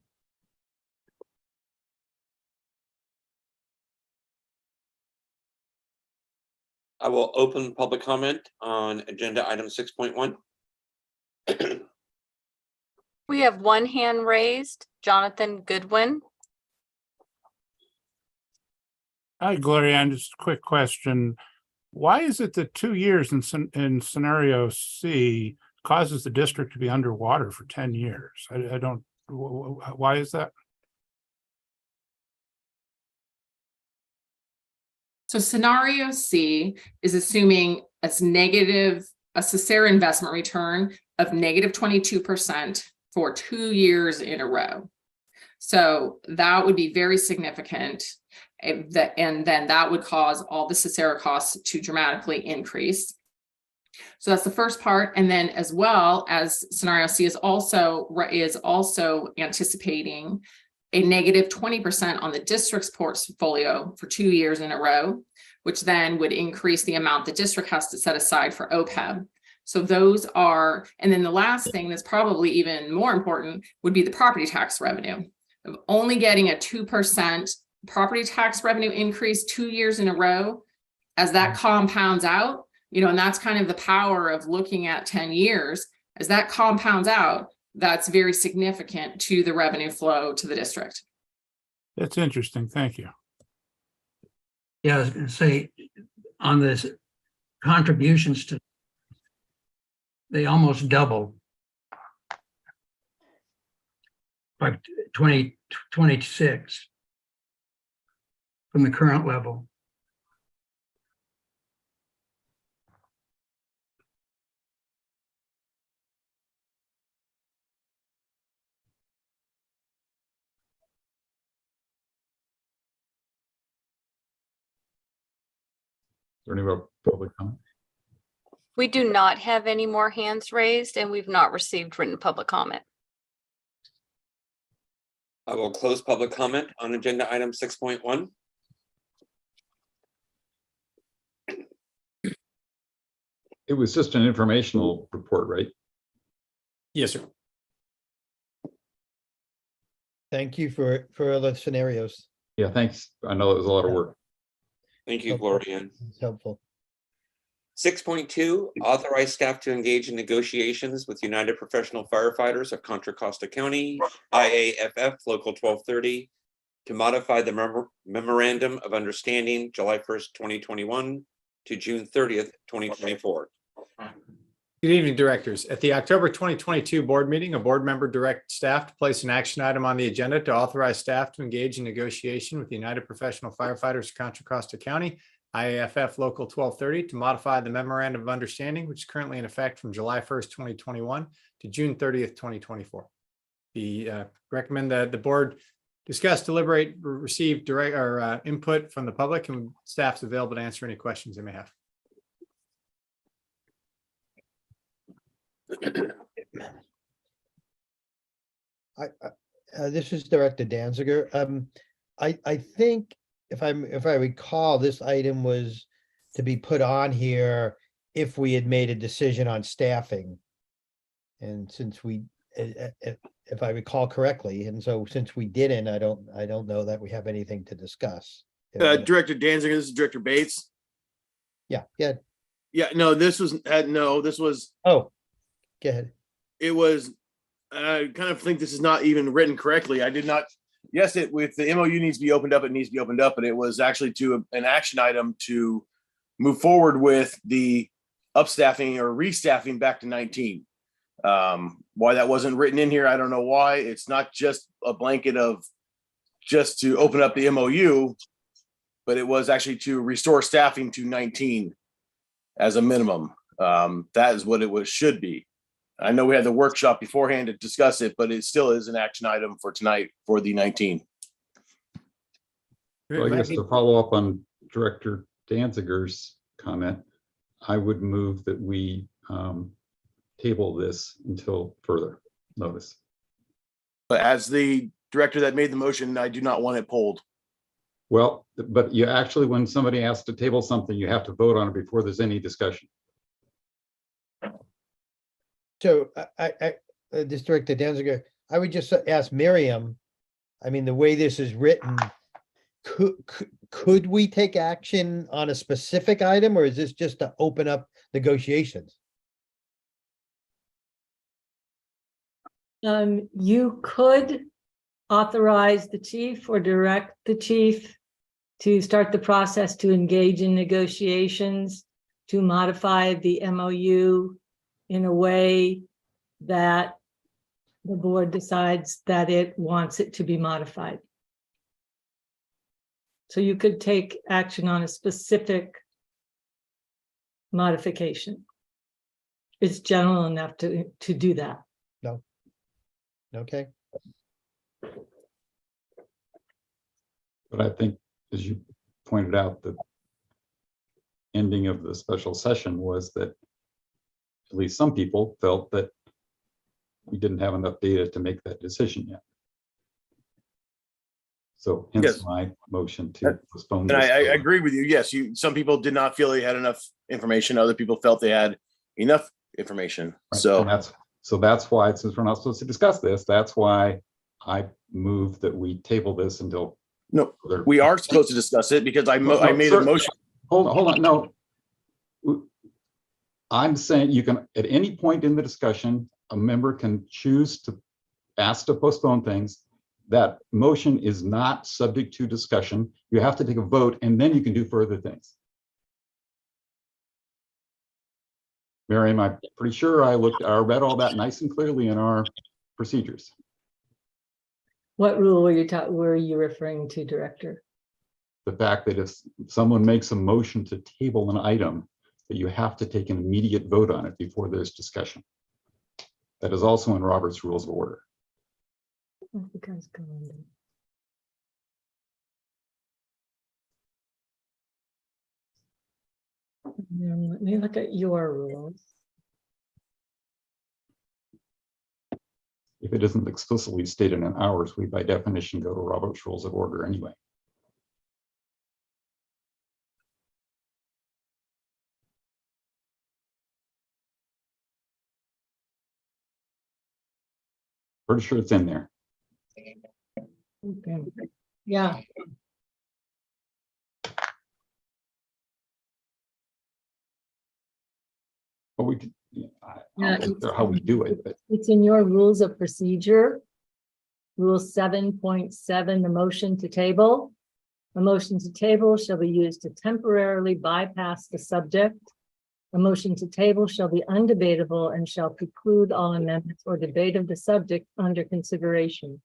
I will open public comment on agenda item 6.1. We have one hand raised, Jonathan Goodwin. Hi, Gloria, and just a quick question. Why is it that 2 years in scenario C causes the district to be underwater for 10 years? I don't, why is that? So scenario C is assuming a Cesare investment return of -22% for 2 years in a row. So that would be very significant. And then that would cause all the Cesare costs to dramatically increase. So that's the first part. And then as well as scenario C is also anticipating a -20% on the district's portfolio for 2 years in a row, which then would increase the amount the district has to set aside for OPEB. So those are, and then the last thing that's probably even more important would be the property tax revenue. Of only getting a 2% property tax revenue increase 2 years in a row, as that compounds out, and that's kind of the power of looking at 10 years, as that compounds out, that's very significant to the revenue flow to the district. That's interesting. Thank you. Yeah, I was going to say on this contributions to, they almost double by 2026 from the current level. Is there any more public comment? We do not have any more hands raised, and we've not received written public comment. I will close public comment on agenda item 6.1. It was just an informational report, right? Yes, sir. Thank you for the scenarios. Yeah, thanks. I know it was a lot of work. Thank you, Gloria. It's helpful. 6.2, authorize staff to engage in negotiations with United Professional Firefighters of Contra Costa County, IAFF Local 1230, to modify the memorandum of understanding July 1st, 2021 to June 30th, 2024. Good evening, directors. At the October 2022 board meeting, a board member directed staff to place an action item on the agenda to authorize staff to engage in negotiation with the United Professional Firefighters of Contra Costa County, IAFF Local 1230, to modify the memorandum of understanding, which is currently in effect from July 1st, 2021 to June 30th, 2024. Recommend that the board discuss, deliberate, receive direct or input from the public, and staff's available to answer any questions they may have. This is Director Danziger. I think if I recall, this item was to be put on here if we had made a decision on staffing. And since we, if I recall correctly, and so since we didn't, I don't know that we have anything to discuss. Director Danziger, this is Director Bates. Yeah, yeah. Yeah, no, this was, this was, Oh, go ahead. it was, I kind of think this is not even written correctly. I did not, yes, with the MOU needs to be opened up, it needs to be opened up, but it was actually to an action item to move forward with the upstaffing or restaffing back to 19. Why that wasn't written in here, I don't know why. It's not just a blanket of just to open up the MOU. but it was actually to restore staffing to 19 as a minimum. That is what it was, should be. I know we had the workshop beforehand to discuss it, but it still is an action item for tonight for the 19. Well, I guess to follow up on Director Danziger's comment, I would move that we table this until further notice. But as the director that made the motion, I do not want it pulled. Well, but you actually, when somebody asks to table something, you have to vote on it before there's any discussion. So this Director Danziger, I would just ask Miriam, I mean, the way this is written, could we take action on a specific item, or is this just to open up negotiations? You could authorize the chief or direct the chief to start the process to engage in negotiations, to modify the MOU in a way that the board decides that it wants it to be modified. So you could take action on a specific modification. It's general enough to do that. No. Okay. But I think, as you pointed out, the ending of the special session was that at least some people felt that we didn't have enough data to make that decision yet. So hence Yes. my motion to postpone. And this. I agree with you. Yes, some people did not feel they had enough information. Other people felt they had enough information. Right. So And that's why, since we're not supposed to discuss this, that's why I move that we table this until. no, we are supposed to discuss it because I made a motion. Hold on, no. I'm saying you can, at any point in the discussion, a member can choose to ask to postpone things. That motion is not subject to discussion. You have to take a vote and then you can do further things. Miriam, I'm pretty sure I read all that nice and clearly in our procedures. What rule were you referring to, Director? The fact that if someone makes a motion to table an item, that you have to take an immediate vote on it before there's discussion. That is also in Robert's Rules of Order. Let me look at your rules. If it isn't explicitly stated in ours, we by definition go to Robert's Rules of Order anyway. Pretty sure it's in there. Okay. Yeah. But we could, I don't know how we do it, but It's in your rules of procedure. Rule 7.7, the motion to table. A motion to table shall be used to temporarily bypass the subject. A motion to table shall be undebatable and shall preclude all amendments or debate of the subject under consideration.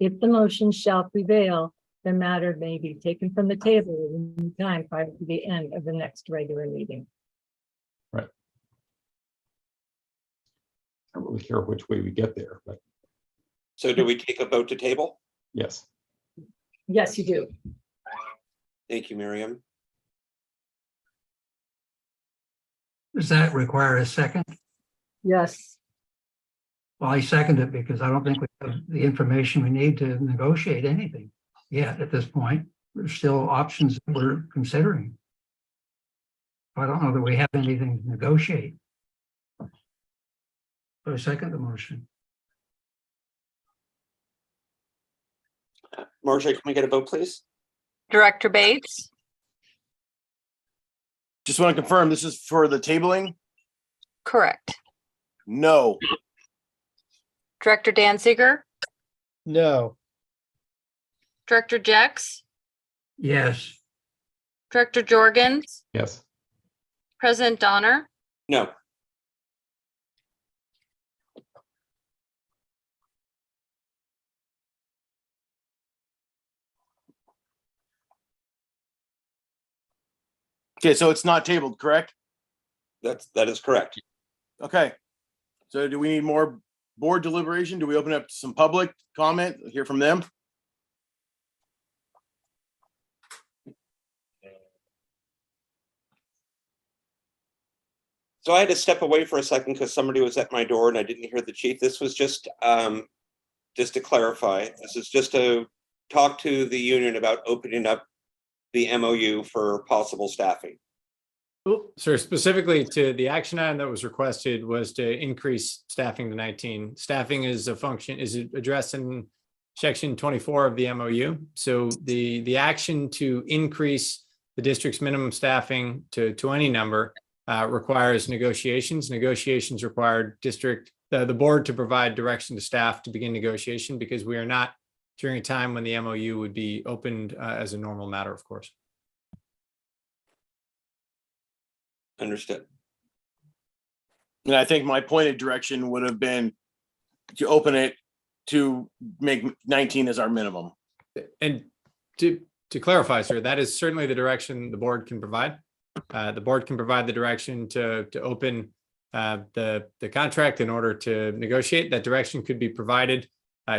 If the motion shall prevail, the matter may be taken from the table in time prior to the end of the next regular meeting. right. I don't really care which way we get there, but So do we take a vote to table? yes. Yes, you do. Thank you, Miriam. Does that require a second? Yes. Well, I second it because I don't think we have the information we need to negotiate anything yet at this point. There's still options that we're considering. I don't know that we have anything to negotiate. So I second the motion. Marcia, can we get a vote, please? Director Bates, Just want to confirm, this is for the tabling? correct. No. Director Danziger, No. Director Jex, Yes. Director Jorgens, Yes. President Donner, No. Okay, so it's not tabled, correct? That is correct. Okay. So do we need more board deliberation? Do we open up to some public comment, hear from them? So I had to step away for a second because somebody was at my door and I didn't hear the chief. This was just to clarify, this is just to talk to the union about opening up the MOU for possible staffing. So specifically to the action item that was requested was to increase staffing to 19. Staffing is a function, is addressed in section 24 of the MOU. So the action to increase the district's minimum staffing to any number requires negotiations. Negotiations required the board to provide direction to staff to begin negotiation, because we are not during a time when the MOU would be opened as a normal matter, of course. Understood. And I think my pointed direction would have been to open it to make 19 as our minimum. And to clarify, sir, that is certainly the direction the board can provide. The board can provide the direction to open the contract in order to negotiate. That direction could be provided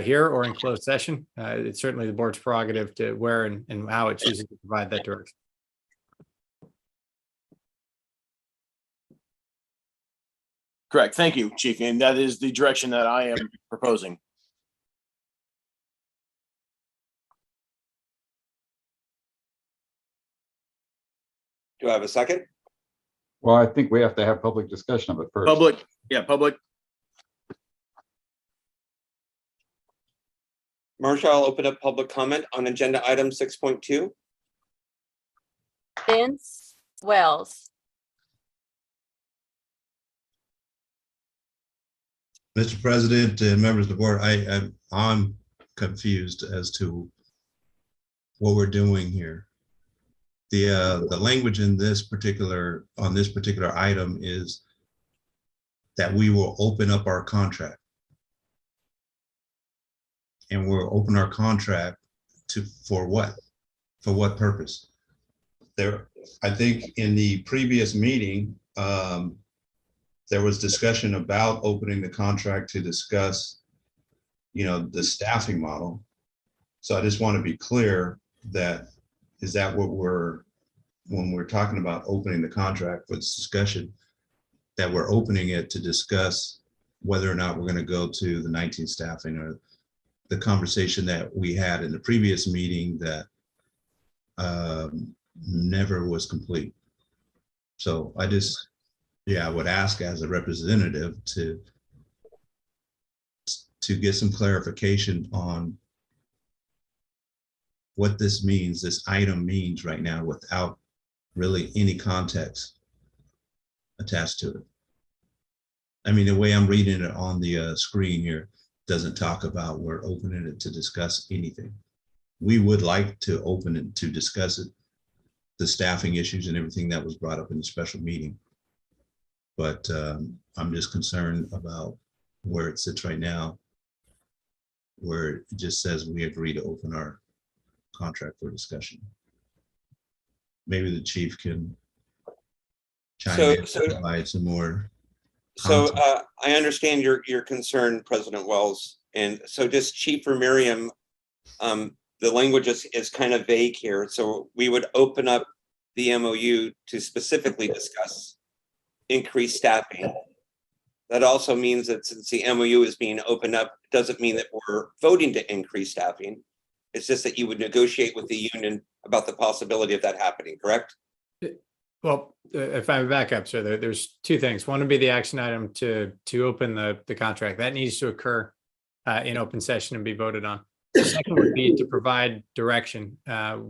here or in closed session. It's certainly the board's prerogative to where and how it chooses to provide that direction. Correct. Thank you, Chief. And that is the direction that I am proposing. Do I have a second? Well, I think we have to have public discussion of it first. Public, yeah, public. Marcia, I'll open up public comment on agenda item 6.2. Vince Wells. Mr. President and members of the board, I'm confused as to what we're doing here. The language in this particular item is that we will open up our contract. And we'll open our contract for what? For what purpose? I think in the previous meeting, there was discussion about opening the contract to discuss, the staffing model. So I just want to be clear that, is that what when we're talking about opening the contract for this discussion, that we're opening it to discuss whether or not we're going to go to the 19 staffing, or the conversation that we had in the previous meeting that never was complete. So I would ask as a representative to get some clarification on what this means, this item means right now, without really any context attached to it. I mean, the way I'm reading it on the screen here doesn't talk about we're opening it to discuss anything. We would like to open it to discuss it, the staffing issues and everything that was brought up in the special meeting. But I'm just concerned about where it sits right now, where it just says we agree to open our contract for discussion. Maybe the chief can chime in and provide some more. So I understand your concern, President Wells. And so just Chief or Miriam, the language is kind of vague here. So we would open up the MOU to specifically discuss increased staffing. That also means that since the MOU is being opened up, it doesn't mean that we're voting to increase staffing. It's just that you would negotiate with the union about the possibility of that happening, correct? Well, if I back up, sir, there's two things. One would be the action item to open the contract. That needs to occur in open session and be voted on. The second would be to provide direction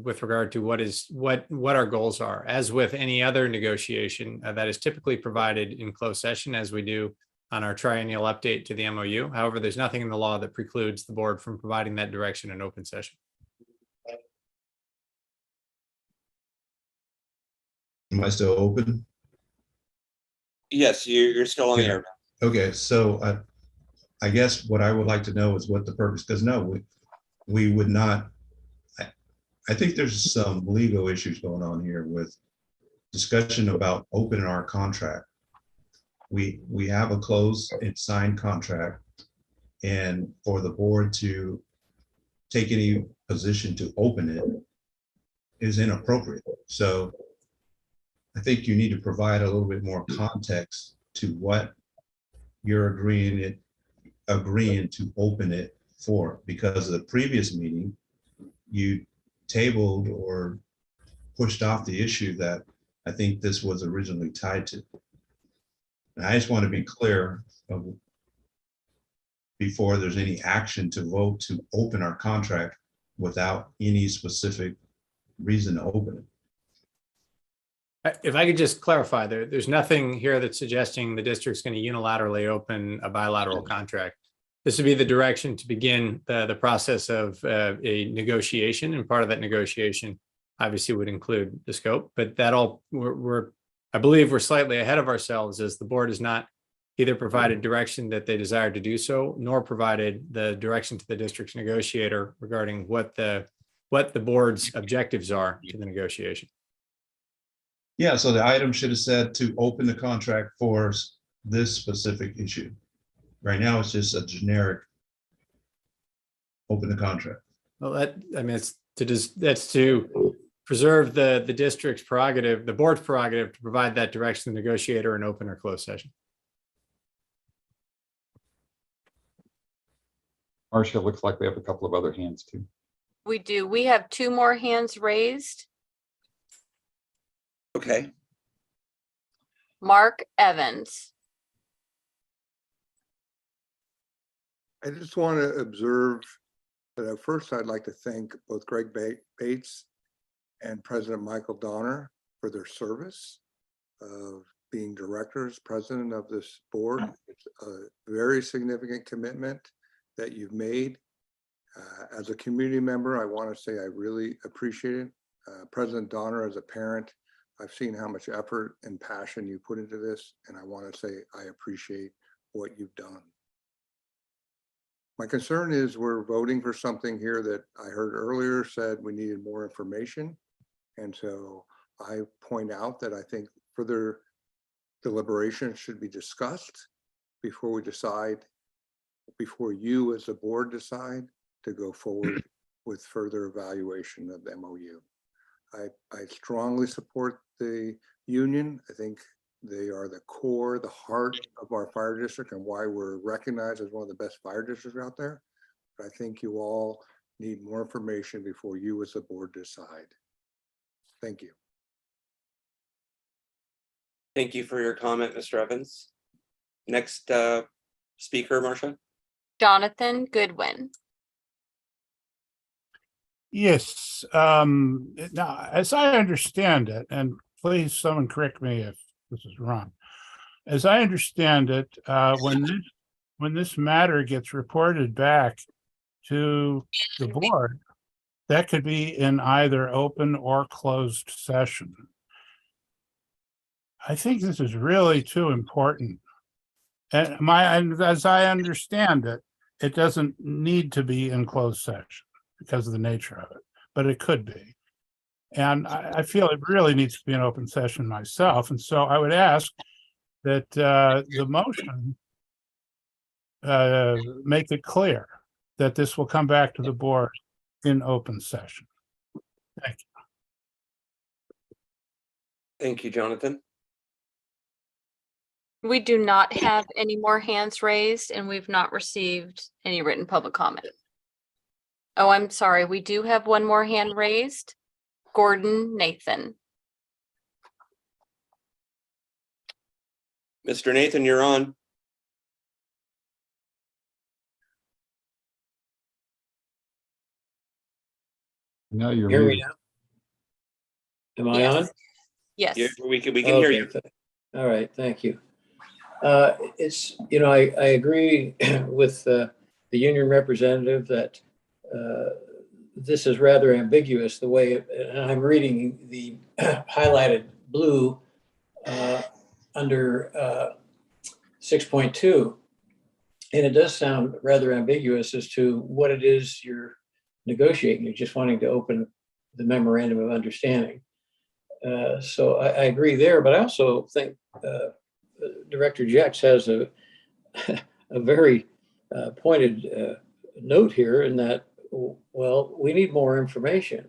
with regard to what our goals are. As with any other negotiation, that is typically provided in closed session, as we do on our triennial update to the MOU. However, there's nothing in the law that precludes the board from providing that direction in open session. Am I still open? Yes, you're still on the air. Okay, so I guess what I would like to know is what the purpose, because no, we would not. I think there's some legal issues going on here with discussion about opening our contract. We have a closed and signed contract, and for the board to take any position to open it is inappropriate. So I think you need to provide a little bit more context to what you're agreeing to open it for, because of the previous meeting, you tabled or pushed off the issue that I think this was originally tied to. And I just want to be clear of, before there's any action to vote to open our contract without any specific reason to open it. If I could just clarify, there's nothing here that's suggesting the district's going to unilaterally open a bilateral contract. This would be the direction to begin the process of a negotiation, and part of that negotiation obviously would include the scope, but that all, I believe we're slightly ahead of ourselves, as the board has not either provided direction that they desire to do so, nor provided the direction to the district's negotiator regarding what the board's objectives are to the negotiation. Yeah, so the item should have said to open the contract for this specific issue. Right now, it's just a generic open the contract. Well, that's to preserve the district's prerogative, the board's prerogative, to provide that direction to the negotiator in open or closed session. Marcia, looks like we have a couple of other hands too. We do. We have 2 more hands raised. Okay. Mark Evans. I just want to observe that at first I'd like to thank both Greg Bates and President Michael Donner for their service of being directors, president of this board. It's a very significant commitment that you've made. As a community member, I want to say I really appreciate it. President Donner, as a parent, I've seen how much effort and passion you put into this, and I want to say I appreciate what you've done. My concern is we're voting for something here that I heard earlier said we needed more information. And so I point out that I think further deliberation should be discussed before we decide, before you as a board decide to go forward with further evaluation of the MOU. I strongly support the union. I think they are the core, the heart of our fire district, and why we're recognized as one of the best fire districts out there. But I think you all need more information before you as a board decide. Thank you. Thank you for your comment, Mr. Evans. Next speaker, Marcia. Jonathan Goodwin. Yes, now, as I understand it, and please someone correct me if this is wrong. As I understand it, when this matter gets reported back to the board, that could be in either open or closed session. I think this is really too important. And as I understand it, it doesn't need to be in closed session because of the nature of it, but it could be. And I feel it really needs to be an open session myself. And so I would ask that the motion make it clear that this will come back to the board in open session. Thank you. Thank you, Jonathan. We do not have any more hands raised, and we've not received any written public comment. Oh, I'm sorry. We do have one more hand raised. Gordon Nathan. Mr. Nathan, you're on. No, you're Hear me muted. now? Am I Yes. on? Yes. Yeah, we can hear you. All right, thank you. It's, you know, I agree with the union representative that this is rather ambiguous the way, and I'm reading the highlighted blue under 6.2. And it does sound rather ambiguous as to what it is you're negotiating. You're just wanting to open the memorandum of understanding. So I agree there, but I also think Director Jex has a very pointed note here in that, well, we need more information.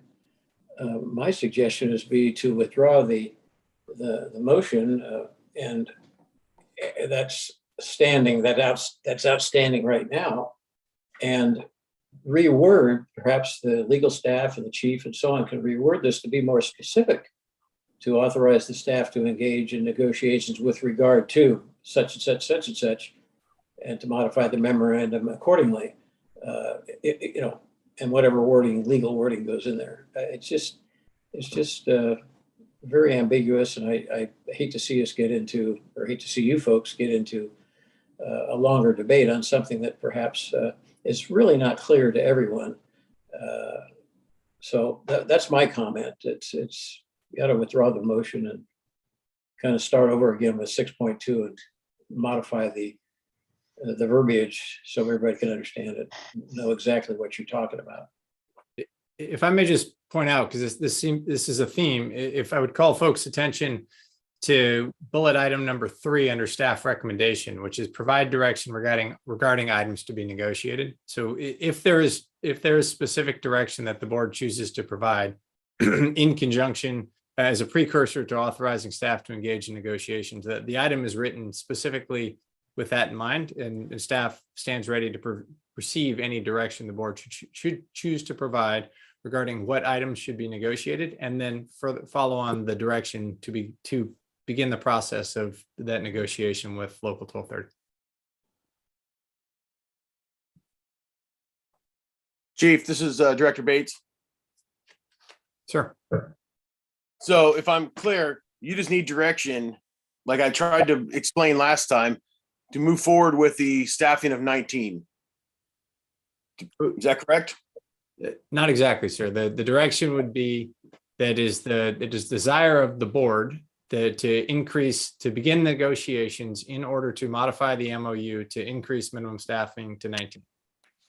My suggestion is to withdraw the motion, and that's outstanding right now, and reword, perhaps the legal staff and the chief and so on can reword this to be more specific, to authorize the staff to engage in negotiations with regard to such and such, such and such, and to modify the memorandum accordingly. And whatever legal wording goes in there. It's just very ambiguous, and I hate to see us get into, or hate to see you folks get into a longer debate on something that perhaps is really not clear to everyone. So that's my comment. It's you got to withdraw the motion and kind of start over again with 6.2 and modify the verbiage so everybody can understand it, know exactly what you're talking about. If I may just point out, because this is a theme, if I would call folks' attention to bullet item number 3 under staff recommendation, which is provide direction regarding items to be negotiated. So if there is specific direction that the board chooses to provide in conjunction as a precursor to authorizing staff to engage in negotiations, the item is written specifically with that in mind, and staff stands ready to receive any direction the board should choose to provide regarding what items should be negotiated, and then follow on the direction to begin the process of that negotiation with Local 1230. Chief, this is Director Bates. Sure. So if I'm clear, you just need direction, like I tried to explain last time, to move forward with the staffing of 19. Is that correct? Not exactly, sir. The direction would be that it is desire of the board to begin negotiations in order to modify the MOU to increase minimum staffing to 19.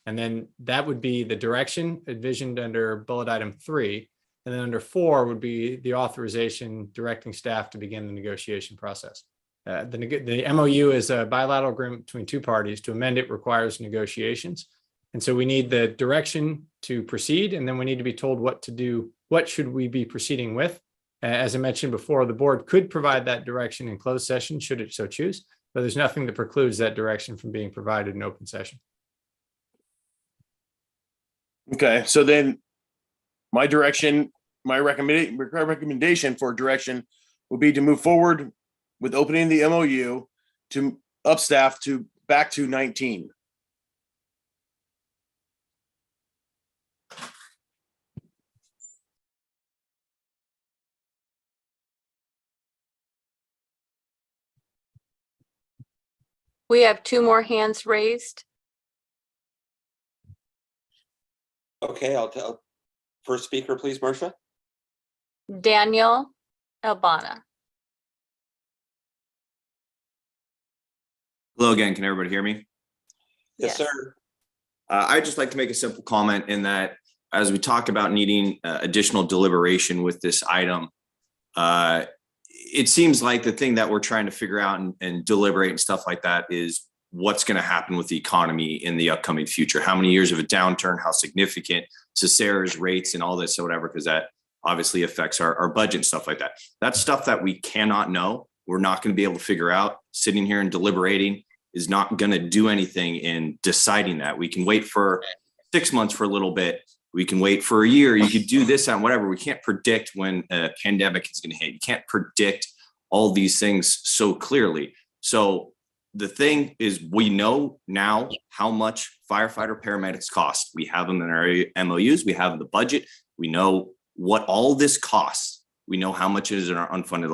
And then that would be the direction envisioned under bullet item 3. And then under 4 would be the authorization directing staff to begin the negotiation process. The MOU is a bilateral agreement between two parties. To amend it requires negotiations. And so we need the direction to proceed, and then we need to be told what to do. What should we be proceeding with? As I mentioned before, the board could provide that direction in closed session should it so choose, but there's nothing that precludes that direction from being provided in open session. Okay, so then my recommendation for direction would be to move forward with opening the MOU to up staff to back to 19. We have 2 more hands raised. Okay, I'll tell. First speaker, please, Marcia. Daniel Albana. Hello again. Can everybody hear me? Yes, sir. I'd just like to make a simple comment in that as we talk about needing additional deliberation with this item, it seems like the thing that we're trying to figure out and deliberate and stuff like that is what's going to happen with the economy in the upcoming future. How many years of a downturn, how significant, Sarah's rates and all this or whatever, because that obviously affects our budget and stuff like that. That's stuff that we cannot know. We're not going to be able to figure out. Sitting here and deliberating is not going to do anything in deciding that. We can wait for 6 months for a little bit. We can wait for a year. You could do this and whatever. We can't predict when a pandemic is going to hit. You can't predict all these things so clearly. So the thing is, we know now how much firefighter paramedics cost. We have them in our MOUs. We have the budget. We know what all this costs. We know how much it is in our unfunded,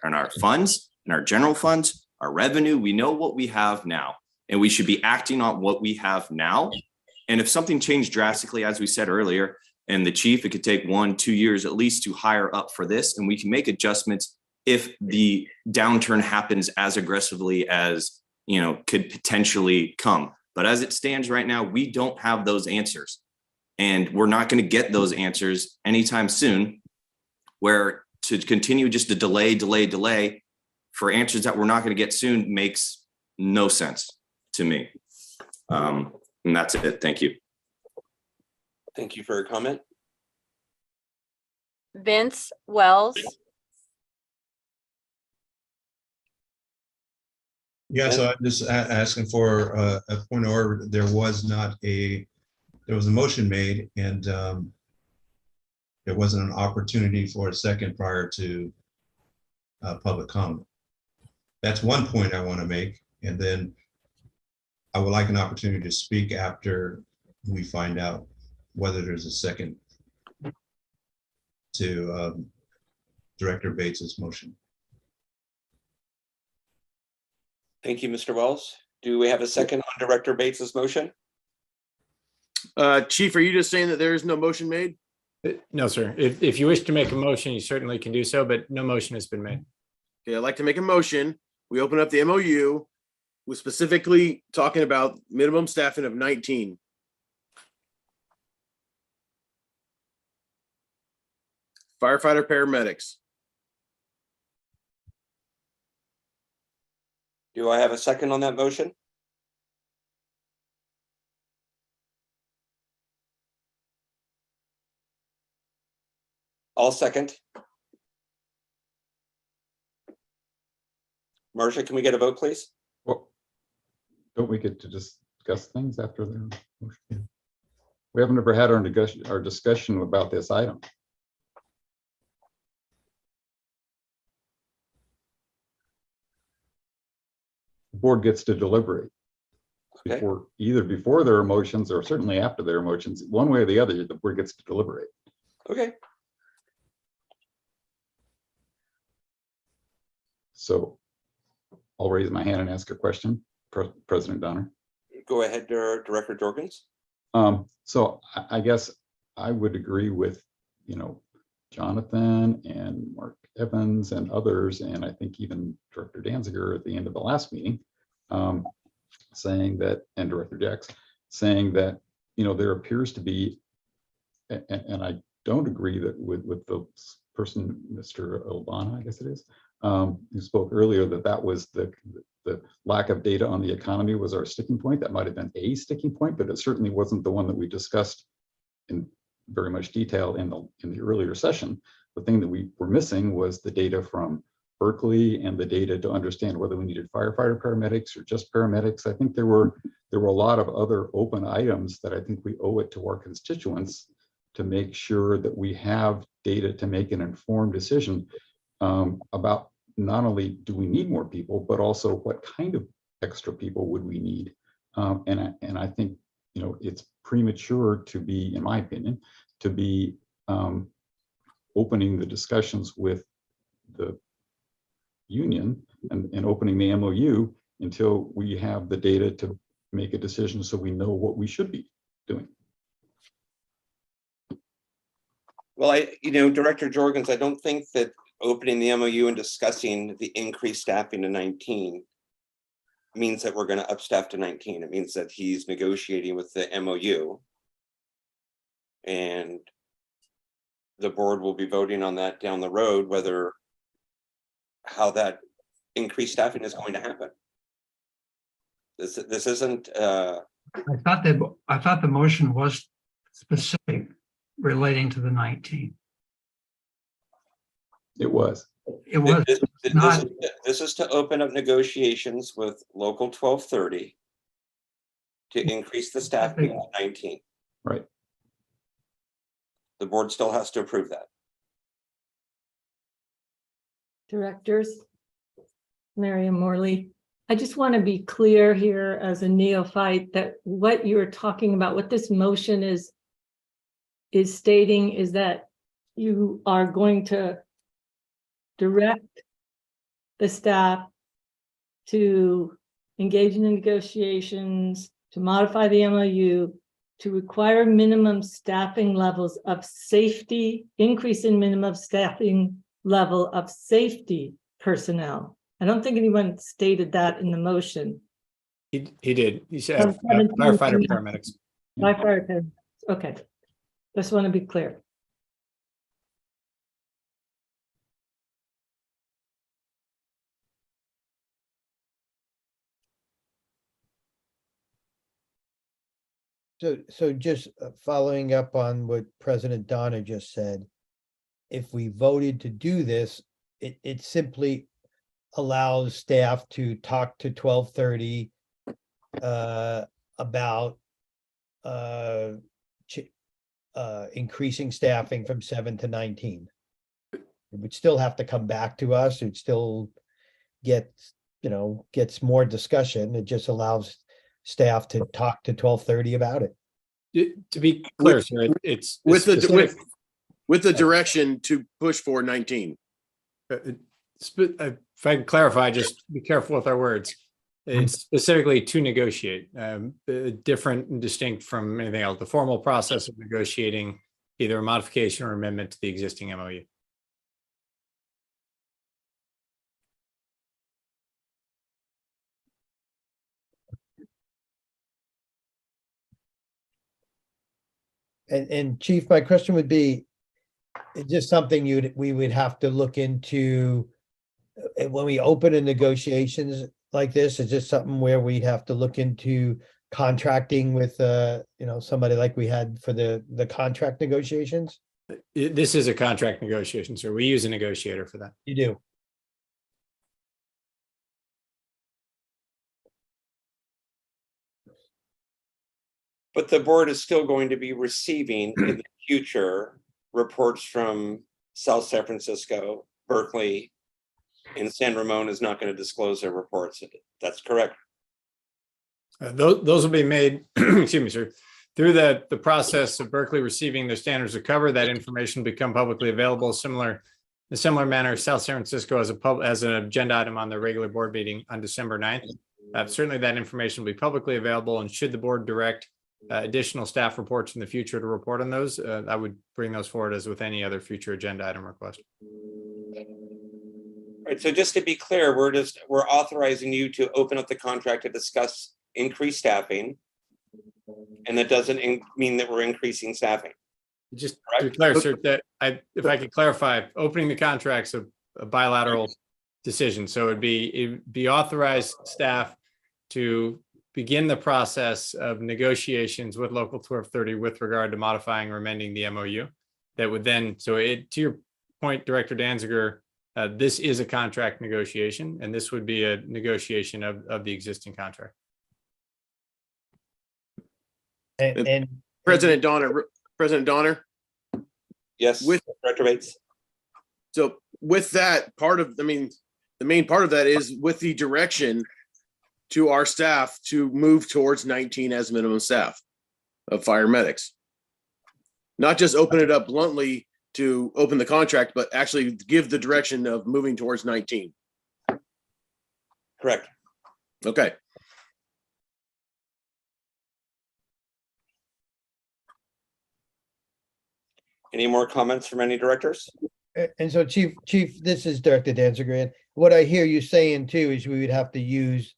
in our funds, in our general funds, our revenue. We know what we have now, and we should be acting on what we have now. And if something changed drastically, as we said earlier, and the chief, it could take 1-2 years at least to hire up for this, and we can make adjustments if the downturn happens as aggressively as, could potentially come. But as it stands right now, we don't have those answers, and we're not going to get those answers anytime soon, where to continue just to delay for answers that we're not going to get soon makes no sense to me. And that's it. Thank you. Thank you for your comment. Vince Wells. Yeah, so I'm just asking for a point of order. There was a motion made, and there wasn't an opportunity for a second prior to public comment. That's one point I want to make. And then I would like an opportunity to speak after we find out whether there's a second to Director Bates's motion. Thank you, Mr. Wells. Do we have a second on Director Bates's motion? Chief, are you just saying that there is no motion made? No, sir. If you wish to make a motion, you certainly can do so, but no motion has been made. Okay, I'd like to make a motion. We open up the MOU with specifically talking about minimum staffing of 19. Firefighter paramedics. Do I have a second on that motion? I'll second. Marcia, can we get a vote, please? Well, don't we get to discuss things after the motion? We haven't ever had our discussion about this item. The board gets to deliberate either before their motions or certainly after their motions. One way or the other, the board gets to deliberate. Okay. So I'll raise my hand and ask a question, President Donner. Go ahead, Director Jorgens. So I guess I would agree with, Jonathan and Mark Evans and others, and I think even Director Danziger at the end of the last meeting, saying that, and Director Jacks, saying that, there appears to be, and I don't agree that with the person, Mr. Obama, I guess it is, who spoke earlier, that was the lack of data on the economy was our sticking point. That might have been a sticking point, but it certainly wasn't the one that we discussed in very much detail in the earlier session. The thing that we were missing was the data from Berkeley and the data to understand whether we needed firefighter paramedics or just paramedics. I think there were a lot of other open items that I think we owe it to our constituents to make sure that we have data to make an informed decision about not only do we need more people, but also what kind of extra people would we need. And I think, it's premature to be, in my opinion, to be opening the discussions with the union and opening the MOU until we have the data to make a decision so we know what we should be doing. Well, Director Jorgens, I don't think that opening the MOU and discussing the increased staffing to 19 means that we're going to up staff to 19. It means that he's negotiating with the MOU, and the board will be voting on that down the road, how that increased staffing is going to happen. This isn't. I thought the motion was specific relating to the 19. It was. It was not. This is to open up negotiations with Local 1230 to increase the staffing to 19. Right. The board still has to approve that. Directors, Mary and Morley, I just want to be clear here as a neophyte that what you're talking about, what this motion is stating is that you are going to direct the staff to engage in the negotiations, to modify the MOU, to require minimum staffing levels of safety, increase in minimum staffing level of safety personnel. I don't think anyone stated that in the motion. He did. He said firefighter paramedics. Firefighter paramedics. Okay. Just want to be clear. So just following up on what President Donna just said, if we voted to do this, it simply allows staff to talk to 1230 about increasing staffing from 7 to 19. It would still have to come back to us. It still gets more discussion. It just allows staff to talk to 1230 about it. To be clear, sir, it's With specific- the direction to push for 19. If I can clarify, just be careful with our words. It's specifically to negotiate, different and distinct from anything else, the formal process of negotiating either a modification or amendment to the existing MOU. And Chief, my question would be, is this something we would have to look into when we open in negotiations like this? Is this something where we'd have to look into contracting with, somebody like we had for the contract negotiations? This is a contract negotiation, sir. We use a negotiator for that. You do? But the board is still going to be receiving in the future reports from South San Francisco, Berkeley, and San Ramon is not going to disclose their reports. That's correct. Those will be made, excuse me, sir, through the process of Berkeley receiving their standards of cover. That information will become publicly available. In a similar manner, South San Francisco as an agenda item on their regular board meeting on December 9th. Certainly that information will be publicly available, and should the board direct additional staff reports in the future to report on those, I would bring those forward as with any other future agenda item request. Right. So just to be clear, we're authorizing you to open up the contract to discuss increased staffing. And that doesn't mean that we're increasing staffing. Just to be clear, sir, that if I could clarify, opening the contract's a bilateral decision. So it'd be authorized staff to begin the process of negotiations with Local 1230 with regard to modifying or amending the MOU. That would then, to your point, Director Danziger, this is a contract negotiation, and this would be a negotiation of the existing contract. And President Donner. Yes, with Director Bates. So with that the main part of that is with the direction to our staff to move towards 19 as minimum staff of fire medics. Not just open it up bluntly to open the contract, but actually give the direction of moving towards 19. Correct. Okay. Any more comments from any directors? And so Chief, this is Director Danziger. What I hear you saying too is we would have to use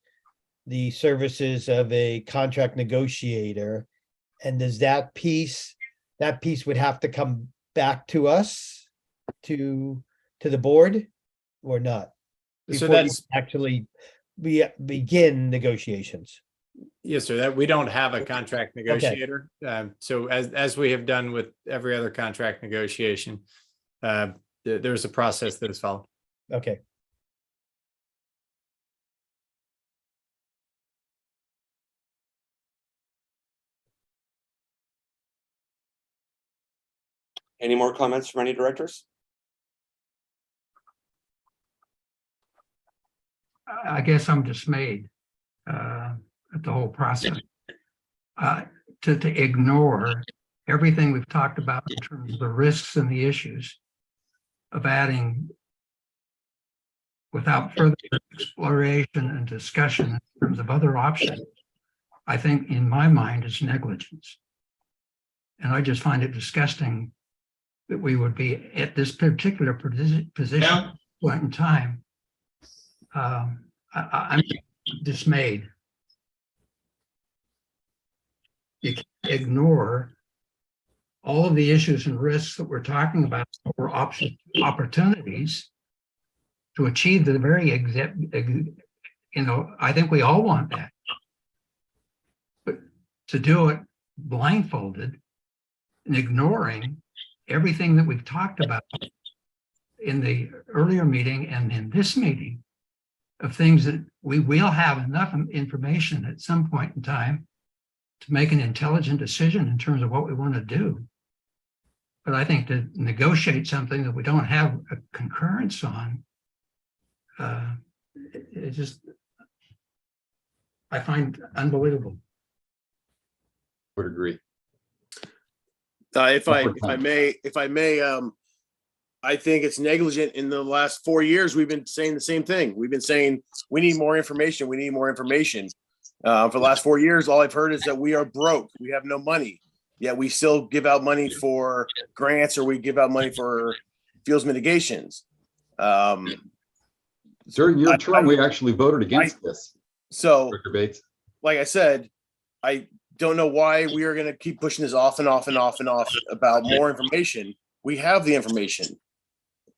the services of a contract negotiator. And does that piece would have to come back to us, to the board, or not? So Before you that's actually begin negotiations. yes, sir. That we don't have a contract negotiator. So as we have done with every other contract negotiation, there's a process that is followed. Okay. Any more comments from any directors? I guess I'm dismayed at the whole process. To ignore everything we've talked about in terms of the risks and the issues of adding without further exploration and discussion in terms of other options, I think in my mind is negligence. And I just find it disgusting that we would be at this particular position point in time. I'm dismayed. You can't ignore all of the issues and risks that we're talking about or opportunities to achieve the very I think we all want that. But to do it blindfolded and ignoring everything that we've talked about in the earlier meeting and in this meeting of things that we will have enough information at some point in time to make an intelligent decision in terms of what we want to do. But I think to negotiate something that we don't have a concurrence on, it just, I find unbelievable. Would agree. If I may, I think it's negligent. In the last 4 years, we've been saying the same thing. We've been saying we need more information. We need more information. For the last 4 years, all I've heard is that we are broke. We have no money. Yet we still give out money for grants, or we give out money for fuels mitigations. During your term, we actually voted against this. So, Director Bates. like I said, I don't know why we are going to keep pushing this off and off and off and off about more information. We have the information.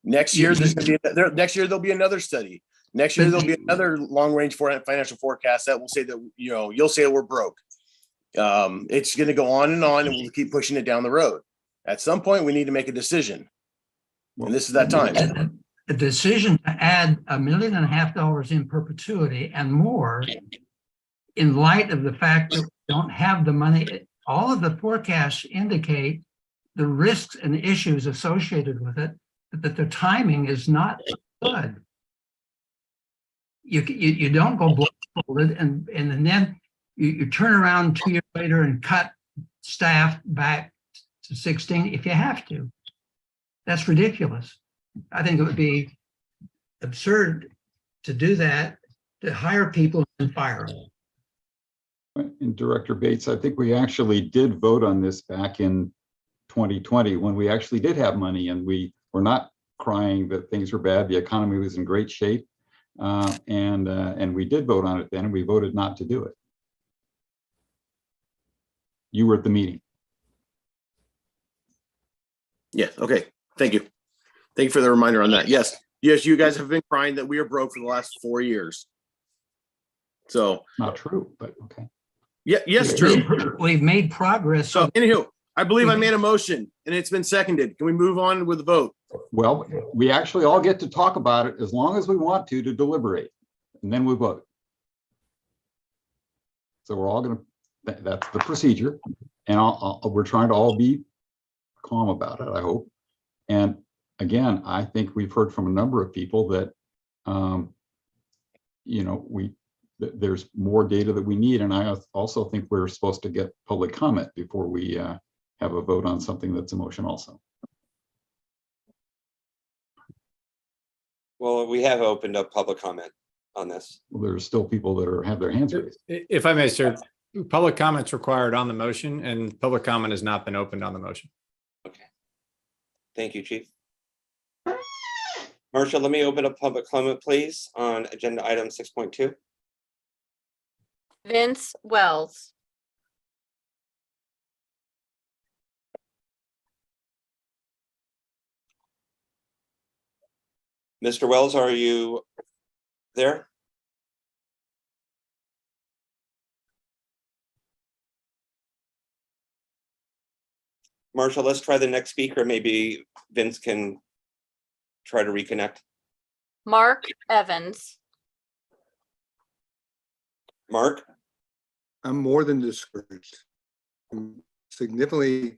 Next year, next year there'll be another study. Next year there'll be another long-range financial forecast that will say that you'll say that we're broke. It's going to go on, and we'll keep pushing it down the road. At some point, we need to make a decision, and this is that time. A decision to add $1.5 million in perpetuity and more, in light of the fact that we don't have the money. All of the forecasts indicate the risks and issues associated with it, but that the timing is not good. You don't go blindfolded and then you turn around 2 years later and cut staff back to 16 if you have to. That's ridiculous. I think it would be absurd to do that, to hire people and fire them. And Director Bates, I think we actually did vote on this back in 2020 when we actually did have money, and we were not crying that things were bad. The economy was in great shape. And we did vote on it then, and we voted not to do it. You were at the meeting. Yeah. Okay. Thank you. Thank you for the reminder on that. Yes. Yes. You guys have been crying that we are broke for the last 4 years. So not true, but okay. Yeah. Yes. True. We've made progress. So anywho, I believe I made a motion and it's been seconded. Can we move on with the vote? Well, we actually all get to talk about it as long as we want to deliberate, and then we vote. So we're all going to, that's the procedure. And we're trying to all be calm about it, I hope. And again, I think we've heard from a number of people that, there's more data that we need. And I also think we're supposed to get public comment before we have a vote on something that's a motion also. Well, we have opened up public comment on this. Well, there's still people that have their hands raised. If I may, sir, public comment's required on the motion, and public comment has not been opened on the motion. Okay. Thank you, Chief. Marcia, let me open up public comment, please, on agenda item 6.2. Vince Wells. Mr. Wells, are you there? Marcia, let's try the next speaker. Maybe Vince can try to reconnect. Mark Evans. Mark? I'm more than discouraged. I'm significantly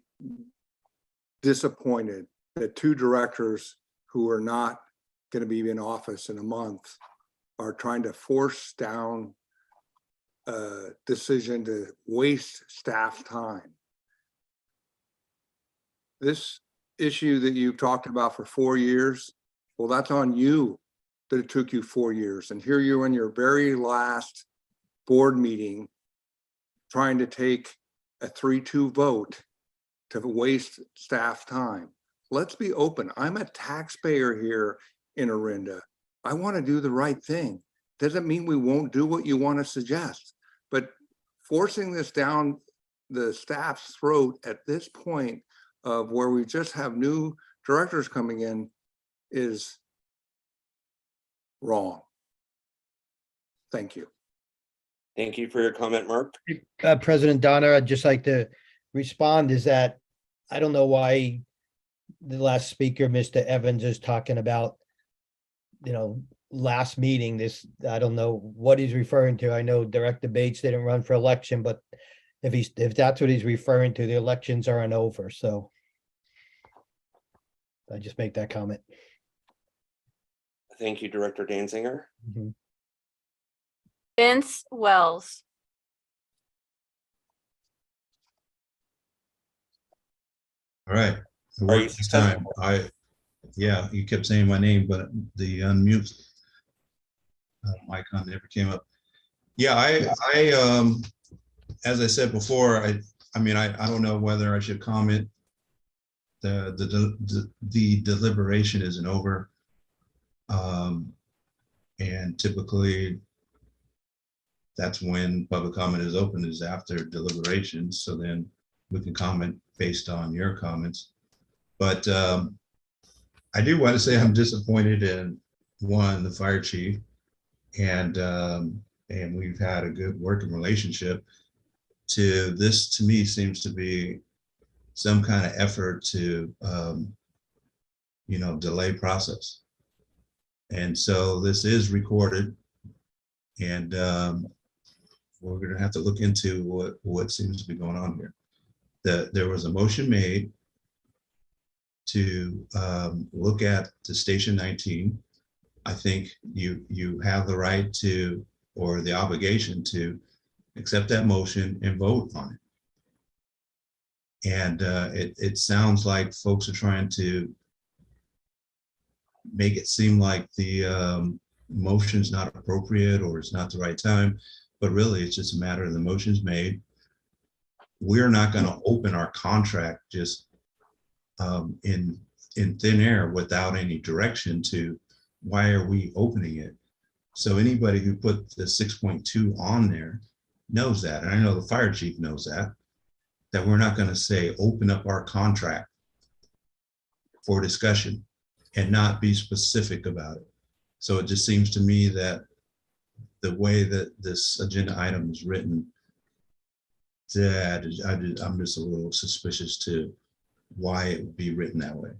disappointed that two directors who are not going to be in office in a month are trying to force down a decision to waste staff time. This issue that you've talked about for 4 years, well, that's on you that it took you 4 years. And here you are in your very last board meeting trying to take a 3-2 vote to waste staff time. Let's be open. I'm a taxpayer here in Orinda. I want to do the right thing. Doesn't mean we won't do what you want to suggest, but forcing this down the staff's throat at this point of where we just have new directors coming in is wrong. Thank you. Thank you for your comment, Mark. President Donner, I'd just like to respond is that I don't know why the last speaker, Mr. Evans, is talking about, last meeting, I don't know what he's referring to. I know Director Bates didn't run for election, but if that's what he's referring to, the elections aren't over, so I just make that comment. Thank you, Director Danziger. Vince Wells. All right. It Are you worked this time. Yeah, you kept saying my name, but the unmute icon never came up. Yeah, as I said before, I don't know whether I should comment. The deliberation isn't over. And typically that's when public comment is open, is after deliberations. So then we can comment based on your comments. But I do want to say I'm disappointed in the fire chief, and we've had a good working relationship. This to me seems to be some kind of effort to delay process. And so this is recorded, and we're going to have to look into what seems to be going on here. There was a motion made to look at the Station 19. I think you have the right to, or the obligation to, accept that motion and vote on it. And it sounds like folks are trying to make it seem like the motion's not appropriate or it's not the right time, but really it's just a matter of the motion's made. We're not going to open our contract just in thin air without any direction to why are we opening it. So anybody who put the 6.2 on there knows that, and I know the fire chief knows that we're not going to say open up our contract for discussion and not be specific about it. So it just seems to me that the way that this agenda item is written, that I'm just a little suspicious to why it would be written that way.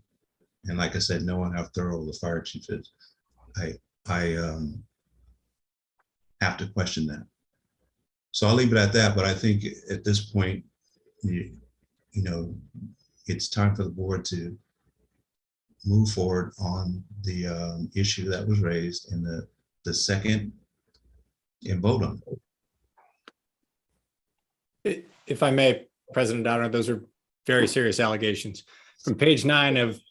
And like I said, knowing how thorough the fire chief is, I have to question that. So I'll leave it at that. But I think at this point, it's time for the board to move forward on the issue that was raised in the second and vote on it. If I may, President Donner, those are very serious allegations. From page 9 of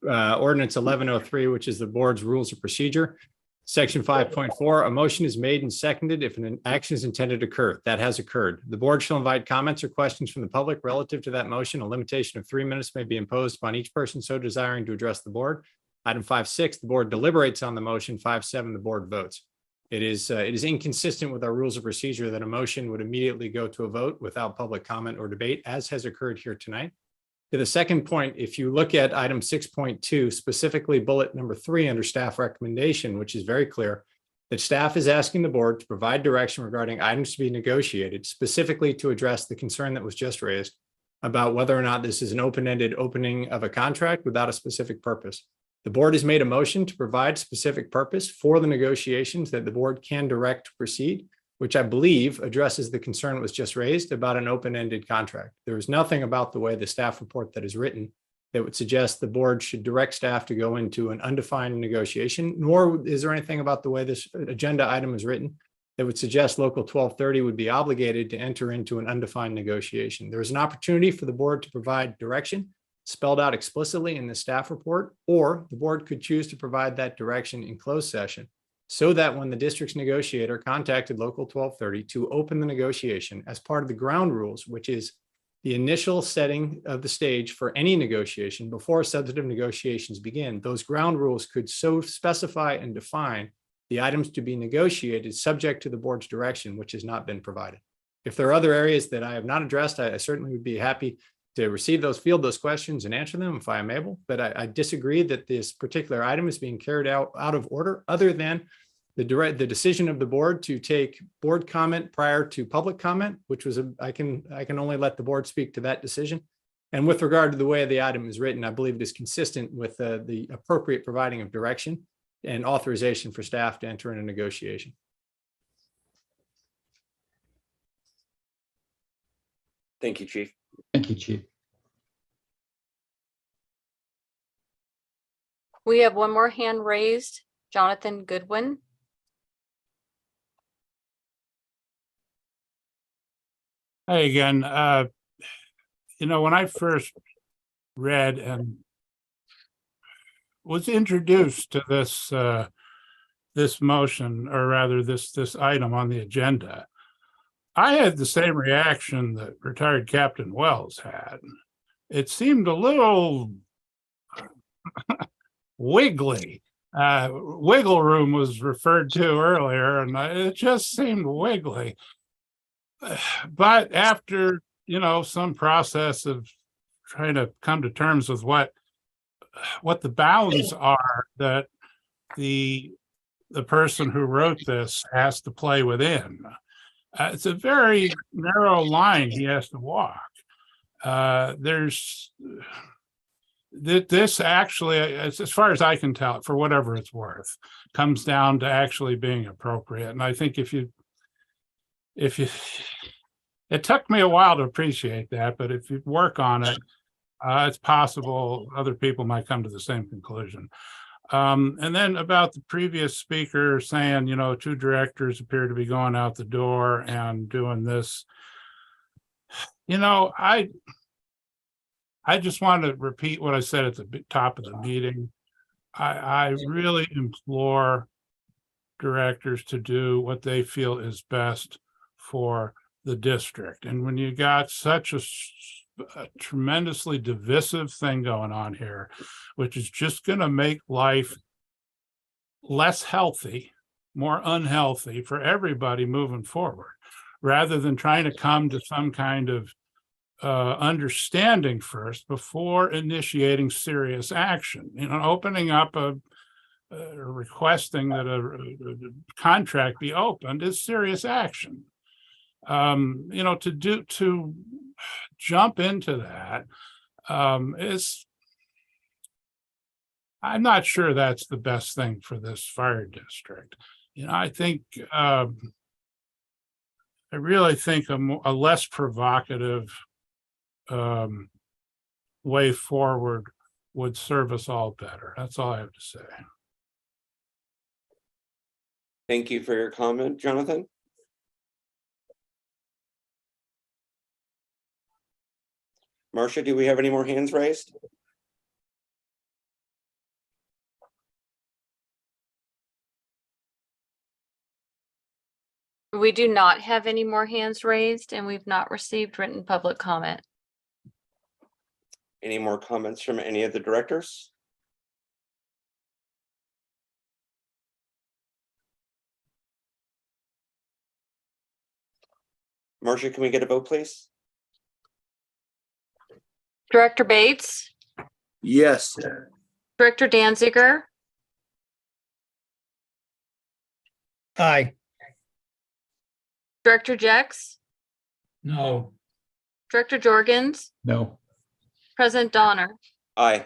ordinance 1103, which is the board's rules of procedure, section 5.4, a motion is made and seconded if an action is intended to occur. That has occurred. The board shall invite comments or questions from the public relative to that motion. A limitation of 3 minutes may be imposed upon each person so desiring to address the board. Item 5.6, the board deliberates on the motion. 5.7, the board votes. It is inconsistent with our rules of procedure that a motion would immediately go to a vote without public comment or debate, as has occurred here tonight. To the second point, if you look at item 6.2, specifically bullet number 3 under staff recommendation, which is very clear, that staff is asking the board to provide direction regarding items to be negotiated, specifically to address the concern that was just raised about whether or not this is an open-ended opening of a contract without a specific purpose. The board has made a motion to provide specific purpose for the negotiations that the board can direct to proceed, which I believe addresses the concern that was just raised about an open-ended contract. There is nothing about the way the staff report that is written that would suggest the board should direct staff to go into an undefined negotiation, nor is there anything about the way this agenda item is written that would suggest Local 1230 would be obligated to enter into an undefined negotiation. There is an opportunity for the board to provide direction spelled out explicitly in the staff report, or the board could choose to provide that direction in closed session, so that when the district's negotiator contacted Local 1230 to open the negotiation as part of the ground rules, which is the initial setting of the stage for any negotiation before substantive negotiations begin, those ground rules could so specify and define the items to be negotiated subject to the board's direction, which has not been provided. If there are other areas that I have not addressed, I certainly would be happy to receive those, field those questions and answer them if I am able, but I disagree that this particular item is being carried out of order, other than the decision of the board to take board comment prior to public comment, which was I can only let the board speak to that decision. And with regard to the way the item is written, I believe it is consistent with the appropriate providing of direction and authorization for staff to enter in a negotiation. Thank you, Chief. Thank you, Chief. We have one more hand raised, Jonathan Goodwin. Hey again, when I first read and was introduced to this motion, or rather this item on the agenda, I had the same reaction that retired Captain Wells had. It seemed a little wiggly. Wiggle room was referred to earlier, and it just seemed wiggly. But after, some process of trying to come to terms with what the bounds are that the person who wrote this has to play within, it's a very narrow line he has to walk. This actually, as far as I can tell, for whatever it's worth, comes down to actually being appropriate. And I think if you, it took me a while to appreciate that, but if you work on it, it's possible other people might come to the same conclusion. And then about the previous speaker saying, 2 directors appear to be going out the door and doing this. I just want to repeat what I said at the top of the meeting. I really implore directors to do what they feel is best for the district. And when you got such a tremendously divisive thing going on here, which is just going to make life less healthy, more unhealthy for everybody moving forward, rather than trying to come to some kind of understanding first before initiating serious action. Opening up requesting that a contract be opened is serious action. To jump into that I'm not sure that's the best thing for this fire district. I think I really think a less provocative way forward would serve us all better. That's all I have to say. Thank you for your comment, Jonathan. Marcia, do we have any more hands raised? We do not have any more hands raised, and we've not received written public comment. Any more comments from any of the directors? Marcia, can we get a vote, please? Director Bates, Yes. Director Danziger, Aye. Director Jex, No. Director Jorgens, No. President Donner. Aye.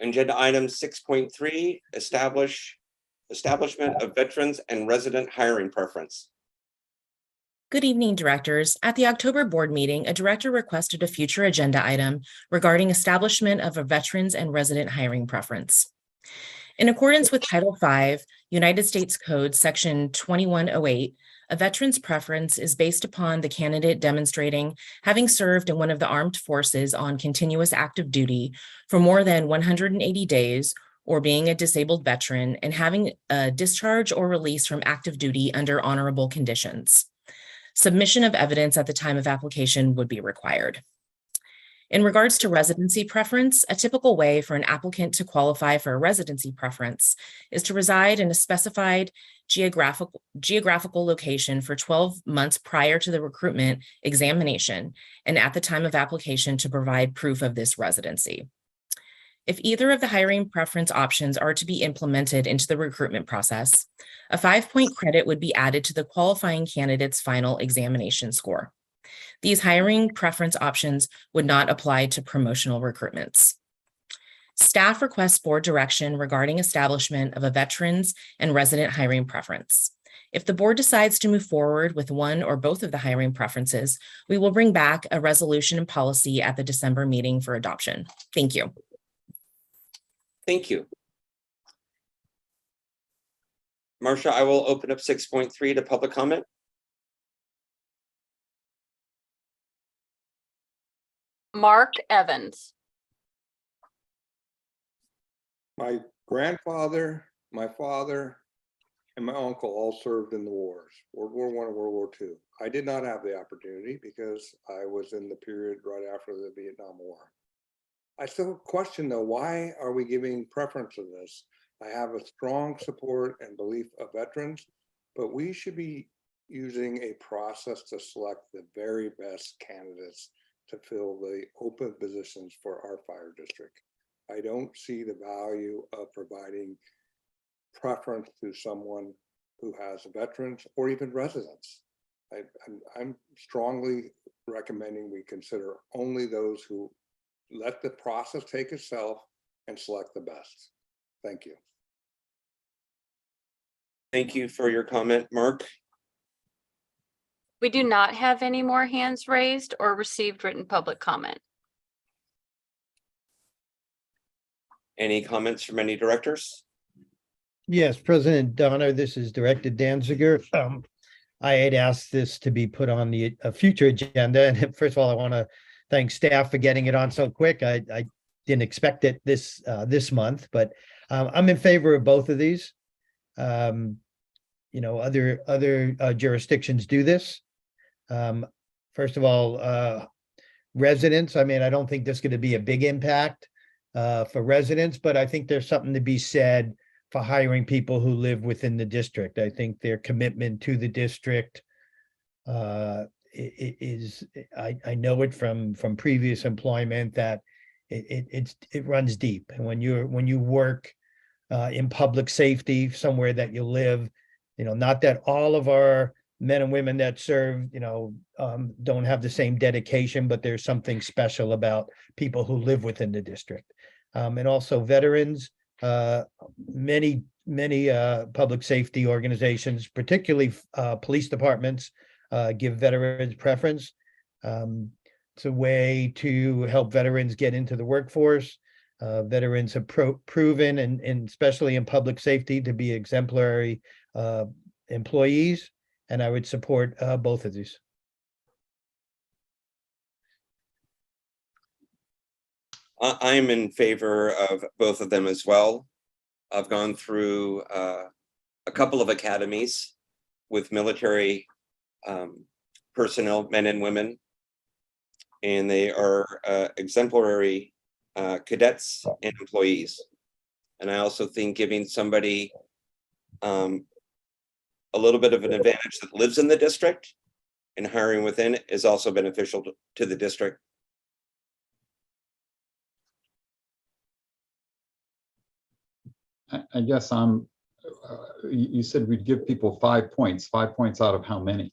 Agenda item 6.3, establishment of veterans and resident hiring preference. Good evening, directors. At the October board meeting, a director requested a future agenda item regarding establishment of a veterans and resident hiring preference. In accordance with Title V, United States Code, Section 2108, a veteran's preference is based upon the candidate demonstrating having served in one of the armed forces on continuous active duty for more than 180 days, or being a disabled veteran and having a discharge or release from active duty under honorable conditions. Submission of evidence at the time of application would be required. In regards to residency preference, a typical way for an applicant to qualify for a residency preference is to reside in a specified geographical location for 12 months prior to the recruitment examination and at the time of application to provide proof of this residency. If either of the hiring preference options are to be implemented into the recruitment process, a 5-point credit would be added to the qualifying candidate's final examination score. These hiring preference options would not apply to promotional recruitments. Staff requests board direction regarding establishment of a veterans and resident hiring preference. If the board decides to move forward with one or both of the hiring preferences, we will bring back a resolution and policy at the December meeting for adoption. Thank you. Thank you. Marcia, I will open up 6.3 to public comment. Mark Evans. My grandfather, my father, and my uncle all served in the wars, World War I and World War II. I did not have the opportunity because I was in the period right after the Vietnam War. I still question though, why are we giving preference to this? I have a strong support and belief of veterans, but we should be using a process to select the very best candidates to fill the open positions for our fire district. I don't see the value of providing preference to someone who has veterans or even residents. I'm strongly recommending we consider only those who let the process take itself and select the best. Thank you. Thank you for your comment, Mark. We do not have any more hands raised or received written public comment. Any comments from any directors? Yes, President Donner, this is Director Danziger. I had asked this to be put on the future agenda. And first of all, I want to thank staff for getting it on so quick. I didn't expect it this month, but I'm in favor of both of these. You know, other jurisdictions do this. First of all, residents, I mean, I don't think there's going to be a big impact for residents, but I think there's something to be said for hiring people who live within the district. I think their commitment to the district is, I know it from previous employment that it runs deep. And when you work in public safety somewhere that you live, you know, not that all of our men and women that serve, you know, don't have the same dedication, but there's something special about people who live within the district. And also veterans, many public safety organizations, particularly police departments, give veterans preference. It's a way to help veterans get into the workforce. Veterans have proven, and especially in public safety, to be exemplary employees, and I would support both of these. I'm in favor of both of them as well. I've gone through a couple of academies with military personnel, men and women, and they are exemplary cadets and employees. And I also think giving somebody a little bit of an advantage that lives in the district and hiring within is also beneficial to the district. I guess you said we'd give people 5 points. 5 points out of how many?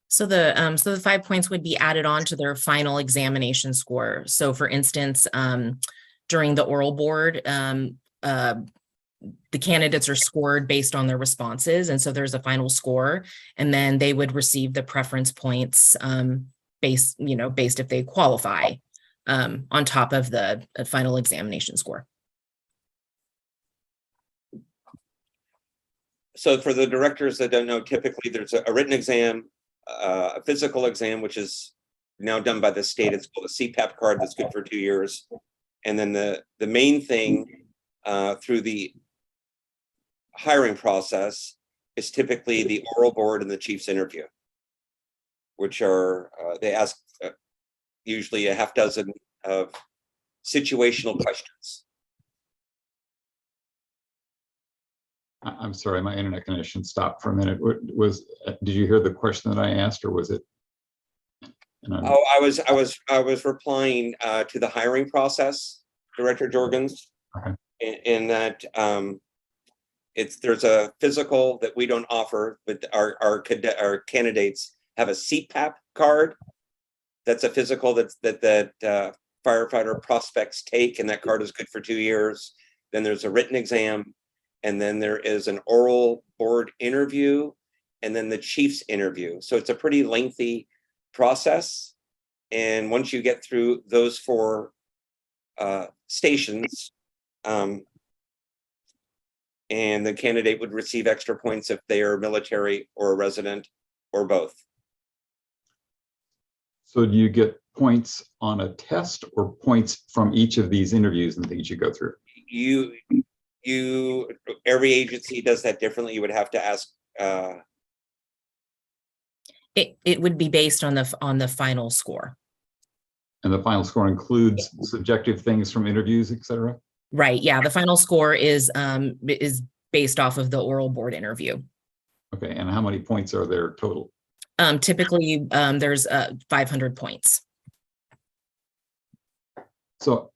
So the 5 points would be added on to their final examination score. So for instance, during the oral board, the candidates are scored based on their responses. And so there's a final score, and then they would receive the preference points based if they qualify on top of the final examination score. So for the directors that don't know, typically there's a written exam, a physical exam, which is now done by the state. It's called a CPAP card that's good for 2 years. And then the main thing through the hiring process is typically the oral board and the chief's interview, which are, they ask usually a half dozen of situational questions. I'm sorry, my internet connection stopped for a minute. Did you hear the question that I asked, or was it? Oh, I was replying to the hiring process, Director Jorgens, okay. in that there's a physical that we don't offer, but our candidates have a CPAP card. That's a physical that firefighter prospects take, and that card is good for 2 years. Then there's a written exam, and then there is an oral board interview, and then the chief's interview. So it's a pretty lengthy process. And once you get through those 4 stations, and the candidate would receive extra points if they are military or a resident or both. So do you get points on a test or points from each of these interviews and things you go through? Every agency does that differently. You would have to ask. It would be based on the final score. And the final score includes subjective things from interviews, et cetera? Right. Yeah. The final score is based off of the oral board interview. Okay. And how many points are there total? Typically, there's 500 points. So,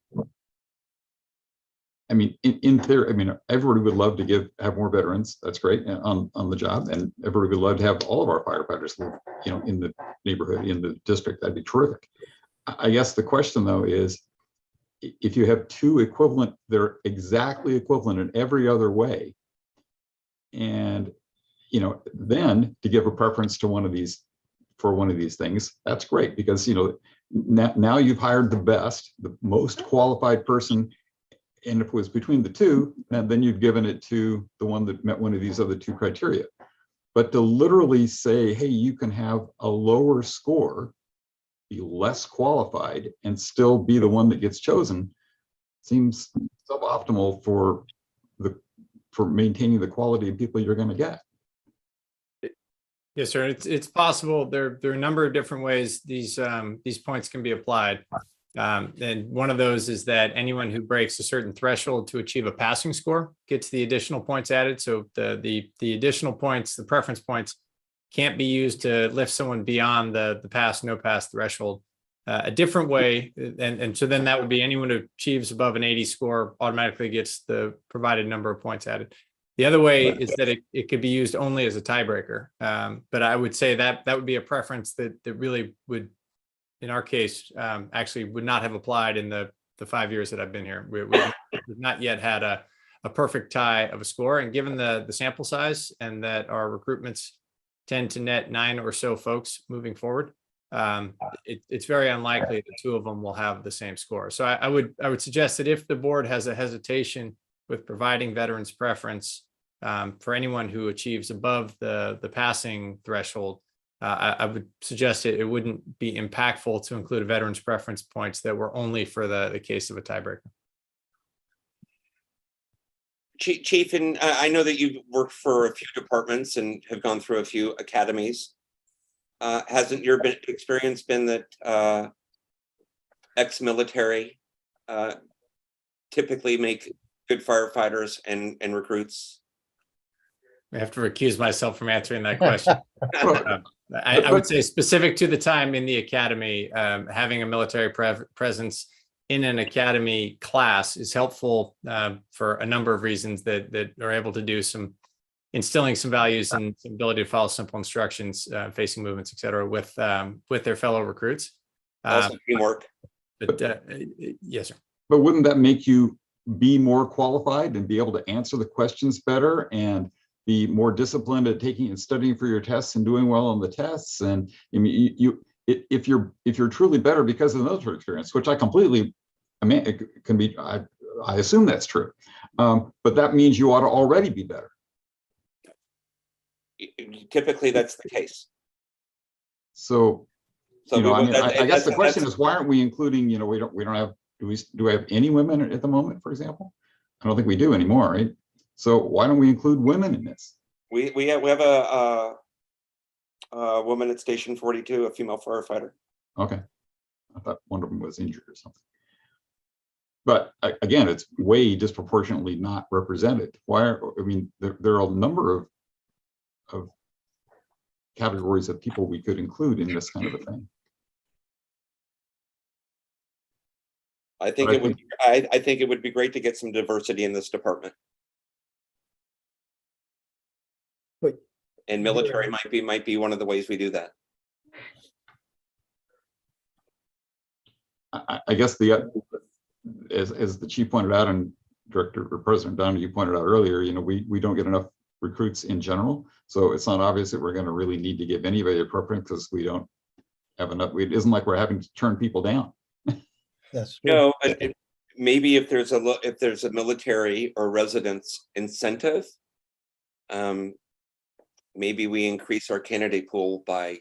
I mean, in theory, I mean, everybody would love to have more veterans. That's great on the job, and everybody would love to have all of our firefighters live, in the neighborhood, in the district. That'd be terrific. I guess the question though is, if you have 2 equivalent, they're exactly equivalent in every other way, and then to give a preference to one of these things, that's great, because now you've hired the best, the most qualified person. And if it was between the 2, then you've given it to the one that met one of these other 2 criteria. But to literally say, hey, you can have a lower score, be less qualified, and still be the one that gets chosen, seems suboptimal for maintaining the quality of people you're going to get. Yes, sir. It's possible. There are a number of different ways these points can be applied. And one of those is that anyone who breaks a certain threshold to achieve a passing score gets the additional points added. So the additional points, the preference points, can't be used to lift someone beyond the pass, no pass threshold. A different way, and so then that would be anyone who achieves above an 80 score automatically gets the provided number of points added. The other way is that it could be used only as a tiebreaker. But I would say that would be a preference that really would, in our case, actually would not have applied in the 5 years that I've been here. We've not yet had a perfect tie of a score. And given the sample size and that our recruitments tend to net 9 or so folks moving forward, it's very unlikely that 2 of them will have the same score. So I would suggest that if the board has a hesitation with providing veterans preference for anyone who achieves above the passing threshold, I would suggest it wouldn't be impactful to include a veterans preference points that were only for the case of a tiebreaker. Chief, and I know that you've worked for a few departments and have gone through a few academies. Hasn't your experience been that ex-military typically make good firefighters and recruits? I have to recuse myself from answering that question. I would say specific to the time in the academy, having a military presence in an academy class is helpful for a number of reasons that are able to do instilling some values and some ability to follow simple instructions, facing movements, et cetera, with their fellow recruits. Also teamwork. But yes, sir. But wouldn't that make you be more qualified and be able to answer the questions better and be more disciplined at taking and studying for your tests and doing well on the tests? And I mean, if you're truly better because of the military experience, which I completely, it can be, I assume that's true, but that means you ought to already be better. Typically, that's the case. So I guess the question is, why aren't we including? We don't have. Do we have any women at the moment, for example? I don't think we do anymore, right? So why don't we include women in this? We have a woman at Station 42, a female firefighter. Okay. I thought one of them was injured or something. But again, it's way disproportionately not represented. I mean, there are a number of categories of people we could include in this kind of a thing. I think it would. I think it would be great to get some diversity in this department. But and military might be one of the ways we do that. I guess as the chief pointed out, and Director or President Donner, you pointed out earlier, you know, we don't get enough recruits in general, so it's not obvious that we're going to really need to give anybody a preference because we don't have enough. It isn't like we're having to turn people down. That's no, but maybe if there's a military or residence incentive, maybe we increase our candidate pool by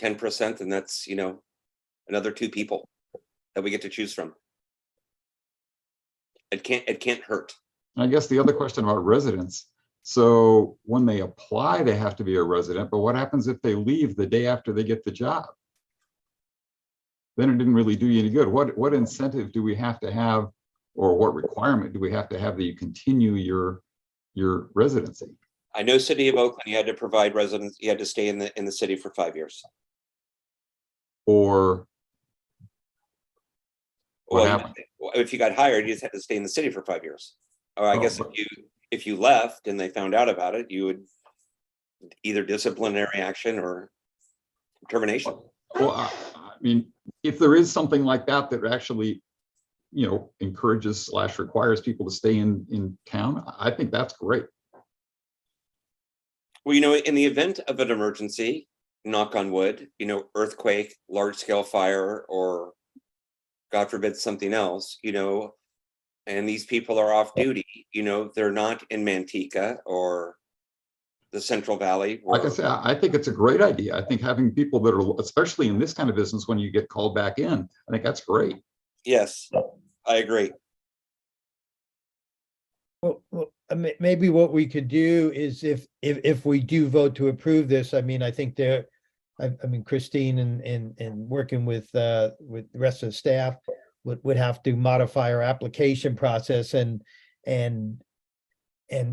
10%, and that's, you know, another 2 people that we get to choose from. It can't hurt. I guess the other question about residents. So when they apply, they have to be a resident, but what happens if they leave the day after they get the job? Then it didn't really do you any good. What incentive do we have to have, or what requirement do we have to have that you continue your residency? I know City of Oakland, you had to provide residence, you had to stay in the city for 5 years. Or well, if you got hired, you just had to stay in the city for 5 years. Or I guess if you left and they found out about it, you would either disciplinary action or termination. Well, I mean, if there is something like that that actually, you know, encourages / requires people to stay in town, I think that's great. Well, you know, in the event of an emergency, knock on wood, you know, earthquake, large scale fire, or God forbid something else, you know, and these people are off duty, you know, they're not in Manteca or the Central Valley. Like I said, I think it's a great idea. I think having people that are, especially in this kind of business, when you get called back in, I think that's great. Yes, I agree. Well, maybe what we could do is if we do vote to approve this, I mean, I think I mean, Christine and working with the rest of the staff would have to modify our application process and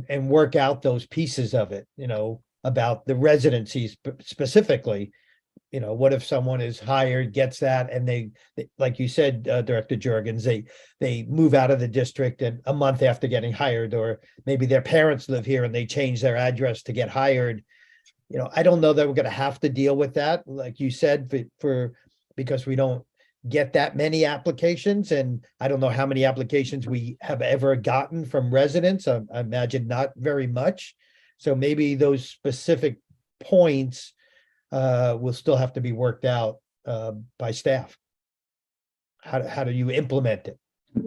work out those pieces of it, you know, about the residencies specifically. You know, what if someone is hired, gets that, and they like you said, Director Jurgens, they move out of the district and a month after getting hired, or maybe their parents live here and they change their address to get hired. You know, I don't know that we're going to have to deal with that, like you said, because we don't get that many applications, and I don't know how many applications we have ever gotten from residents. I imagine not very much. So maybe those specific points will still have to be worked out by staff. How do you implement it?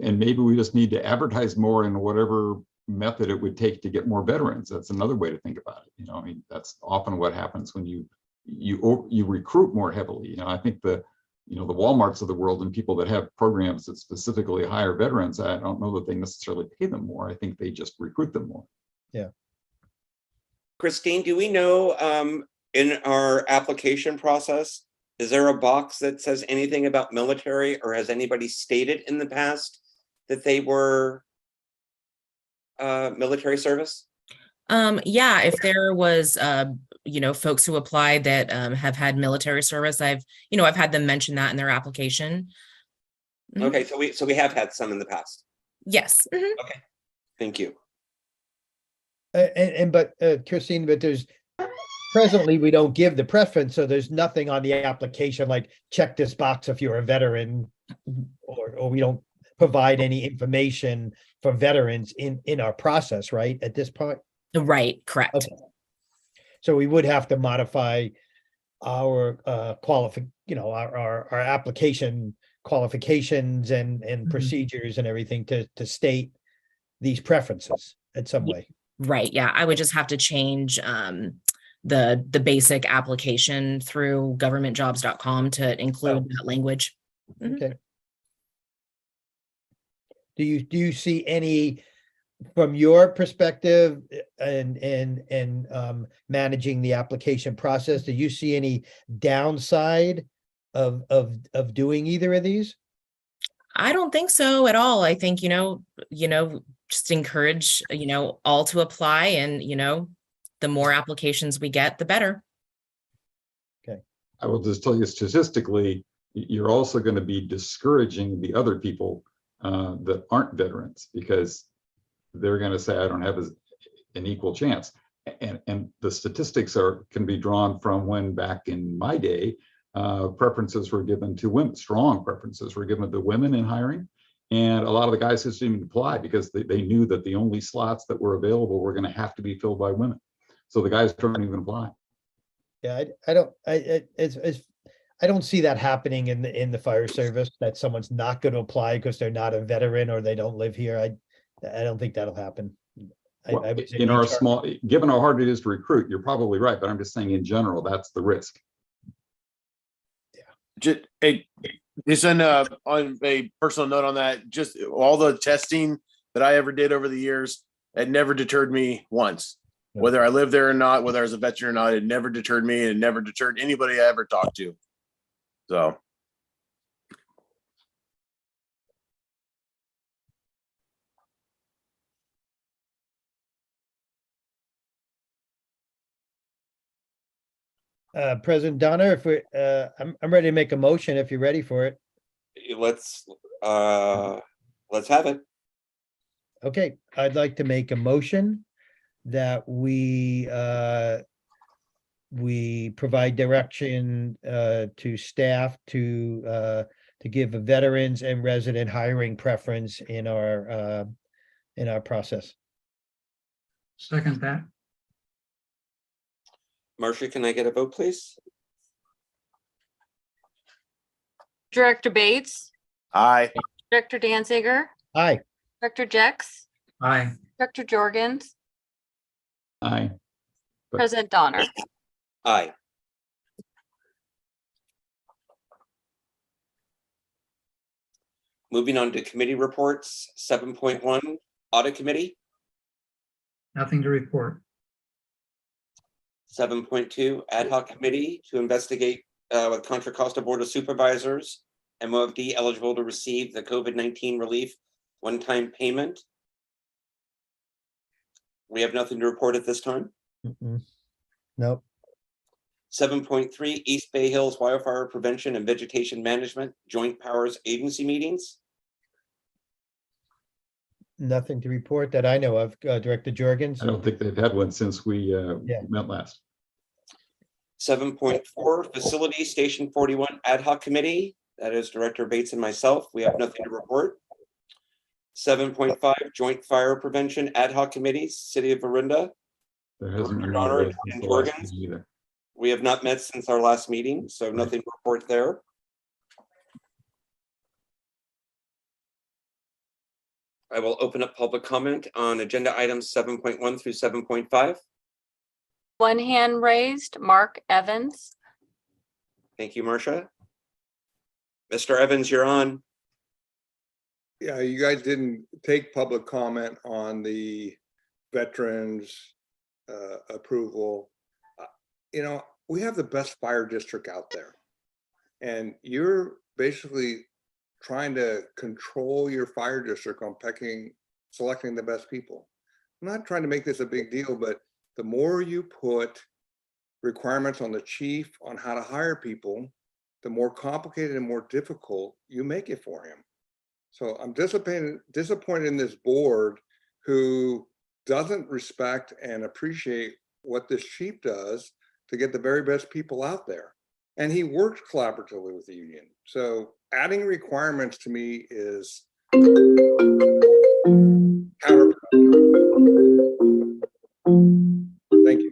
And maybe we just need to advertise more in whatever method it would take to get more veterans. That's another way to think about it. You know, I mean, that's often what happens when you recruit more heavily. You know, I think the Walmarts of the world and people that have programs that specifically hire veterans, I don't know that they necessarily pay them more. I think they just recruit them more. Yeah. Christine, do we know in our application process, is there a box that says anything about military, or has anybody stated in the past that they were military service? Yeah, if there was, you know, folks who applied that have had military service, I've had them mention that in their application. Okay, so we have had some in the past. Yes. Okay, thank you. But Christine, but there's presently we don't give the preference, so there's nothing on the application like check this box if you're a veteran, or we don't provide any information for veterans in our process, right? At this point. Right, correct. Okay. So we would have to modify our our application qualifications and procedures and everything to state these preferences in some way. Right. Yeah, I would just have to change the basic application through governmentjobs.com to include that language. Okay. Do you see any, from your perspective and managing the application process, do you see any downside of doing either of these? I don't think so at all. I think, just encourage, all to apply and, the more applications we get, the better. I will just tell you statistically, you're also going to be discouraging the other people that aren't veterans because they're going to say, I don't have an equal chance. And the statistics can be drawn from when back in my day, preferences were given to women, strong preferences were given to women in hiring. And a lot of the guys just didn't apply because they knew that the only slots that were available were going to have to be filled by women. So the guys don't even apply. Yeah, I don't see that happening in the fire service, that someone's not going to apply because they're not a veteran or they don't live here. I don't think that'll happen. Well, I would say in our HR given how hard it is to recruit, you're probably right, but I'm just saying in general, that's the risk. Just on a personal note on that, just all the testing that I ever did over the years, it never deterred me once. Whether I lived there or not, whether I was a veteran or not, it never deterred me, and it never deterred anybody I ever talked to. So. President Donner, if we, I'm ready to make a motion if you're ready for it. Let's have it. Okay, I'd like to make a motion that we provide direction to staff to give veterans and resident hiring preference in our process. Second that. Marcia, can I get a vote, please? Director Bates, Aye. Director Danziger, Aye. Director Jex, Aye. Director Jorgens, Aye. But- President Donner. Aye. Moving on to committee reports, 7.1, Audit Committee. Nothing to report. 7.2, Ad Hoc Committee to investigate with Contra Costa Board of Supervisors, MOFD eligible to receive the COVID-19 relief one-time payment. We have nothing to report at this time. Nope. 7.3, East Bay Hills Wildfire Prevention and Vegetation Management Joint Powers Agency meetings. Nothing to report that I know of. Director Jorgens. I don't think they've had one since we met last. 7.4, Facility Station 41 Ad Hoc Committee. That is Director Bates and myself. We have nothing to report. 7.5, Joint Fire Prevention Ad Hoc Committee, City of Orinda. There hasn't been Donner one and since the last Jorgens. meeting either. We have not met since our last meeting, so nothing to report there. I will open up public comment on agenda items 7.1 through 7.5. One hand raised, Mark Evans. Thank you, Marcia. Mr. Evans, you're on. Yeah, you guys didn't take public comment on the veterans approval. We have the best fire district out there. And you're basically trying to control your fire district on selecting the best people. I'm not trying to make this a big deal, but the more you put requirements on the chief on how to hire people, the more complicated and more difficult you make it for him. So I'm disappointed in this board who doesn't respect and appreciate what this chief does to get the very best people out there. And he works collaboratively with the union. So adding requirements to me is counterproductive. Thank you.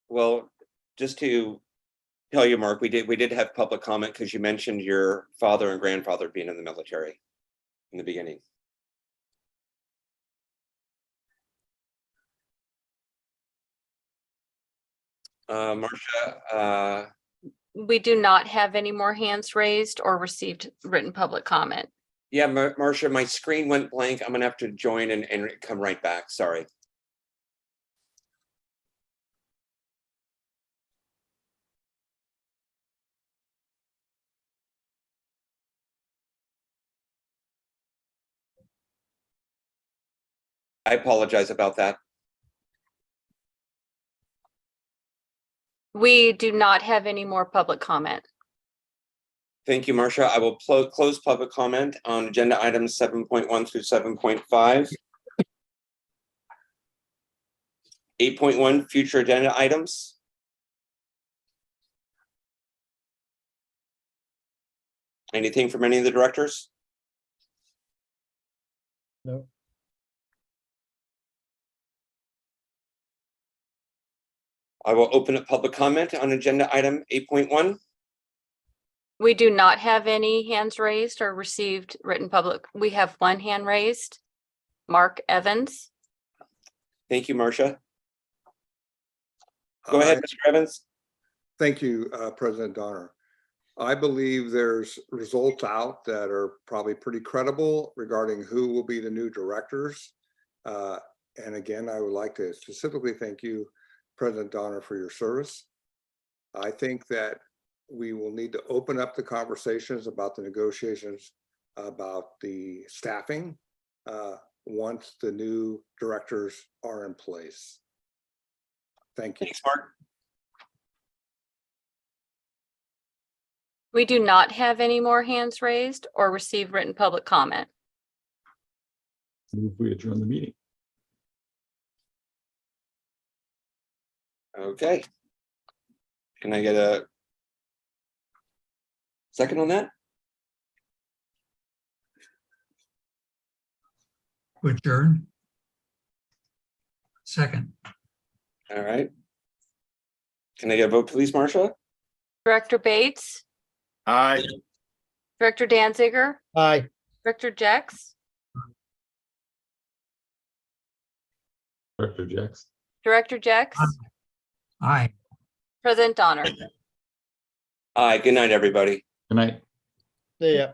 Well, just to tell you, Mark, we did have public comment because you mentioned your father and grandfather being in the military in the beginning. Marcia, We do not have any more hands raised or received written public comment. yeah, Marcia, my screen went blank. I'm gonna have to join and come right back. Sorry. I apologize about that. We do not have any more public comment. Thank you, Marcia. I will close public comment on agenda items 7.1 through 7.5. 8.1, future agenda items. Anything from any of the directors? No. I will open up public comment on agenda item 8.1. We do not have any hands raised or received written public. We have one hand raised. Mark Evans. Thank you, Marcia. Go ahead, Mr. Evans. Thank you, President Donner. I believe there's results out that are probably pretty credible regarding who will be the new directors. And again, I would like to specifically thank you, President Donner, for your service. I think that we will need to open up the conversations about the negotiations about the staffing once the new directors are in place. Thank you. Thanks, Mark. We do not have any more hands raised or received written public comment. Move we adjourn the meeting. Okay. Can I get a second on that? Adjourn. Second. All right. Can I get a vote, please, Marcia? Director Bates, Aye. Director Danziger, Aye. Director Jex, Director Jex. Director Jex, Aye. President Donner. Aye. Good night, everybody. Good night. See ya.